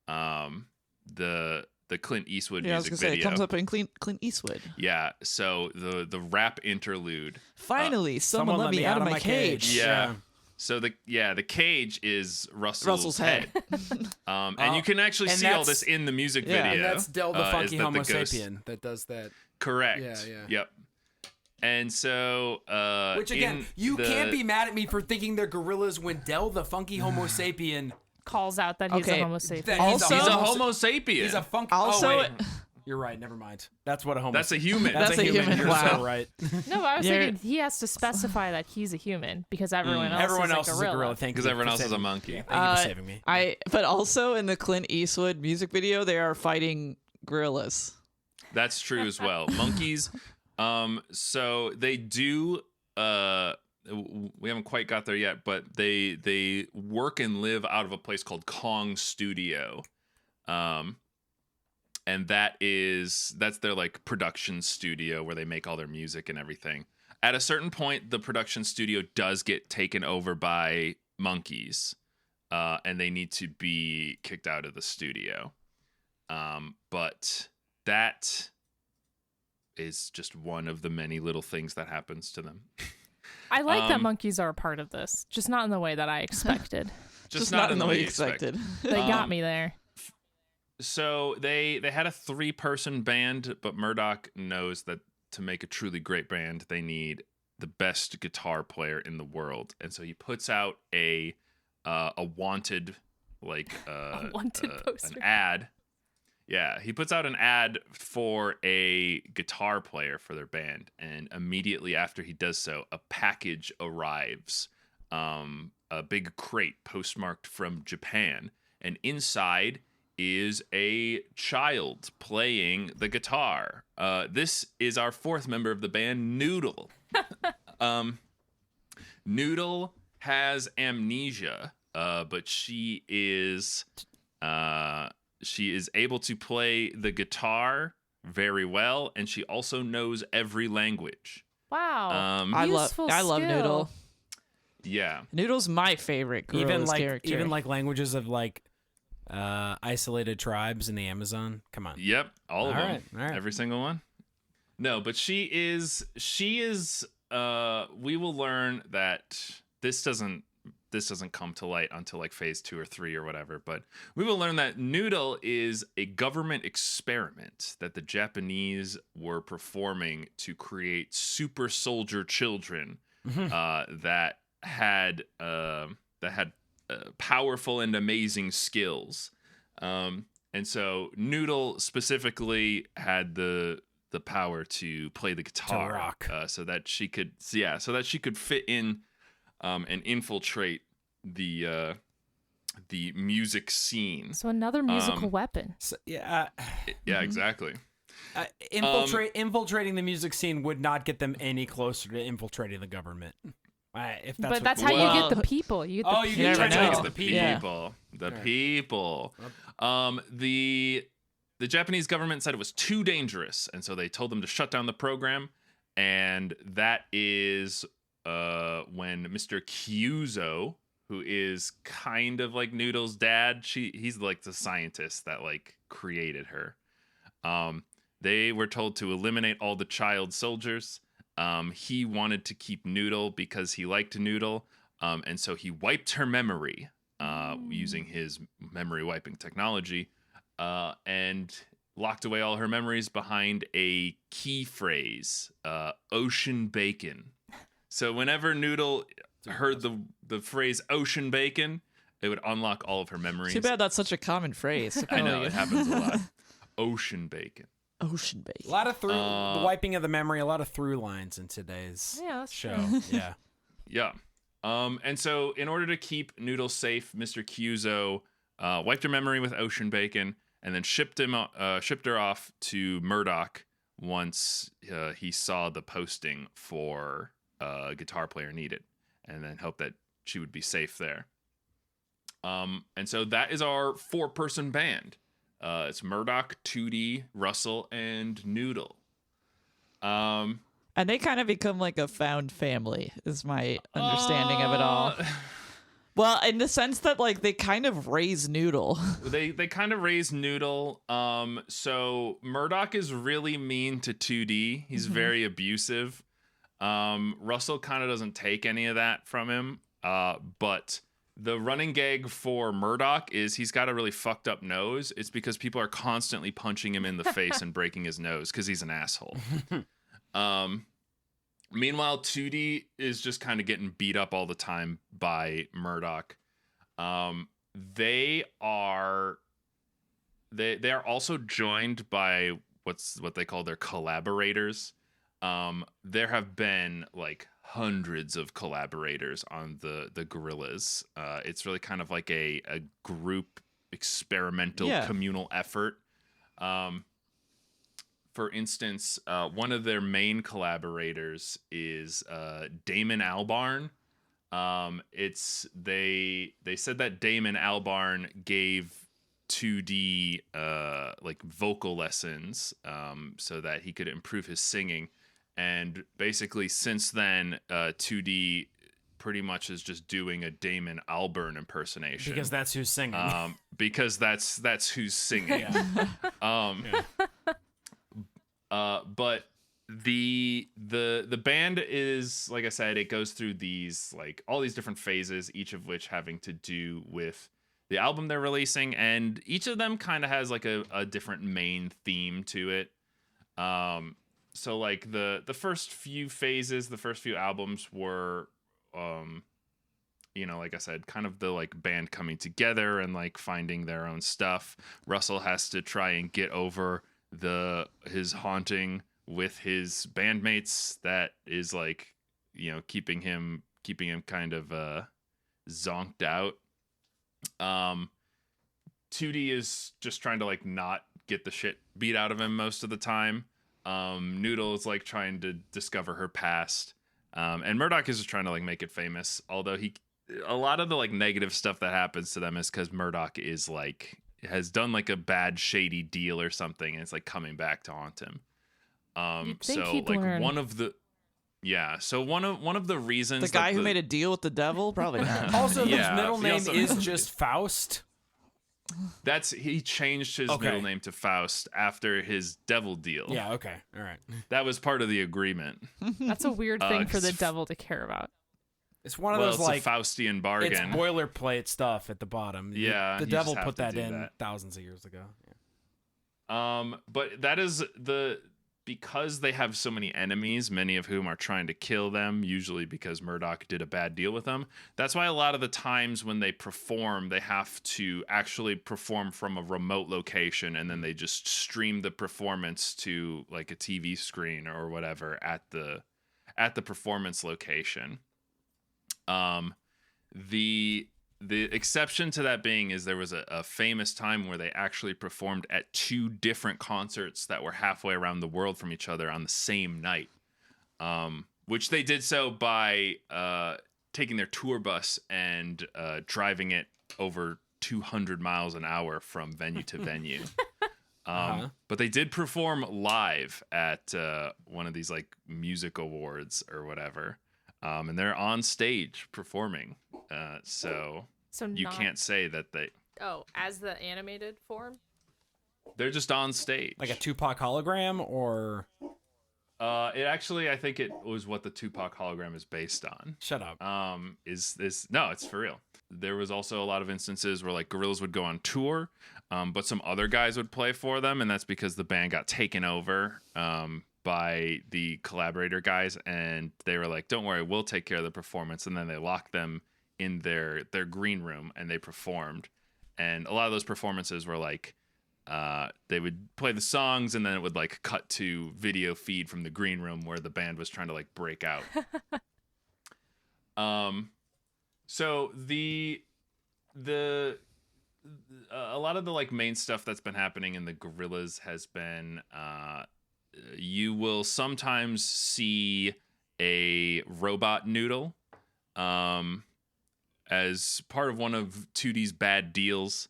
the Clint Eastwood Yeah, I was music gonna say video. it comes up in Clint Eastwood. Yeah, so the rap interlude. Finally, someone let me out of my cage. Yeah. So the cage is Russell's head. And you can actually and see all that's- this in the music yeah, video. And that's Del the is Funky that Homo the ghost- Sapien that does that. Correct. Yeah. Yep. And so Which again, you can't be mad at me for thinking they're gorillas when Del the Funky Homo Sapien Calls out that he's a Okay, homo sapien. that Also- he's a Homo sapien. He's a funky. Also- oh, wait. You're right. Never mind. That's what a homo. That's a human. That's a human. You're Wow. so right. No, but I was You're- thinking he has to specify that he's a human because everyone else Everyone is else a is a gorilla. gorilla. Thank you. Because everyone for else is a saving me. monkey. Yeah, thank you for saving me. But also in the Clint Eastwood music video, they are fighting gorillas. That's true as well. Monkeys. So they do. We haven't quite got there yet, but they work and live out of a place called Kong Studio, and that's their like production studio where they make all their music and everything. At a certain point, the production studio does get taken over by monkeys, and they need to be kicked out of the studio. But that is just one of the many little things that happens to them. I like that monkeys are a part of this, just not in the way that I expected. Just not in the way you expected. They got me there. So they had a 3-person band, but Murdoch knows that to make a truly great band, they need the best guitar player in the world, and so he puts out a wanted A wanted poster. an ad. Yeah, he puts out an ad for a guitar player for their band, and immediately after he does so, a package arrives, a big crate postmarked from Japan, and inside is a child playing the guitar. This is our 4th member of the band, Noodle. Noodle has amnesia, but she is able to play the guitar very well, and she also knows every language. Wow. I Useful love skill. Noodle. Yeah. Noodle's my favorite Gorillas character. even like languages of like isolated tribes in the Amazon. Come on. Yep, all of them. All right. Every single one. No, but she is we will learn that this doesn't come to light until like phase 2 or 3 or whatever, but we will learn that Noodle is a government experiment that the Japanese were performing to create super soldier children that had powerful and amazing skills. And so Noodle specifically had the power to play the guitar, To rock. so that she could fit in and infiltrate the music scene. So another musical weapon. So, yeah. Yeah, exactly. Infiltrating the music scene would not get them any closer to infiltrating the government. If that's But that's how Well- you get the people. You get the you people. never Trying to know. get the people. Yeah. The Right. people. The Japanese government said it was too dangerous, and so they told them to shut down the program. And that is when Mr. Kyuzo, who is kind of like Noodle's dad, he's like the scientist that like created her. They were told to eliminate all the child soldiers. He wanted to keep Noodle because he liked Noodle, and so he wiped her memory using his memory wiping technology, and locked away all her memories behind a key phrase, ocean bacon. So whenever Noodle heard the phrase ocean bacon, it would unlock all of her memories. Too bad that's such a common phrase. I know, it happens a lot. Ocean bacon. Ocean bacon. A lot of the wiping of the memory, a lot of through lines in today's that's show. true. Yeah. Yeah. And so in order to keep Noodle safe, Mr. Cuso wiped her memory with ocean bacon and then shipped her off to Murdoch once he saw the posting for a guitar player needed, and then hoped that she would be safe there. And so that is our 4-person band. It's Murdoch, 2D, Russell, and Noodle. And they kind of become like a found family, is my understanding of it all. Well, in the sense that like they kind of raise Noodle. They kind of raise Noodle. So Murdoch is really mean to 2D. He's very abusive. Russell kind of doesn't take any of that from him. But the running gag for Murdoch is he's got a really fucked up nose. It's because people are constantly punching him in the face and breaking his nose because he's an asshole. Meanwhile, 2D is just kind of getting beat up all the time by Murdoch. They are also joined by what they call their collaborators. There have been like hundreds of collaborators on the Gorillas. It's really kind of like a group experimental communal effort. For instance, one of their main collaborators is Damon Albarn. They said that Damon Albarn gave 2D like vocal lessons so that he could improve his singing. And basically, since then, 2D pretty much is just doing a Damon Albarn impersonation Because that's who's singing. because that's who's singing. But the band is, like I said, it goes through these like all these different phases, each of which having to do with the album they're releasing, and each of them kind of has like a different main theme to it. So like the first few phases, the first few albums were like I said, kind of the like band coming together and like finding their own stuff. Russell has to try and get over his haunting with his bandmates that is like, keeping him kind of zonked out. 2D is just trying to like not get the shit beat out of him most of the time. Noodle is like trying to discover her past. And Murdoch is just trying to like make it famous, although a lot of the like negative stuff that happens to them is because Murdoch is like has done like a bad shady deal or something, and it's like coming back to haunt him. So like learn. one of the reasons The guy who made a deal with the devil? Probably not. Also, Yeah, his middle he name also- is just Faust. he changed his Okay. middle name to Faust after his devil deal. Yeah, okay. All right. That was part of the agreement. That's a weird thing for the 'cause- devil to care about. It's one of Well, those it's like a Faustian it's bargain. boilerplate stuff at the bottom. Yeah, the you devil just have put to that do in that. thousands of years ago. Yeah. But that is because they have so many enemies, many of whom are trying to kill them, usually because Murdoch did a bad deal with them. That's why a lot of the times when they perform, they have to actually perform from a remote location, and then they just stream the performance to like a TV screen or whatever at the performance location. The exception to that being is there was a famous time where they actually performed at 2 different concerts that were halfway around the world from each other on the same night, which they did so by taking their tour bus and driving it over 200 miles an hour from venue to venue. But they did perform live at one of these like music awards or whatever. And they're on stage performing. So you can't say that As the animated form? they're just on stage. Like a Tupac hologram, or It actually, I think it was what the Tupac hologram is based on. shut up. Is this no? It's for real. There was also a lot of instances where like Gorillaz would go on tour, but some other guys would play for them, and that's because the band got taken over by the collaborator guys, and they were like, "Don't worry, we'll take care of the performance." And then they locked them in their green room, and they performed. And a lot of those performances were like, they would play the songs, and then it would like cut to video feed from the green room where the band was trying to like break out. So a lot of the like main stuff that's been happening in the Gorillas has been you will sometimes see a robot noodle as part of one of 2D's bad deals.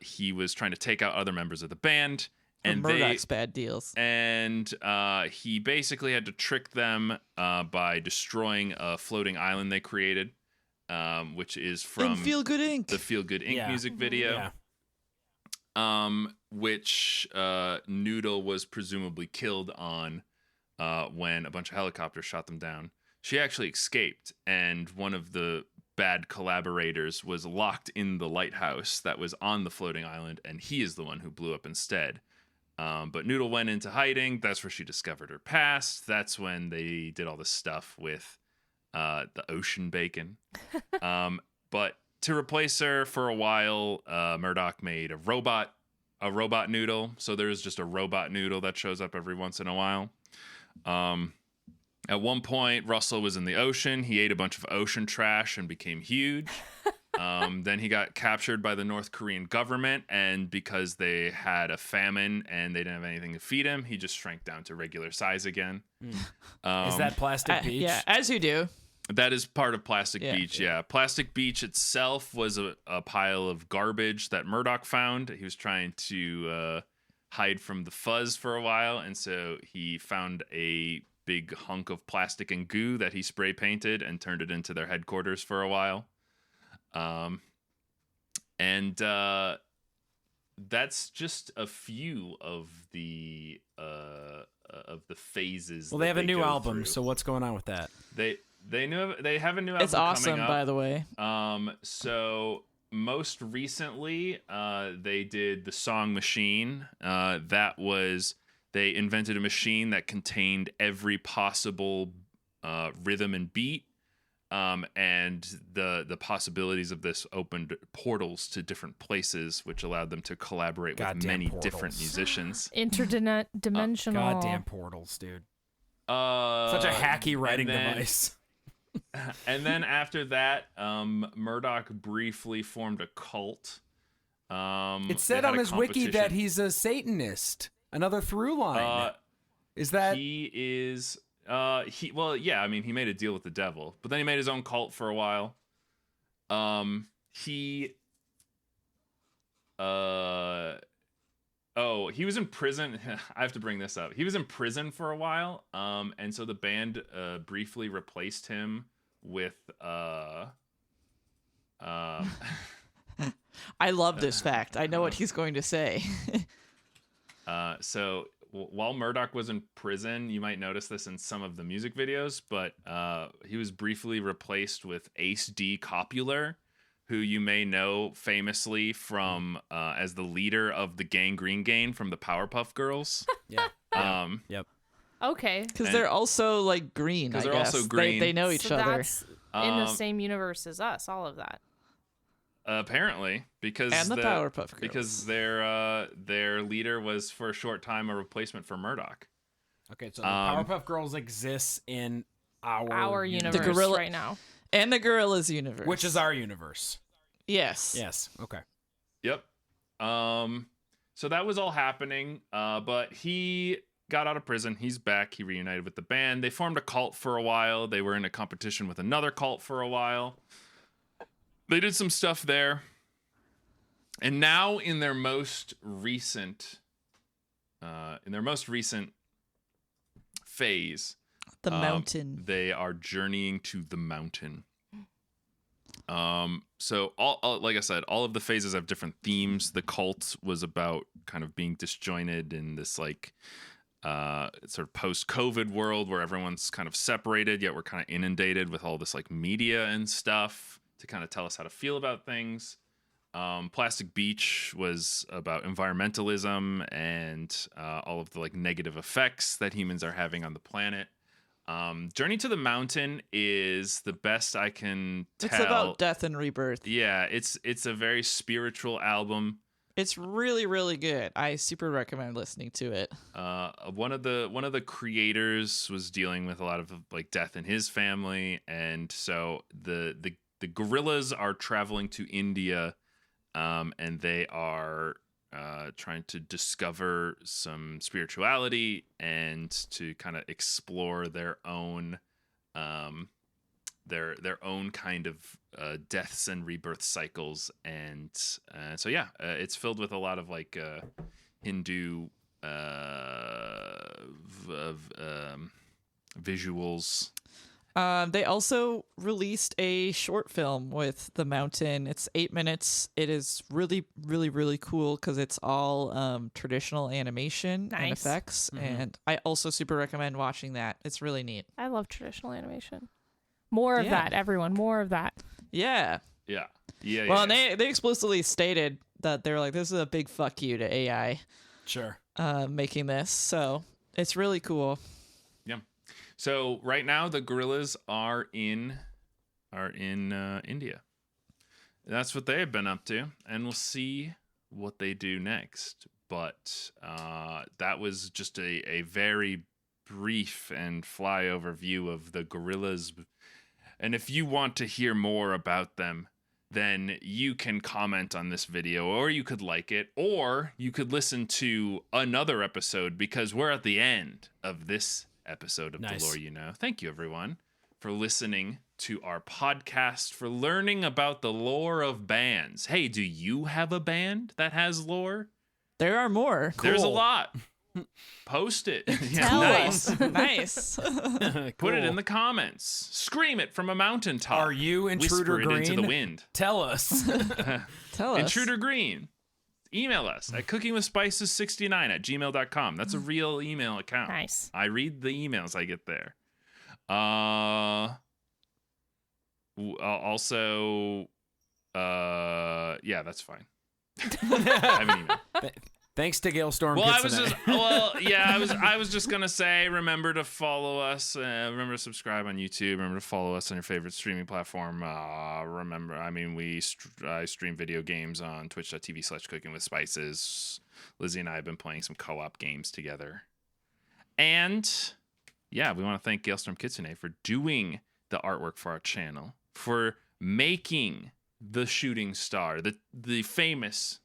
He was trying to take out other members of the band, and Murdoch's bad deals. And he basically had to trick them by destroying a floating island they created, which is from Feel Good Inc. the Feel Good Inc. Yeah. music video. Yeah. Which Noodle was presumably killed on when a bunch of helicopters shot them down. She actually escaped, and one of the bad collaborators was locked in the lighthouse that was on the floating island, and he is the one who blew up instead. But Noodle went into hiding. That's where she discovered her past. That's when they did all this stuff with the ocean bacon. But to replace her for a while, Murdoch made a robot Noodle. So there's just a robot Noodle that shows up every once in a while. At one point, Russell was in the ocean. He ate a bunch of ocean trash and became huge. Then he got captured by the North Korean government, and because they had a famine and they didn't have anything to feed him, he just shrank down to regular size again. Is that Plastic Beach? Yeah, as you do. That is part of Plastic Beach, yeah. Plastic Beach itself was a pile of garbage that Murdoch found. He was trying to hide from the fuzz for a while, and so he found a big hunk of plastic and goo that he spray painted and turned it into their headquarters for a while. And that's just a few of the phases. Well, they have a new go album, through. so what's going on with that? They have a new album. It's awesome, coming up. by the way. So most recently, they did the Song Machine. That was, they invented a machine that contained every possible rhythm and beat. And the possibilities of this opened portals to different places, which allowed them to collaborate with Goddamn many portals. different musicians. Interdimensional. Goddamn portals, dude. Such Such a hacky writing then- device. And then after that, Murdoch briefly formed a cult. It said on his wiki that he's a Satanist. Another through line. Is that he is? Yeah. I mean, he made a deal with the devil, but then he made his own cult for a while. He was in prison. I have to bring this up. He was in prison for a while. And so the band briefly replaced him with I love this fact. I know what he's going to say. So while Murdoch was in prison, you might notice this in some of the music videos, but he was briefly replaced with Ace D. Copular, who you may know famously from as the leader of the Gang Green Gang from the Powerpuff Girls. Yeah. Yep. Okay. Because they're also like green. 'Cause I they're guess. also green. They know each So other. that's in the same universe as us, all of that. Apparently, because And the Powerpuff Girls. because their leader was for a short time a replacement for Murdoch. Okay, so the Powerpuff Girls exists in Our universe gorilla- right now. And the Gorillas universe. which is our universe. Yes. Yes. Okay. Yep. So that was all happening. But he got out of prison. He's back. He reunited with the band. They formed a cult for a while. They were in a competition with another cult for a while. They did some stuff there. And now in their most recent phase, The mountain. they are journeying to the mountain. So all like I said, all of the phases have different themes. The cult was about kind of being disjointed in this like sort of post-COVID world where everyone's kind of separated, yet we're kind of inundated with all this like media and stuff to kind of tell us how to feel about things. Plastic Beach was about environmentalism and all of the like negative effects that humans are having on the planet. Journey to the Mountain is the best I can tell. It's about death and rebirth. Yeah, it's a very spiritual album. It's really, really good. I super recommend listening to it. One of the creators was dealing with a lot of like death in his family, and so the gorillas are traveling to India, and they are trying to discover some spirituality and to kind of explore their own kind of deaths and rebirth cycles. And so yeah, it's filled with a lot of like Hindu visuals. They also released a short film with the mountain. It's 8 minutes. It is really, really, really cool because it's all traditional animation and Nice. effects. And I also super recommend watching that. It's really neat. I love traditional animation. More of Yeah. that, everyone. More of that. Yeah. Yeah. Well, and they explicitly stated that they were like, this is a big fuck you to AI Sure. making this. So it's really cool. So right now the gorillas are in India. That's what they have been up to, and we'll see what they do next. But that was just a very brief and flyover view of the gorillas. And if you want to hear more about them, then you can comment on this video, or you could like it, or you could listen to another episode, because we're at the end of this episode of Nice. The Lore You Know. Thank you, everyone, for listening to our podcast, for learning about the lore of bands. Hey, do you have a band that has lore? There are more. There's a Cool. lot. Post it. Yeah, Tell nice. us. Nice. Put it in the comments. Scream it from a mountaintop. Are you Intruder Whisper it Green? into the wind. Tell us. Tell us. Intruder Green. Email us at cookingwithspices69@gmail.com. That's a real email account. Nice. I read the emails I get there. Also, yeah, that's fine. I have an email. Thanks to Gailstorm. Well, Kitsune. I was just gonna say, remember to follow us. Remember to subscribe on YouTube. Remember to follow us on your favorite streaming platform. I stream video games on twitch.tv/cookingwithspices. Lizzie and I have been playing some co-op games together. And yeah, we want to thank Gailstorm Kitsune for doing the artwork for our channel, for making the shooting star, the famous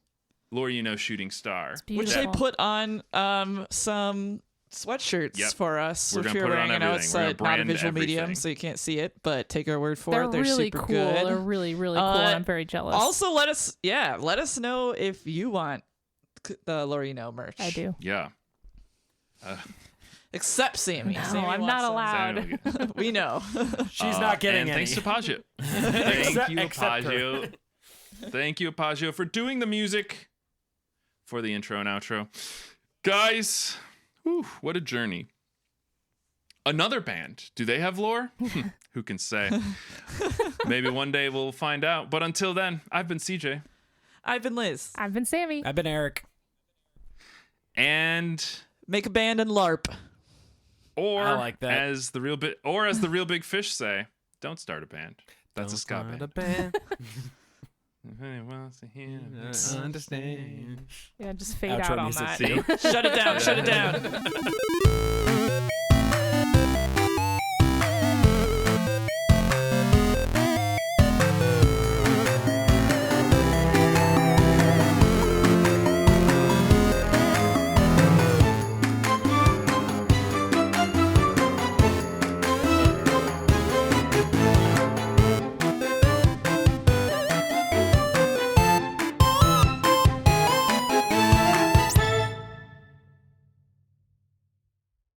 Lore You Know shooting star. Which they Beautiful. put on some sweatshirts Yep. for us. We're If gonna you're put it on wearing, I know everything. it's We're gonna not a brand visual medium, everything. so you can't see it, but take our word for They're it. They're really super cool. good. They're really, really cool. And I'm very jealous. Also, let us know if you want the Lore You Know merch. I do. Yeah. Except Sammy. No, Sammy I'm wants not some. allowed. We know. She's not getting and any. thanks to Paggio. Thank you, Except her. Paggio. Thank you, Paggio, for doing the music for the intro and outro. Guys, whew, what a journey. Another band. Do they have lore? Who can say? Maybe one day we'll find out. But until then, I've been CJ. I've been Liz. I've been Sammy. I've been Eric. And Make a band and LARP. or I like that. as the real big fish say, don't start a band. That's a ska Don't band. start a band. If anyone wants to hear Understand. Yeah, just fade Outro out on music. that. See? Shut it down. Shut it down.